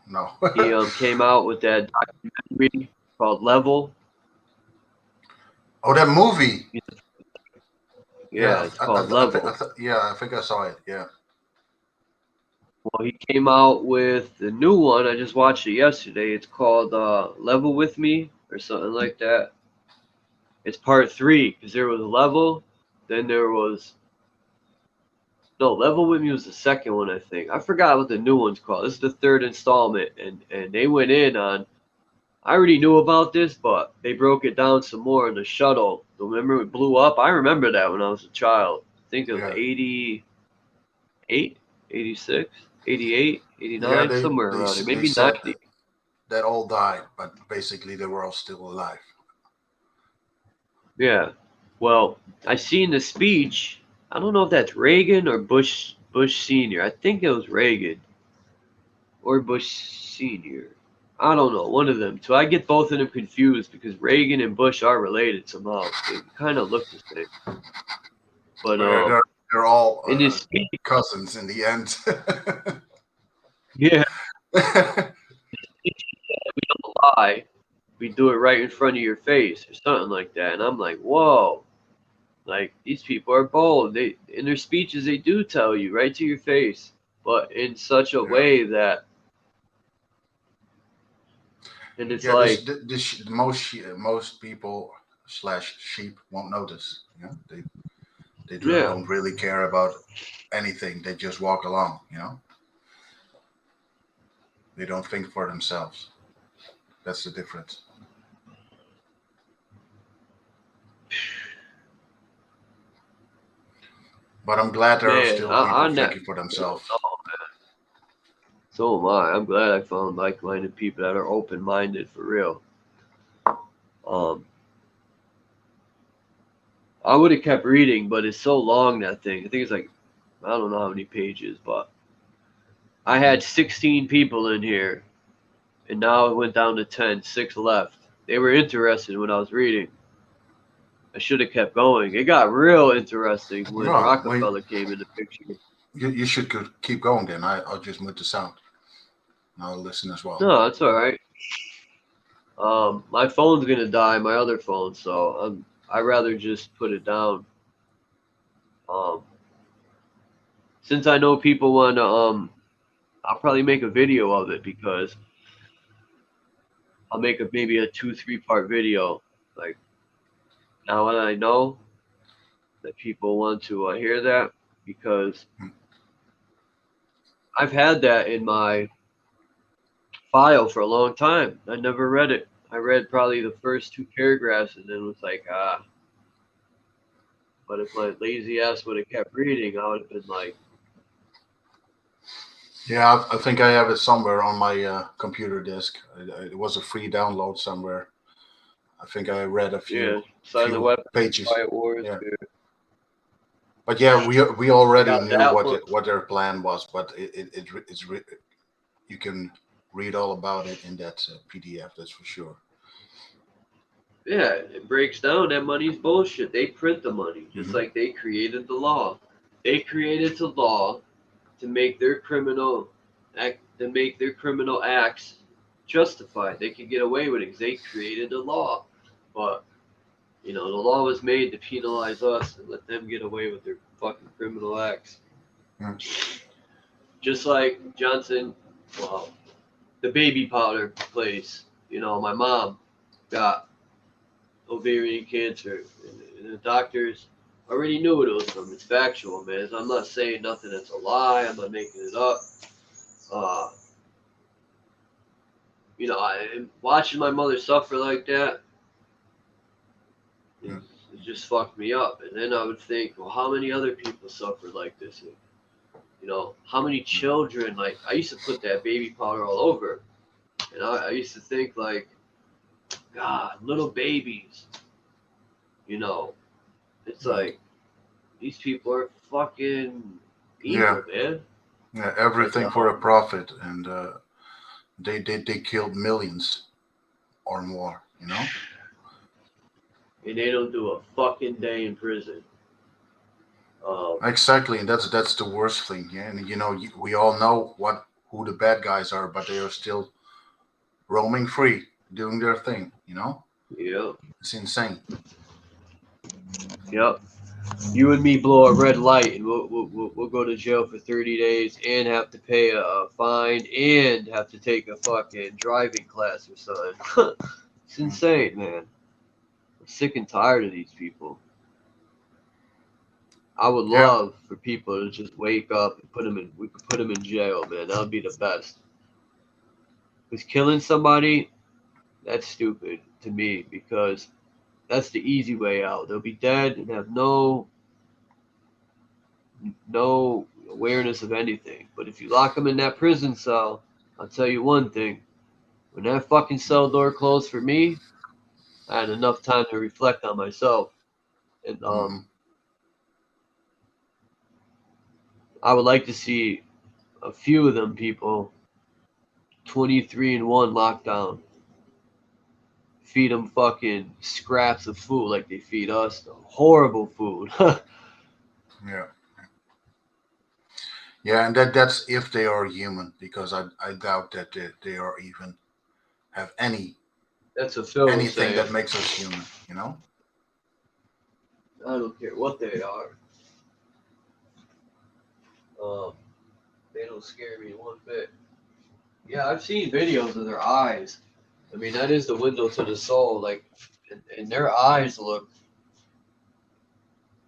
He came out with that documentary called Level. Oh, that movie. Yeah, it's called Level. I think I saw it. Yeah. Well, he came out with the new one. I just watched it yesterday. It's called Level With Me or something like that. It's part 3 because there was Level, then there was Level With Me was the second one, I think. I forgot what the new one's called. This is the 3rd installment, and they went in on. I already knew about this, but they broke it down some more in the shuttle. Remember it blew up? I remember that when I was a child. I think it was 88. 86, 88, Yeah, 89, somewhere around there, they maybe said 90. that all died, but basically they were all still alive. Yeah. Well, I seen the speech. I don't know if that's Reagan or Bush Senior. I think it was Reagan or Bush Senior. I don't know, one of them. So I get both of them confused because Reagan and Bush are related somehow. They kind of look the same. But they're all in his speech, cousins in the end. yeah, we don't lie. We do it right in front of your face or something like that. And I'm like, whoa. Like, these people are bold. They in their speeches they do tell you right to your face, but in such a way that, and it's like, most people / sheep won't notice. You know, they yeah, don't really care about anything. They just walk along. You know, they don't think for themselves. That's the difference. But I'm glad there are still people thinking for themselves. So am I. I'm glad I found like-minded people that are open-minded for real. I would have kept reading, but it's so long, that thing. I think it's like, I don't know how many pages, but I had 16 people in here, and now it went down to 10, 6 left. They were interested when I was reading. I should have kept going. It got real interesting when Rockefeller came in the picture. You should keep going then. I'll just mute the sound. I'll listen as well. No, that's all right. My phone's gonna die, my other phone, so I'd rather just put it down. Since I know people want to, I'll probably make a video of it because I'll make maybe a 2-3 part video. Like, now that I know that people want to hear that, because I've had that in my file for a long time. I never read it. I read probably the first 2 paragraphs and then was like, ah. But if my lazy ass would have kept reading, I would have been like, yeah, I think I have it somewhere on my computer disk. It was a free download somewhere. I think I read a few, pages. Yeah. But yeah, we already knew what their plan was, but it's you can read all about it in that PDF. That's for sure. Yeah, it breaks down that money's bullshit. They print the money just like they created the law. They created the law to make their criminal acts justified. They could get away with it because they created the law. But the law was made to penalize us and let them get away with their fucking criminal acts. Just like Johnson, the baby powder place. My mom got ovarian cancer, and the doctors already knew what it was from. It's factual, man. I'm not saying nothing that's a lie. I'm not making it up. Watching my mother suffer like that, it just fucked me up. And then I would think, well, how many other people suffered like this? How many children? Like, I used to put that baby powder all over, and I used to think like, God, little babies. It's like these people are fucking evil, man. Yeah, everything for a profit, and they killed millions or more, And they don't do a fucking day in prison. Exactly, and that's the worst thing. Yeah, and we all know who the bad guys are, but they are still roaming free, doing their thing. Yep. It's insane. Yep. You and me blow a red light, and we'll go to jail for 30 days and have to pay a fine and have to take a fucking driving class or something. It's insane, man. I'm sick and tired of these people. I would love for people to just wake up and we could put them in jail, man. That would be the best. Because killing somebody, that's stupid to me, because that's the easy way out. They'll be dead and have no awareness of anything. But if you lock them in that prison cell, I'll tell you one thing. When that fucking cell door closed for me, I had enough time to reflect on myself. And I would like to see a few of them people 23-1 lockdown. Feed them fucking scraps of food like they feed us. Horrible food. Yeah. Yeah, and that's if they are human, because I doubt that they are even have anything that makes us human, you know? I don't care what they are. They don't scare me one bit. Yeah, I've seen videos of their eyes. I mean, that is the window to the soul. Like, and their eyes look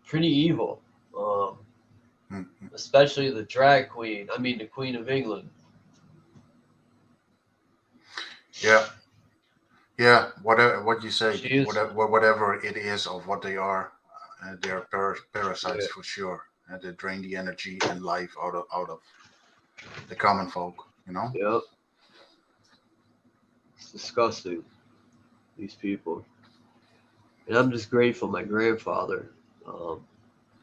pretty evil. Especially the drag queen. I mean, the Queen of England. Yeah. Yeah, what you say, whatever it is of what they are parasites for sure. They drain the energy and life out of the common folk, you know? Yep. It's disgusting, these people. And I'm just grateful my grandfather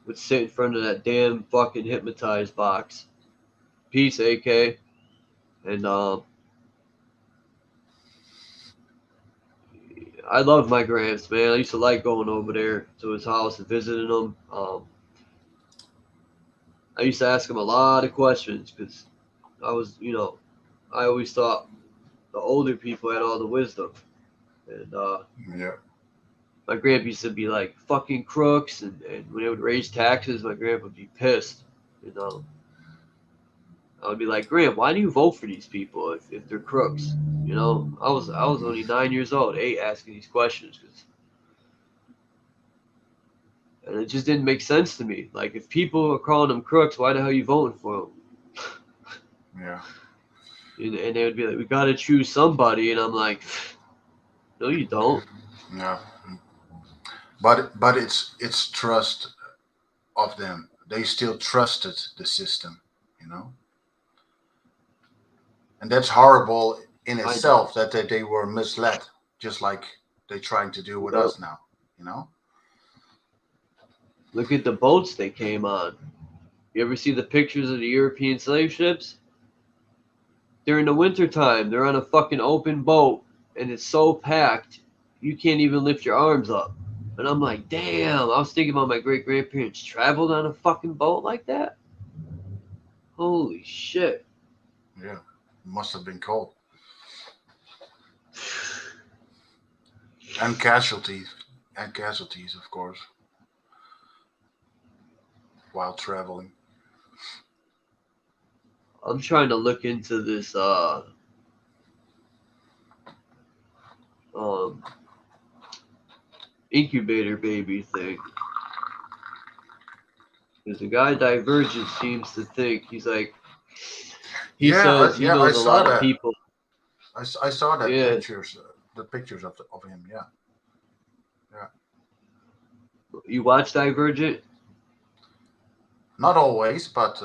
would sit in front of that damn fucking hypnotized box. Peace, AK. And I love my gramps, man. I used to like going over there to his house and visiting him. I used to ask him a lot of questions because I was, I always thought the older people had all the wisdom. And my grandpa used to be like fucking crooks, and when they would raise taxes, my grandpa would be pissed. I would be like, Graham, why do you vote for these people if they're crooks? I was only 9 years old, 8, asking these questions, and it just didn't make sense to me. Like, if people are calling them crooks, why the hell are you voting for them? Yeah. And they would be like, we got to choose somebody, and I'm like, no, you don't. Yeah. But it's trust of them. They still trusted the system, you know? And that's horrible in itself, that they were misled, just like they're trying to do with us now, you know? Look at the boats they came on. You ever see the pictures of the European slave ships? During the wintertime, they're on a fucking open boat, and it's so packed, you can't even lift your arms up. And I'm like, damn, I was thinking about my great-grandparents traveled on a fucking boat like that? Holy shit. Yeah, must have been cold. And casualties, of course, while traveling. I'm trying to look into this incubator baby thing. Because the guy Divergent seems to think, he's like, he says he knows a lot of people. I saw that pictures, the pictures of him. Yeah. You watch Divergent? Not always, but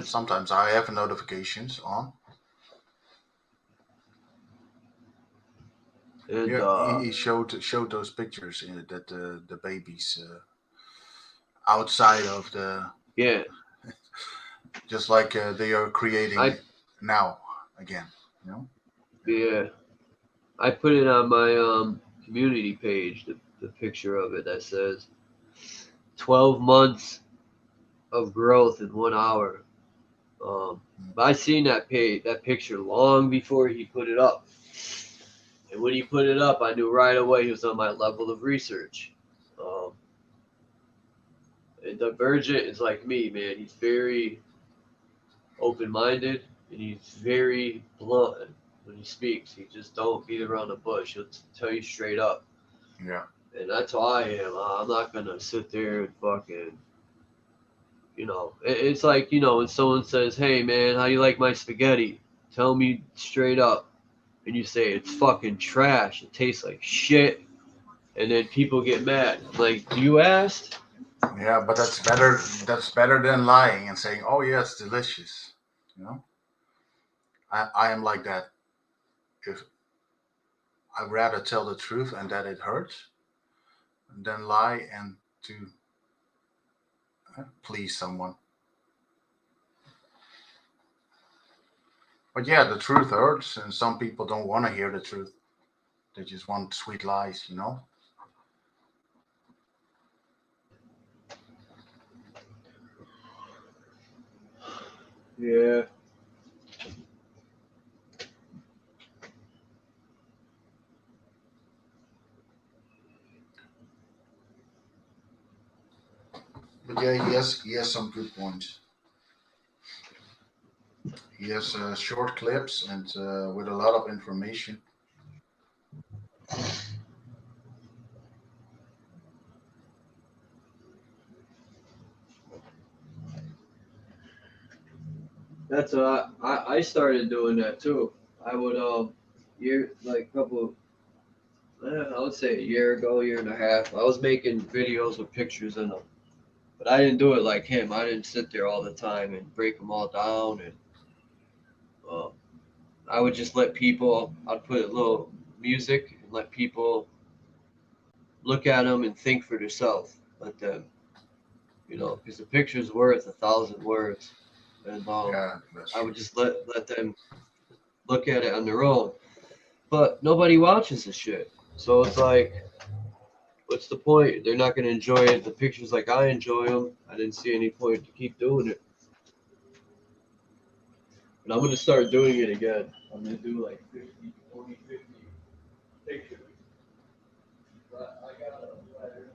sometimes I have notifications on. And he showed those pictures that the babies outside of the just like they are creating now again, you know. Yeah, I put it on my community page, the picture of it that says 12 months of growth in 1 hour. I seen that picture long before he put it up. And when he put it up, I knew right away he was on my level of research. And Divergent is like me, man. He's very open-minded, and he's very blunt when he speaks. He just don't beat around the bush. He'll tell you straight up. Yeah. And that's how I am. I'm not going to sit there and fucking, it's like, when someone says, hey, man, how you like my spaghetti? Tell me straight up. And you say, it's fucking trash. It tastes like shit. And then people get mad. I'm like, you asked? Yeah, but that's better. That's better than lying and saying, "Oh yeah, it's delicious." You know, I am like that. If I'd rather tell the truth and that it hurts than lie and to please someone. But yeah, the truth hurts, and some people don't want to hear the truth. They just want sweet lies, you know. Yeah. But yeah, he has some good points. He has short clips and with a lot of information. That's what I started doing that too. I would like a couple I would say a year ago, year and a half. I was making videos with pictures in them, but I didn't do it like him. I didn't sit there all the time and break them all down, and uh, I would just let people. I'd put a little music and let people look at them and think for themselves. Let them, because the picture's worth 1,000 words, and Yeah, that's I true. would just let them look at it on their own. But nobody watches the shit, so it's like, what's the point? They're not going to enjoy it. The pictures like I enjoy them. I didn't see any point to keep doing it. But I'm going to start doing it again. I'm going to do like 50, 40, 50 pictures. But I got a letter.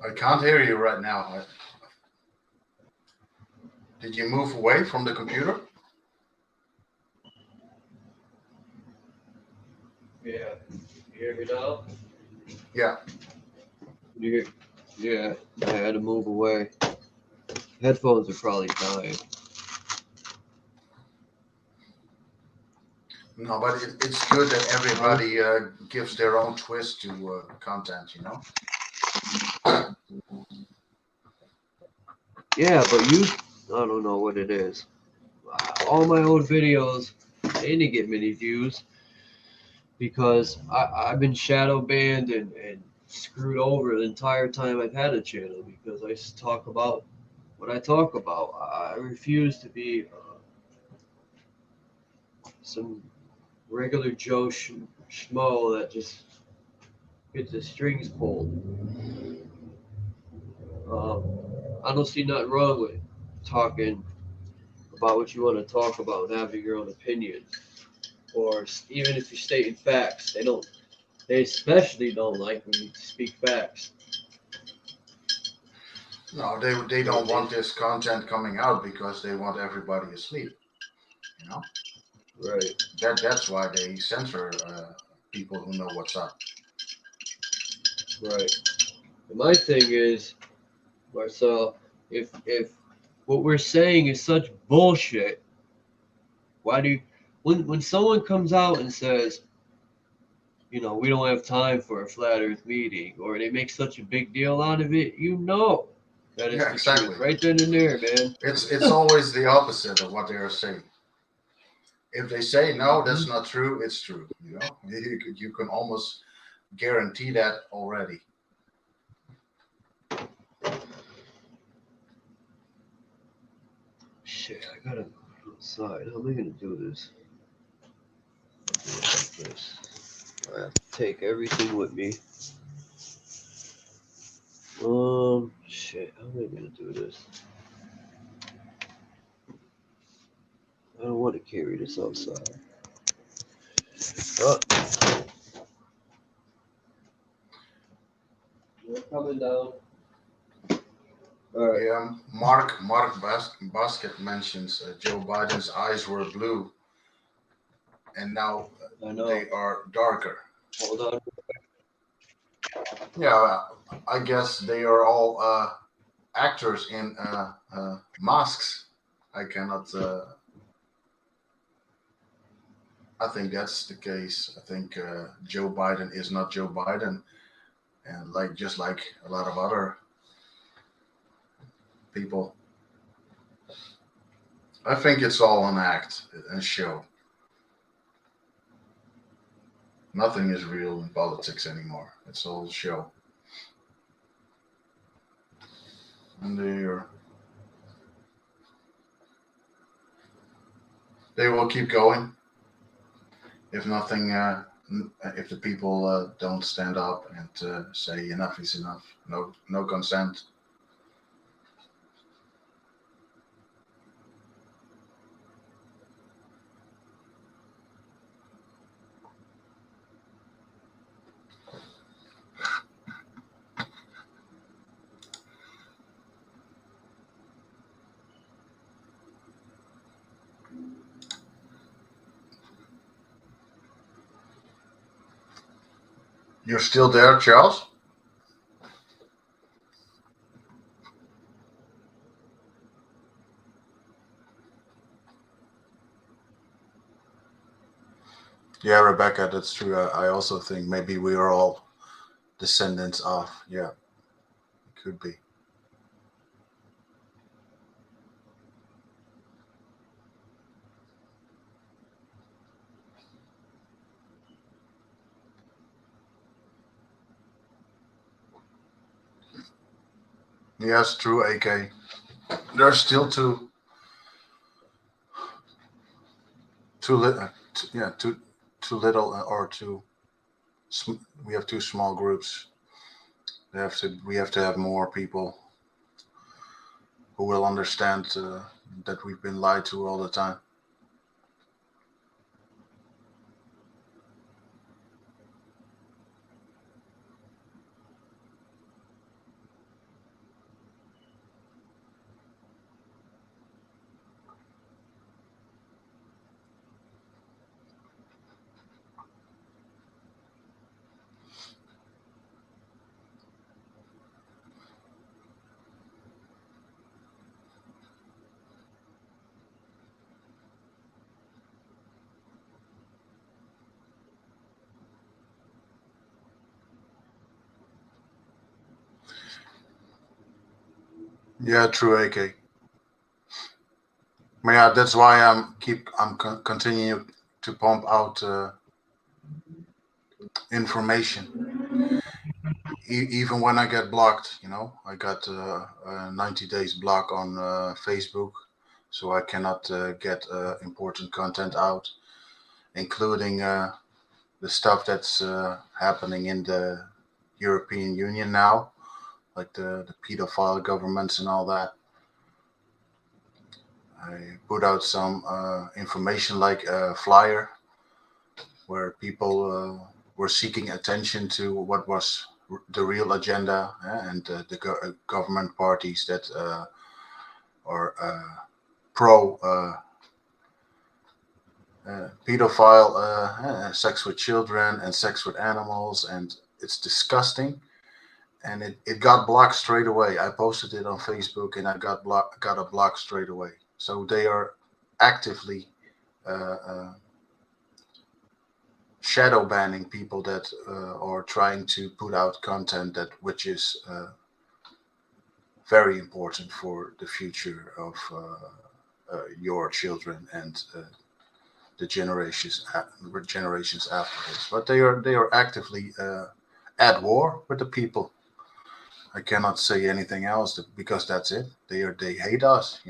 I can't hear you right now. Did you move away from the computer? Yeah. You hear me now? Yeah. You hear? Yeah. I had to move away. Headphones are probably dying. No, but it's good that Huh? everybody gives their own twist to content, you know? Yeah, but I don't know what it is. All my old videos, they didn't get many views because I've been shadow banned and screwed over the entire time I've had a channel because I talk about what I talk about. I refuse to be some regular Joe schmo that just gets the strings pulled. Um, I don't see nothing wrong with talking about what you want to talk about and having your own opinion, or even if you're stating facts. They especially don't like when you speak facts. No, they don't want this content coming out because they want everybody asleep, you know? Right, That's why they censor people who know what's up. right. And my thing is, Marcel, if what we're saying is such bullshit, why do you, when someone comes out and says, we don't have time for a flat Earth meeting, or they make such a big deal out of it, that it's Yeah, the exactly. truth, right then and there, man. It's always the opposite of what they are saying. If they say no, that's Mhm. not true, it's true. You know, you can almost guarantee that already. Shit, I gotta go outside. How am I gonna do this? I'll do it like this. I have to take everything with me. Shit, how am I gonna do this? I don't want to carry this outside. Oh, we're coming down. All right. Yeah, Basket mentions Joe Biden's eyes were blue and now I know. they are darker. Hold on. Yeah, I guess they are all actors in masks. I cannot. I think that's the case. I think Joe Biden is not Joe Biden, and just like a lot of other people. I think it's all an act and show. Nothing is real in politics anymore. It's all show. And they will keep going if nothing. If the people don't stand up and say enough is enough, no consent. You're still there, Charles? Yeah, Rebecca, that's true. I also think maybe we are all descendants of. Yeah, it could be. Yes, true, AK. There's still too little or too. We have too small groups. We have to have more people who will understand that we've been lied to all the time. Yeah, true, AK. Yeah, that's why I'm continuing to pump out information, even when I get blocked. I got a 90 days block on Facebook, so I cannot get important content out, including the stuff that's happening in the European Union now, like the pedophile governments and all that. I put out some information like a flyer where people were seeking attention to what was the real agenda and the government parties that are pro pedophile, sex with children and sex with animals, and it's disgusting. And it got blocked straight away. I posted it on Facebook and I got a block straight away. So they are actively shadow banning people that are trying to put out content which is very important for the future of your children and the generations after this. But they are actively at war with the people. I cannot say anything else because that's it. They hate us,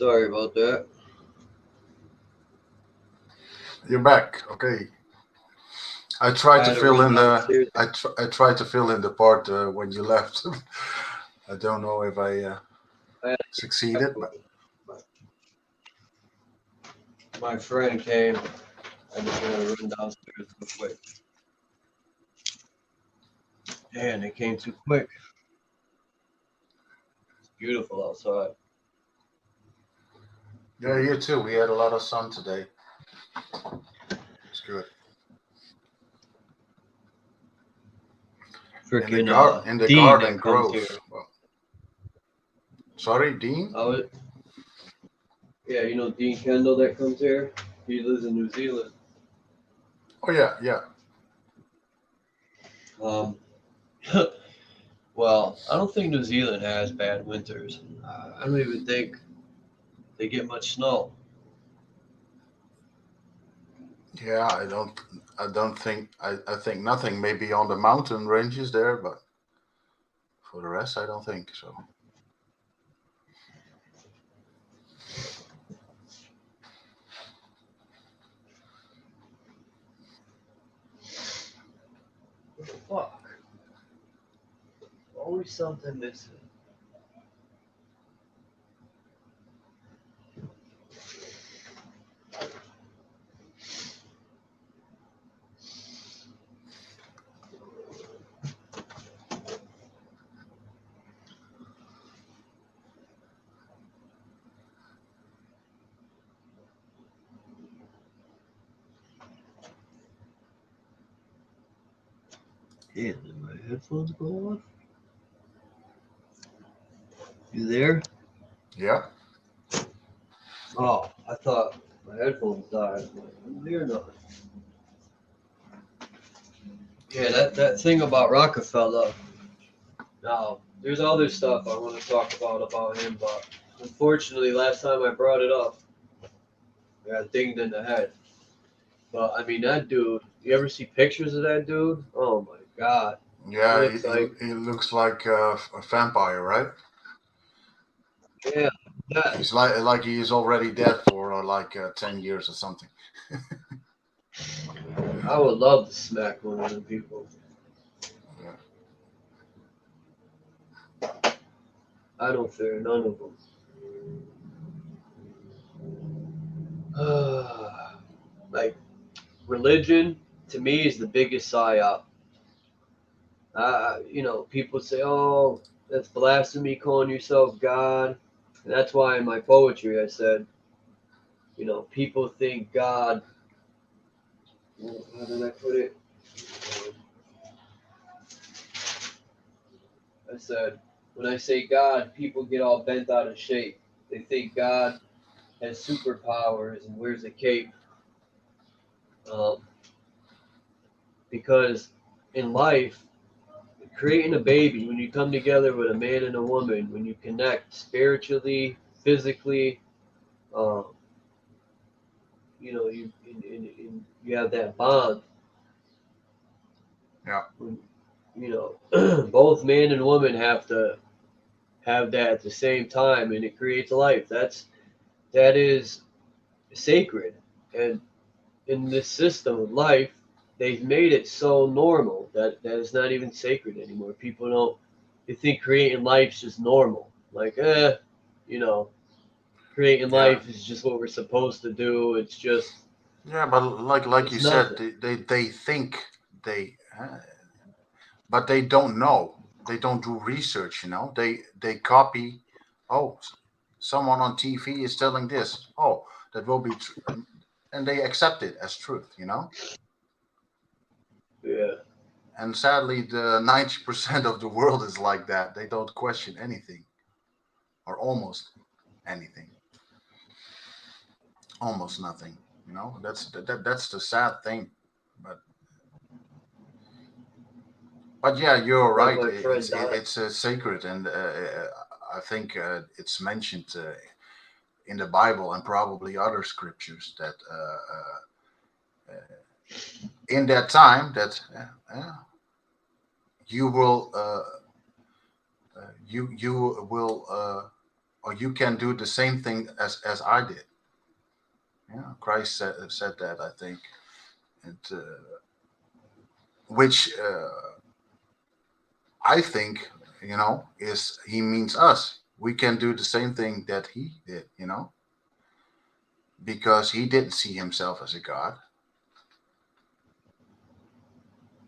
Sorry about that. You're back. Okay. I tried to fill in the. I tried to fill in the part when you left. I don't know if I succeeded, but my friend came. I just want to run downstairs real quick. Man, it came too quick. It's beautiful outside. Yeah, here too. We had a lot of sun today. It's good. Freaking in the Dean garden that comes grove. here. Well, sorry, Dean? Yeah, you know Dean Kendall that comes here? He lives in New Zealand. Oh, yeah. Well, I don't think New Zealand has bad winters. I don't even think they get much snow. Yeah, I think nothing maybe on the mountain ranges there, but for the rest I don't think so. What the fuck? Always something missing. Damn, did my headphones go off? You there? Yeah. Oh, I thought my headphones died. I'm there not. Yeah, that thing about Rockefeller. Now, there's other stuff I want to talk about him, but unfortunately, last time I brought it up, I got dinged in the head. But I mean, that dude. You ever see pictures of that dude? Oh my god. Yeah, He looks like a vampire, right? Yeah. He's like he is already dead for 10 years or something. I would love to smack one of them people. Yeah. I don't fear none of them. Like, religion, to me, is the biggest psyop. People say, oh, that's blasphemy calling yourself God. And that's why in my poetry I said, people think God, how did I put it? I said, when I say God, people get all bent out of shape. They think God has superpowers and wears a cape. Because in life, creating a baby, when you come together with a man and a woman, when you connect spiritually, physically, you have that bond. Yeah. Both man and woman have to have that at the same time, and it creates life. That is sacred. And in this system of life, they've made it so normal that it's not even sacred anymore. They think creating life's just normal. Like, creating life is just what we're supposed to do. It's just. Yeah, but like you nothing. said, they think but they don't know. They don't do research. They copy. Oh, someone on TV is telling this. Oh, that will be true, and they accept it as truth. Yeah. And sadly, the 90% of the world is like that. They don't question anything, or almost anything, almost nothing. That's the sad thing. But yeah, you're Like right. my friend It's sacred, and I think it's mentioned in the Bible and probably other scriptures that in that time that you will or you can do the same thing as I did. Yeah, Christ said that, I think, and which I think, is he means us. We can do the same thing that he did, because he didn't see himself as a god.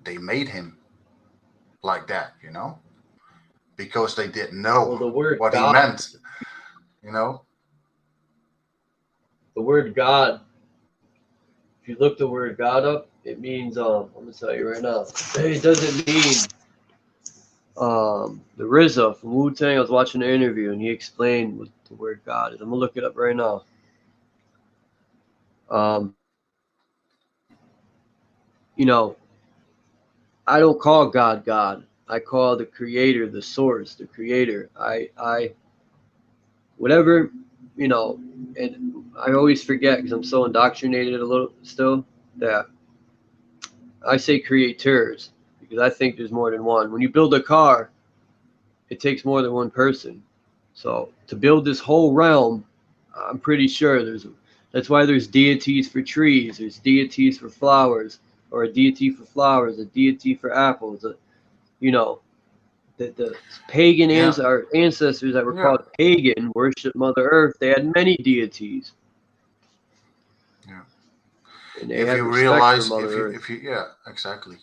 They made him like that, because they didn't know Well, the word what he God, meant, the word God, if you look the word God up, it means, I'm going to tell you right now, it doesn't mean the RZA from Wu-Tang. I was watching an interview and he explained what the word God is. I'm going to look it up right now. I don't call God God. I call the creator, the source, the creator. Whatever, and I always forget because I'm so indoctrinated a little still that I say creators because I think there's more than one. When you build a car, it takes more than one person. So to build this whole realm, I'm pretty sure that's why there's deities for trees, there's deities for flowers, or a deity for flowers, a deity for apples, the pagan our ancestors that were called pagan worship Mother Earth. They had many deities. Yeah. And they If had you respect realize, for Mother Earth. if you, yeah, exactly.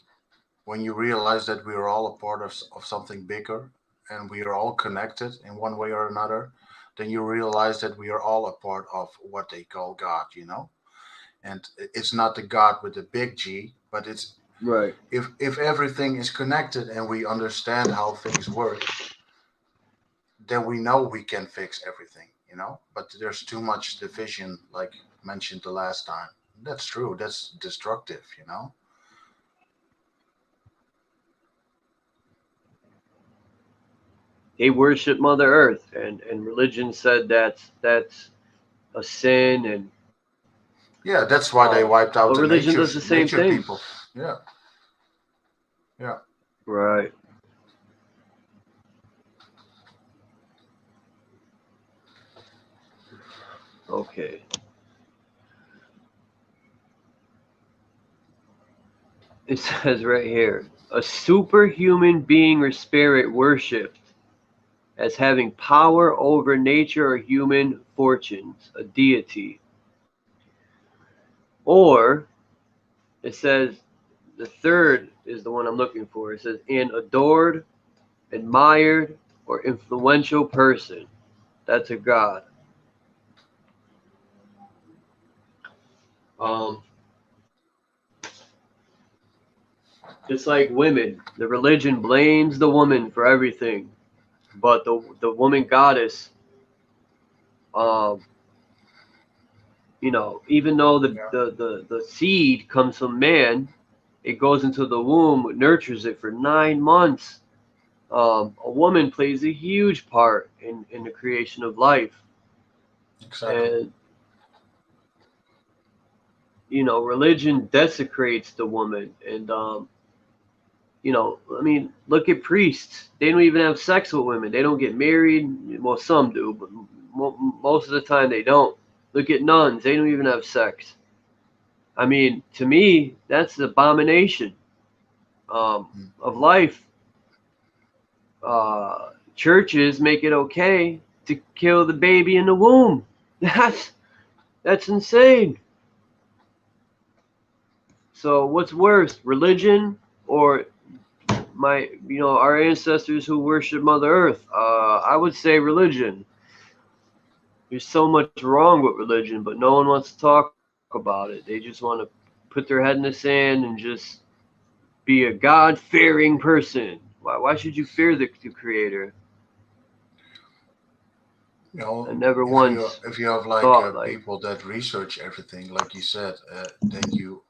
When you realize that we are all a part of something bigger, and we are all connected in one way or another, then you realize that we are all a part of what they call God, and it's not the God with the big G, but it's right. If everything is connected and we understand how things work, then we know we can fix everything, but there's too much division, like mentioned the last time. That's true. That's destructive, They worship Mother Earth, and religion said that's a sin, and yeah, that's why they wiped out but the religion does the same nature thing. people. Yeah. Right. Okay. It says right here, a superhuman being or spirit worshipped as having power over nature or human fortunes, a deity. Or it says the third is the one I'm looking for. It says an adored, admired, or influential person. That's a god. Just like women, the religion blames the woman for everything, but the woman goddess, even though the seed comes from man, it goes into the womb, nurtures it for 9 months. A woman plays a huge part in the creation of life. Exactly. And religion desecrates the woman. And look at priests. They don't even have sex with women. They don't get married. Well, some do, but most of the time they don't. Look at nuns. They don't even have sex. I mean, to me, that's the abomination of life. Churches make it okay to kill the baby in the womb. That's insane. So what's worse, religion or our ancestors who worship Mother Earth? I would say religion. There's so much wrong with religion, but no one wants to talk about it. They just want to put their head in the sand and just be a God-fearing person. Why should you fear the Creator? I never once if you have thought people that research everything, like you said, then you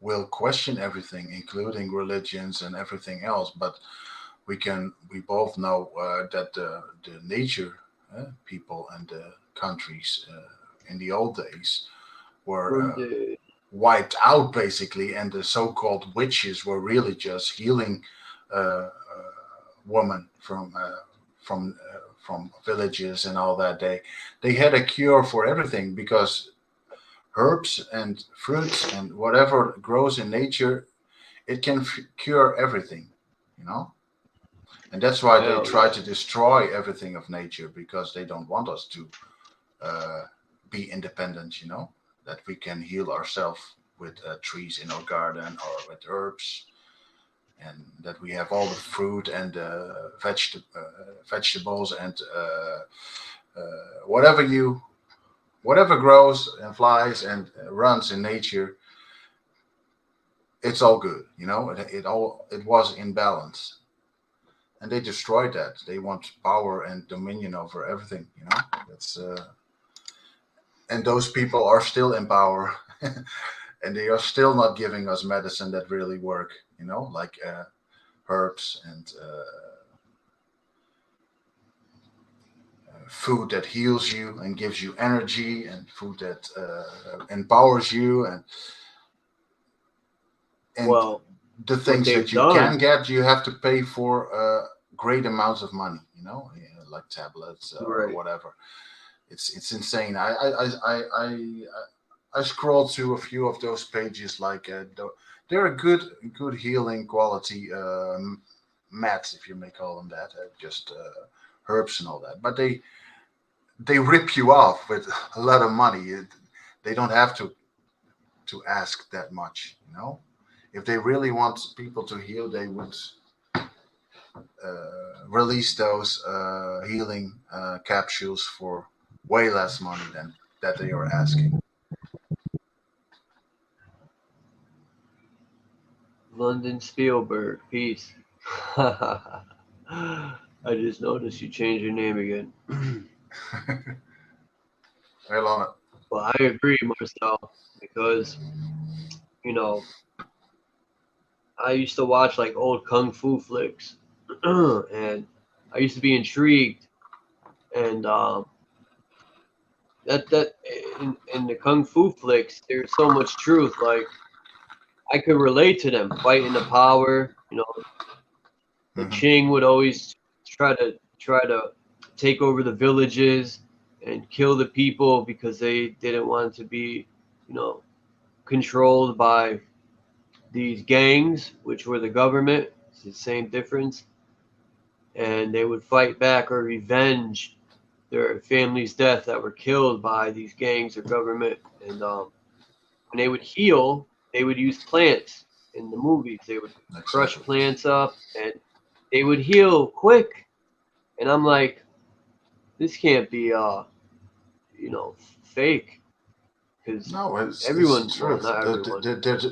will question everything, including religions and everything else. But we both know that the nature people and the countries in the old days were wiped out basically, and the so-called witches were really just healing women from from villages and all that. They had a cure for everything, because herbs and fruits and whatever grows in nature, it can cure everything, you know. And that's why they try to destroy everything of nature, because they don't want us to be independent, you know, that we can heal ourselves with trees in our garden or with herbs, and that we have all the fruit and vegetables and whatever grows and flies and runs in nature. It's all good, you know. It was in balance, and they destroyed that. They want power and dominion over everything, you know. That's and those people are still in power, and they are still not giving us medicine that really work, you know, like herbs and food that heals you and gives you energy, and food that empowers you, and well, the things that you can get, you have to pay for great amounts of money, you know, like tablets or whatever. It's insane. I scrolled through a few of those pages, like they're a good healing quality mats, if you may call them that, just herbs and all that. But they rip you off with a lot of money. They don't have to ask that much, you know. If they really want people to heal, they would release those healing capsules for way less money than that they are asking. London Spielberg, peace. I just noticed you changed your name again. I love it. Well, I agree, Marcel, because, you know, I used to watch like old kung fu flicks, and I used to be intrigued, and that in the kung fu flicks, there's so much truth. Like, I could relate to them fighting the power. You know, the Qing would always try to take over the villages and kill the people because they didn't want to be, you know, controlled by these gangs, which were the government. It's the same difference. And they would fight back or revenge their family's death that were killed by these gangs or government. And when they would heal, they would use plants in the movies. They would crush plants up and they would heal quick. And I'm like, this can't be, you know, fake. Because no, it's everyone, it's true. well, not everyone.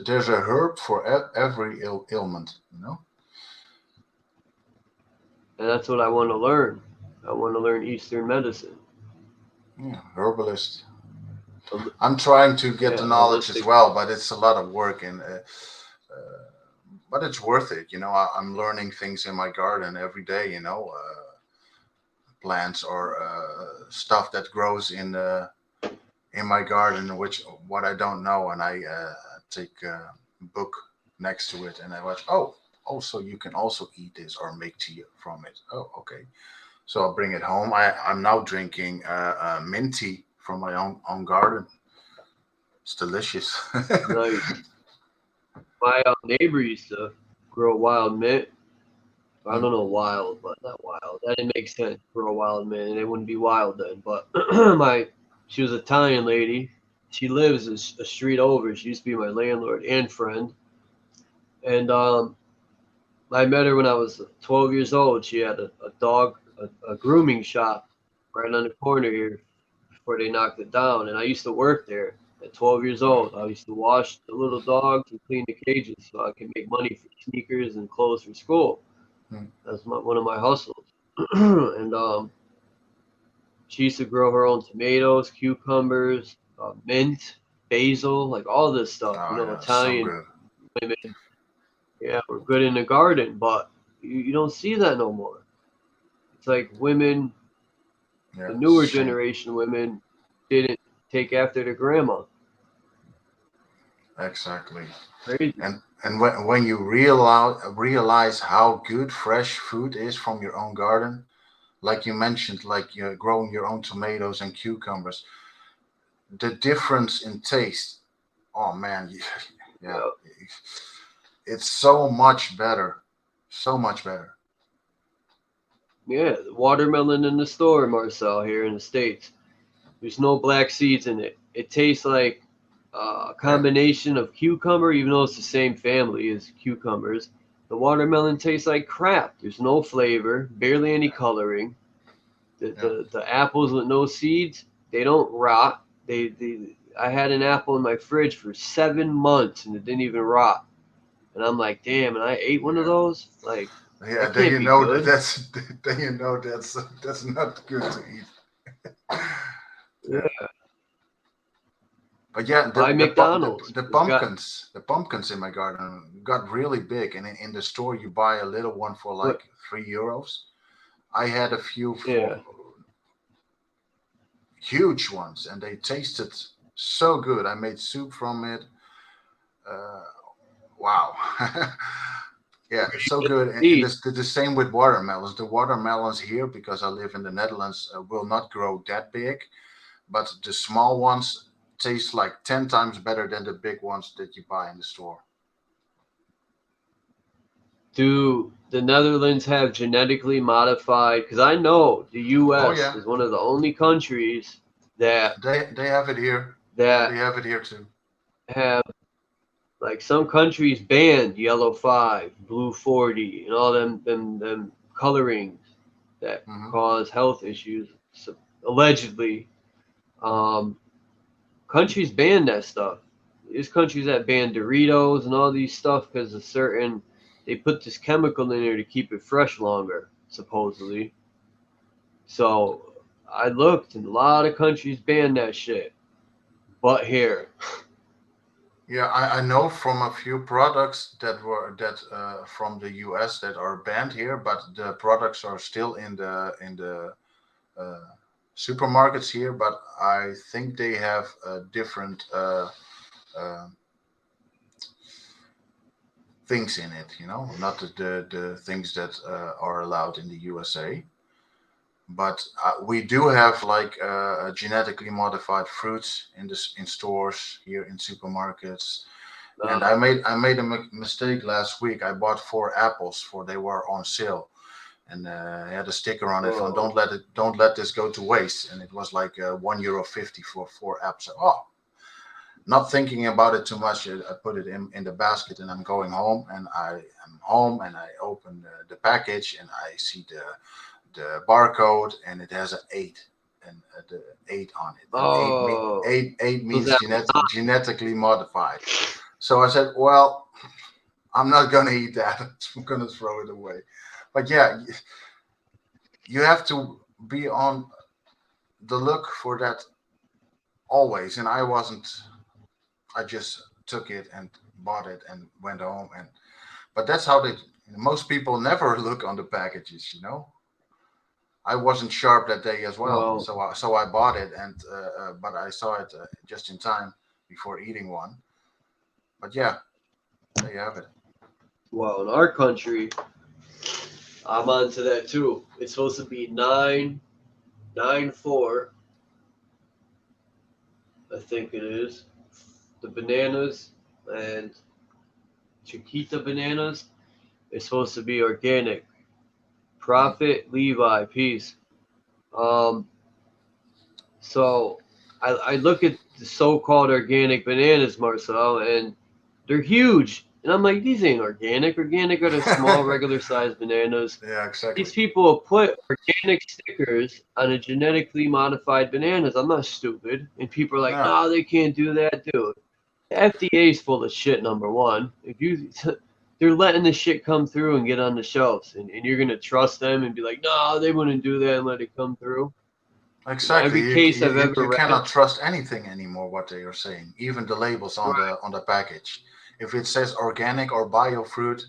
There's a herb for every ailment, you know. And that's what I want to learn. I want to learn Eastern medicine. Yeah, herbalist. I'm trying to get the knowledge as well, but it's a lot of work, and but it's worth it. You know, I'm learning things in my garden every day. You know, plants or stuff that grows in my garden, what I don't know, and I take a book next to it, and I watch. Oh, so you can also eat this or make tea from it. Oh, okay. So I'll bring it home. I'm now drinking mint tea from my own garden. It's delicious. Nice. My neighbor used to grow wild mint. I don't know wild, but not wild. That didn't make sense. Grow wild mint, and it wouldn't be wild then. But she was an Italian lady. She lives a street over. She used to be my landlord and friend. And I met her when I was 12 years old. She had a dog, a grooming shop right on the corner here before they knocked it down. And I used to work there at 12 years old. I used to wash the little dogs and clean the cages so I could make money for sneakers and clothes for school. That's one of my hustles. And she used to grow her own tomatoes, cucumbers, mint, basil, like all this stuff. Oh, you know, yeah, Italian so women. Yeah, we're good in the garden, but you don't see that no more. It's like women, the newer generation women didn't take after their grandma. Exactly. Crazy. And when you realize how good fresh food is from your own garden, like you mentioned, like you're growing your own tomatoes and cucumbers, the difference in taste. Oh man, yeah, it's so much better, so much better. Yeah, the watermelon in the store, Marcel, here in the States. There's no black seeds in it. It tastes like a combination of cucumber, even though it's the same family as cucumbers. The watermelon tastes like crap. There's no flavor, barely any coloring. The apples with no seeds, they don't rot. I had an apple in my fridge for 7 months and it didn't even rot. And I'm like, damn, and I ate one of those? Like, Yeah, that then can't you be know good. that's not good to eat. Yeah. But yeah, Buy McDonald's. the pumpkins in my garden got really big, and in the store you buy a little one for like €3. I had a few for huge ones, and they tasted so good. I made soup from it. Wow. Yeah, so good. And the same with watermelons. The watermelons here, because I live in the Netherlands, will not grow that big, but the small ones taste like 10 times better than the big ones that you buy in the store. Do the Netherlands have genetically modified? Because I know the U.S. is one of the only countries that they have it here. That they have it here too. Have, like, some countries banned yellow 5, blue 40, and all them colorings that cause health issues. So, allegedly, countries ban that stuff. There's countries that ban Doritos and all these stuff because of certain. They put this chemical in there to keep it fresh longer, supposedly. So I looked, and a lot of countries ban that shit. But here. Yeah, I know from a few products that from the US that are banned here, but the products are still in the supermarkets here. But I think they have different things in it, not the things that are allowed in the USA. But we do have like genetically modified fruits in stores here in supermarkets. And I made a mistake last week. I bought 4 apples they were on sale, and had a sticker on it from don't let this go to waste. And it was like €1.50 for 4 apples. Oh, not thinking about it too much, I put it in the basket, and I'm going home. And I am home, and I open the package, and I see the barcode, and it has an 8 and the 8 on it. And 8 means genetically modified. So I said, well, I'm not going to eat that. I'm going to throw it away. But yeah, you have to be on the look for that always. And I wasn't. I just took it and bought it and went home. But that's how most people never look on the packages, I wasn't sharp that day as well, so I bought it, but I saw it just in time before eating one. But yeah, there you have it. Well, in our country, I'm onto that too. It's supposed to be 9.4, I think it is. The bananas and Chiquita bananas is supposed to be organic. Profit, Levi, peace. So I look at the so-called organic bananas, Marcel, and they're huge. And I'm like, these ain't organic. Organic are the small, regular-sized bananas. Yeah, exactly. These people will put organic stickers on a genetically modified bananas. I'm not stupid. And people are like, no, they can't do that, dude. The FDA's full of shit, number one. They're letting the shit come through and get on the shelves. And you're going to trust them and be like, no, they wouldn't do that and let it come through. Exactly. You cannot trust anything anymore, what they are saying. Even the labels on the package. If it says organic or bio fruit,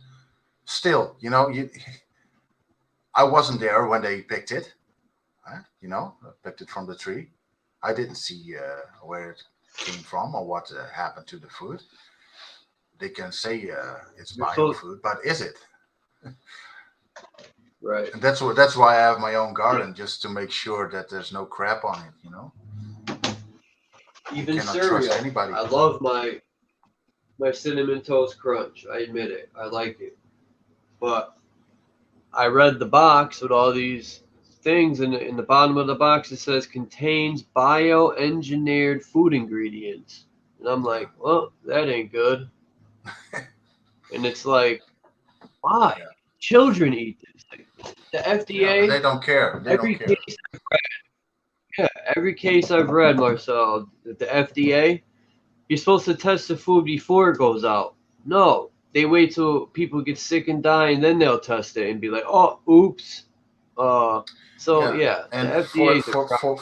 still, I wasn't there when they picked it. Picked it from the tree. I didn't see where it came from or what happened to the food. They can say it's bio food, but is it? Right. And that's why I have my own garden, just to make sure that there's no crap on it, you know. Even You cannot cereal. trust anybody. I love my Cinnamon Toast Crunch. I admit it. I like it. But I read the box with all these things, and in the bottom of the box it says contains bioengineered food ingredients. And I'm like, well, that ain't good. And it's like, why? Yeah. Children eat this. Like, the FDA. Yeah, they don't care. They don't care. Every case I've read, Marcel, that the FDA, you're supposed to test the food before it goes out. No, they wait till people get sick and die, and then they'll test it and be like, "Oh, oops." So yeah, and the FDA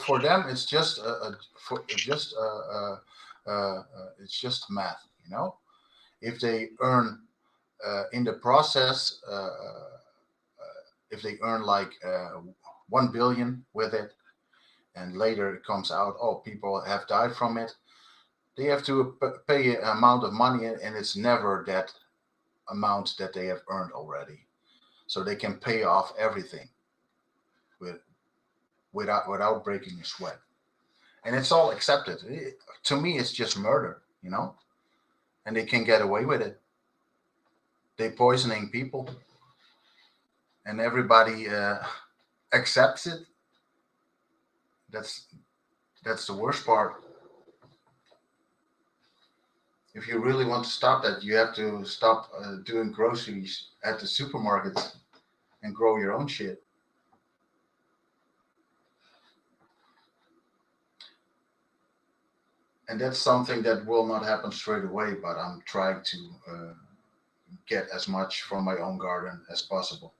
for them, it's just it's just math, you know. If they earn in the process, if they earn like 1 billion with it, and later it comes out, oh, people have died from it, they have to pay an amount of money, and it's never that amount that they have earned already, so they can pay off everything without breaking a sweat, and it's all accepted. To me, it's just murder, you know, and they can get away with it. They poisoning people, and everybody accepts it. That's the worst part. If you really want to stop that, you have to stop doing groceries at the supermarkets and grow your own shit. And that's something that will not happen straight away, but I'm trying to get as much from my own garden as possible.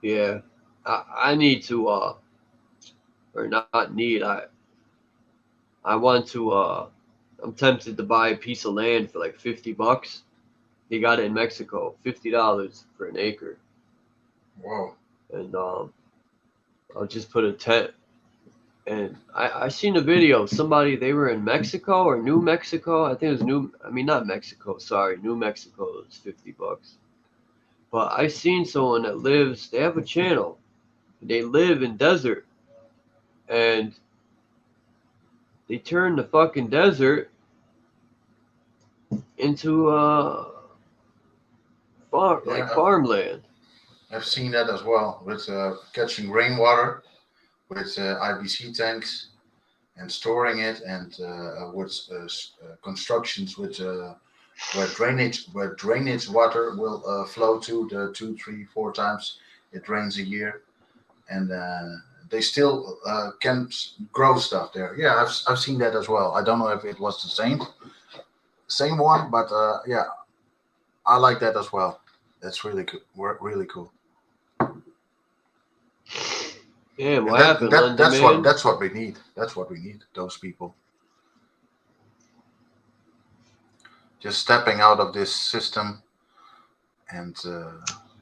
Yeah, I need to or not need. I want to I'm tempted to buy a piece of land for like $50. They got it in Mexico, $50 for an acre. Whoa. And I'll just put a tent. And I seen a video. Somebody, they were in Mexico or New Mexico. I think it was not Mexico. Sorry, New Mexico. It was $50. But I seen someone that lives. They have a channel. They live in desert, and they turn the fucking desert into farmland. I've seen that as well, with catching rainwater with IBC tanks and storing it, and with constructions with where drainage water will flow to the 2, 3, 4 times it rains a year, and they still can grow stuff there. Yeah, I've seen that as well. I don't know if it was the same one, but yeah, I like that as well. That's really cool. Really cool. Yeah, what happened? That's what we need. That's what we need. Those people just stepping out of this system and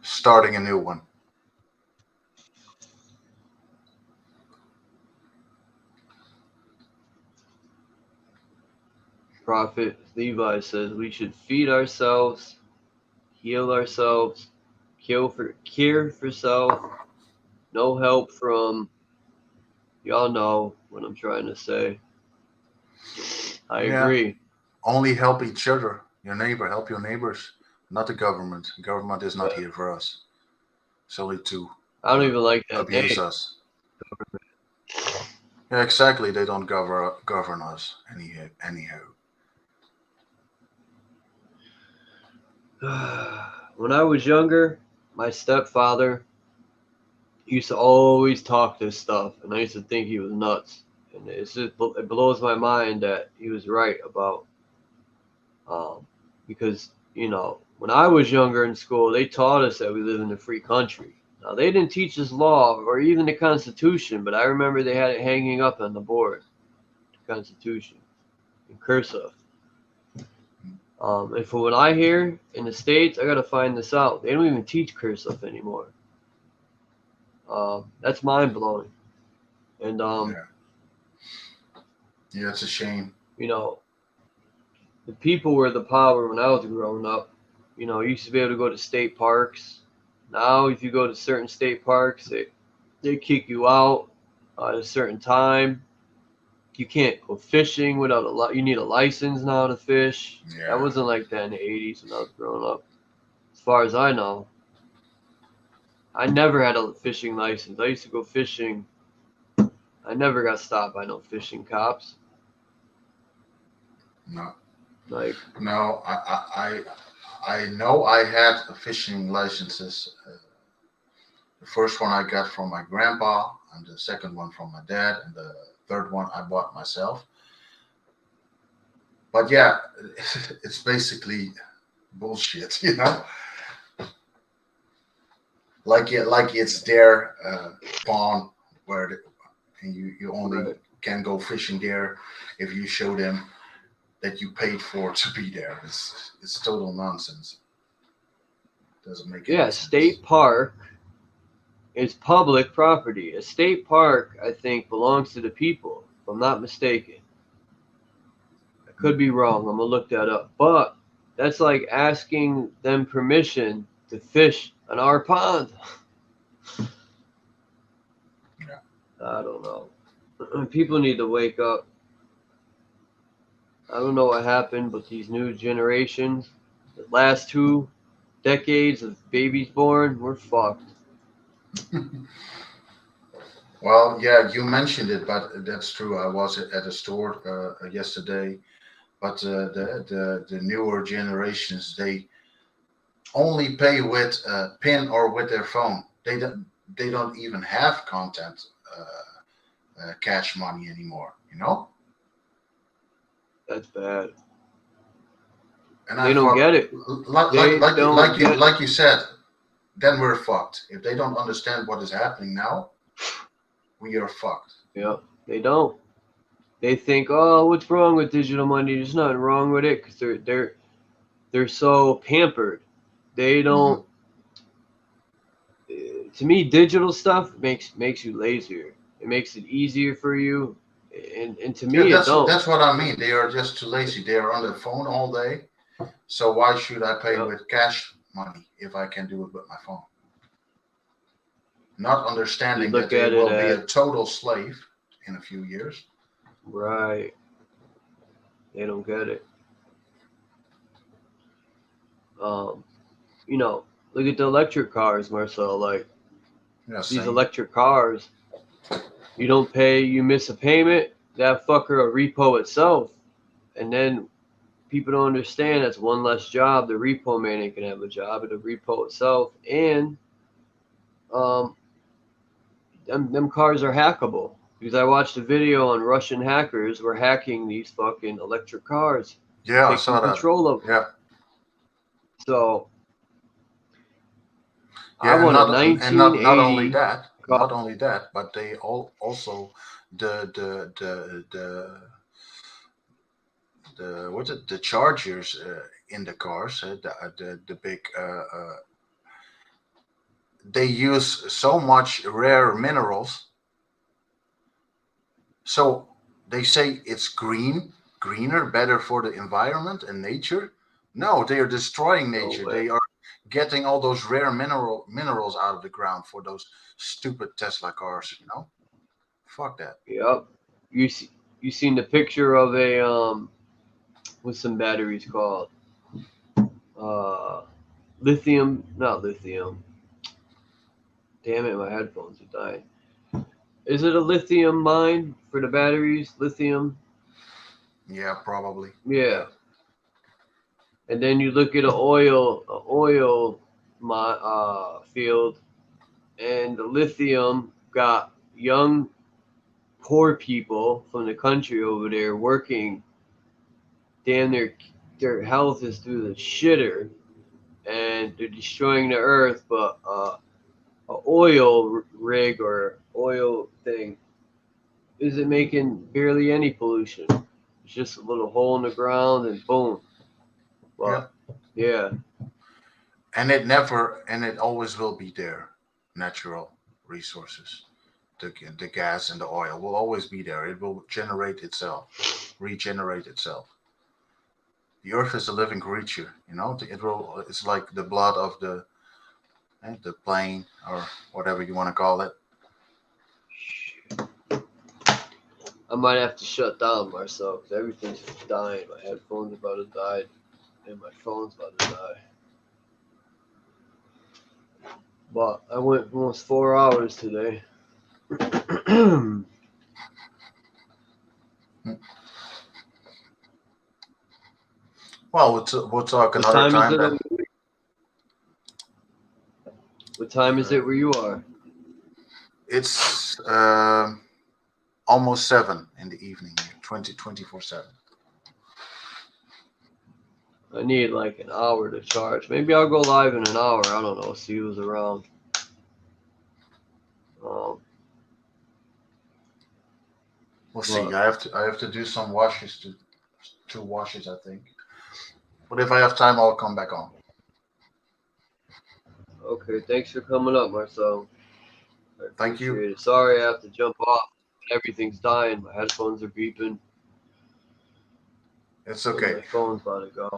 starting a new one. Prophet Levi says we should feed ourselves, heal ourselves, cure for self. No help from. Y'all know what I'm trying to say. I agree. Only help each other. Your neighbor, help your neighbors, not the government. The government is not here for us. It's only to I don't even like that abuse name. us. Yeah, exactly. They don't govern us anyhow. When I was younger, my stepfather used to always talk this stuff, and I used to think he was nuts. And it blows my mind that he was right about. Because when I was younger in school, they taught us that we live in a free country. Now they didn't teach us law or even the Constitution, but I remember they had it hanging up on the board, the Constitution, in cursive. And for what I hear in the States, I gotta find this out. They don't even teach cursive anymore. That's mind blowing. And yeah, it's a shame. The people were the power when I was growing up. You know, you used to be able to go to state parks. Now, if you go to certain state parks, they kick you out at a certain time. You can't go fishing without you need a license now to fish. Yeah. That wasn't like that in the 80s when I was growing up. As far as I know, I never had a fishing license. I used to go fishing. I never got stopped by no fishing cops. No. Like, no, I know I had fishing licenses. The first one I got from my grandpa, and the second one from my dad, and the third one I bought myself. But yeah, it's basically bullshit, you know. Like it's their pond where you only right. can go fishing there if you show them that you paid for to be there. It's total nonsense. Doesn't make any sense. State park is public property. A state park, I think, belongs to the people, if I'm not mistaken. I could be wrong. I'm gonna look that up. But that's like asking them permission to fish on our pond. Yeah. I don't know. People need to wake up. I don't know what happened, but these new generations, the last 2 decades of babies born, we're fucked. Well, yeah, you mentioned it, but that's true. I was at a store yesterday, but the newer generations, they only pay with PIN or with their phone. They don't even have content cash money anymore. You know. That's bad. And They don't get it. Like you said, then we're fucked. If they don't understand what is happening now, we are fucked. Yeah, they don't. They think, oh, what's wrong with digital money? There's nothing wrong with it because they're so pampered. They don't. To me, digital stuff makes you lazier. It makes it easier for you, and to me, it don't. That's what I mean. They are just too lazy. They are on their phone all day. So why should I pay with cash money if I can do it with my phone? Not understanding that they will be a total slave in a few years. Right. They don't get it. You know, look at the electric cars, Marcel. Like these electric cars, you don't pay, you miss a payment, that fucker will repo itself. And then people don't understand that's one less job. The repo man ain't gonna have a job. It'll repo itself. And them cars are hackable. Because I watched a video on Russian hackers were hacking these fucking electric cars. Yeah, I saw that. Control of them. Yeah. So yeah, I want a 1980. Not only that, but they also the chargers in the cars, the big they use so much rare minerals. So they say it's greener, better for the environment and nature. No, they are destroying nature. They are getting all those rare minerals out of the ground for those stupid Tesla cars, you know? Fuck that. Yep. You seen the picture of a what's some batteries called? Lithium, not lithium. Damn it, my headphones are dying. Is it a lithium mine for the batteries? Lithium? Yeah, probably. Yeah. And then you look at an oil field, and the lithium got young, poor people from the country over there working. Damn, their health is through the shitter, and they're destroying the earth. But an oil rig or oil thing isn't making barely any pollution. It's just a little hole in the ground, and boom. But yeah. And it always will be there. Natural resources, the gas and the oil will always be there. It will regenerate itself. The earth is a living creature, you know. It's like the blood of the plane or whatever you want to call it. I might have to shut down, Marcel, because everything's dying. My headphones are about to die, and my phone's about to die. But I went almost 4 hours today. Well, we'll talk another time then. What time is it where you are? It's almost 7 in the evening, 24/7. I need like an hour to charge. Maybe I'll go live in an hour. I don't know. See who's around. We'll see. I have to do some washes, 2 washes, I think. But if I have time, I'll come back on. Okay, thanks for coming up, Marcel. Thank you. It. Sorry, I have to jump off. Everything's dying. My headphones are beeping. It's okay. My phone's about to go.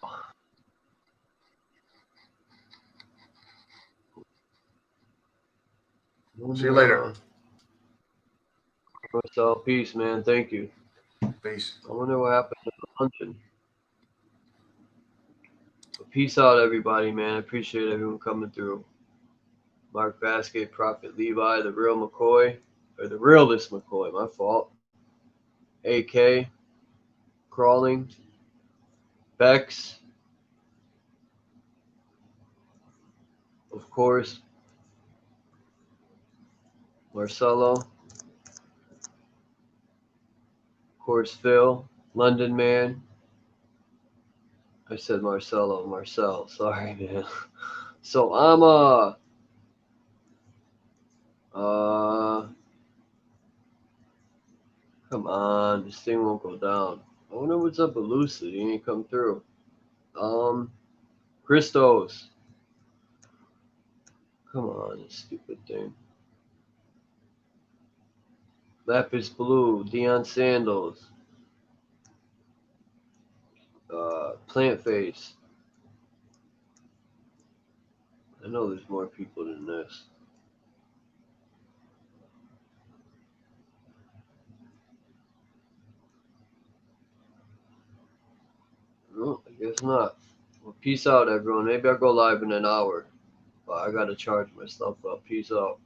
See you later. Marcel, peace, man. Thank you. Peace. I wonder what happened to the luncheon. But peace out, everybody, man. I appreciate everyone coming through. Mark Basket, Prophet Levi, the real McCoy, or the realist McCoy, my fault. AK, Crawling, Bex, of course, Marcelo, of course, Phil, London Man. I said Marcel, sorry, man. So I'm come on, this thing won't go down. I wonder what's up with Lucid. He ain't come through. Christos. Come on, this stupid thing. Lapis Blue, Dion Sandals. Plant Face. I know there's more people than this. No, I guess not. Well, peace out, everyone. Maybe I'll go live in an hour. But I gotta charge my stuff up. Peace out.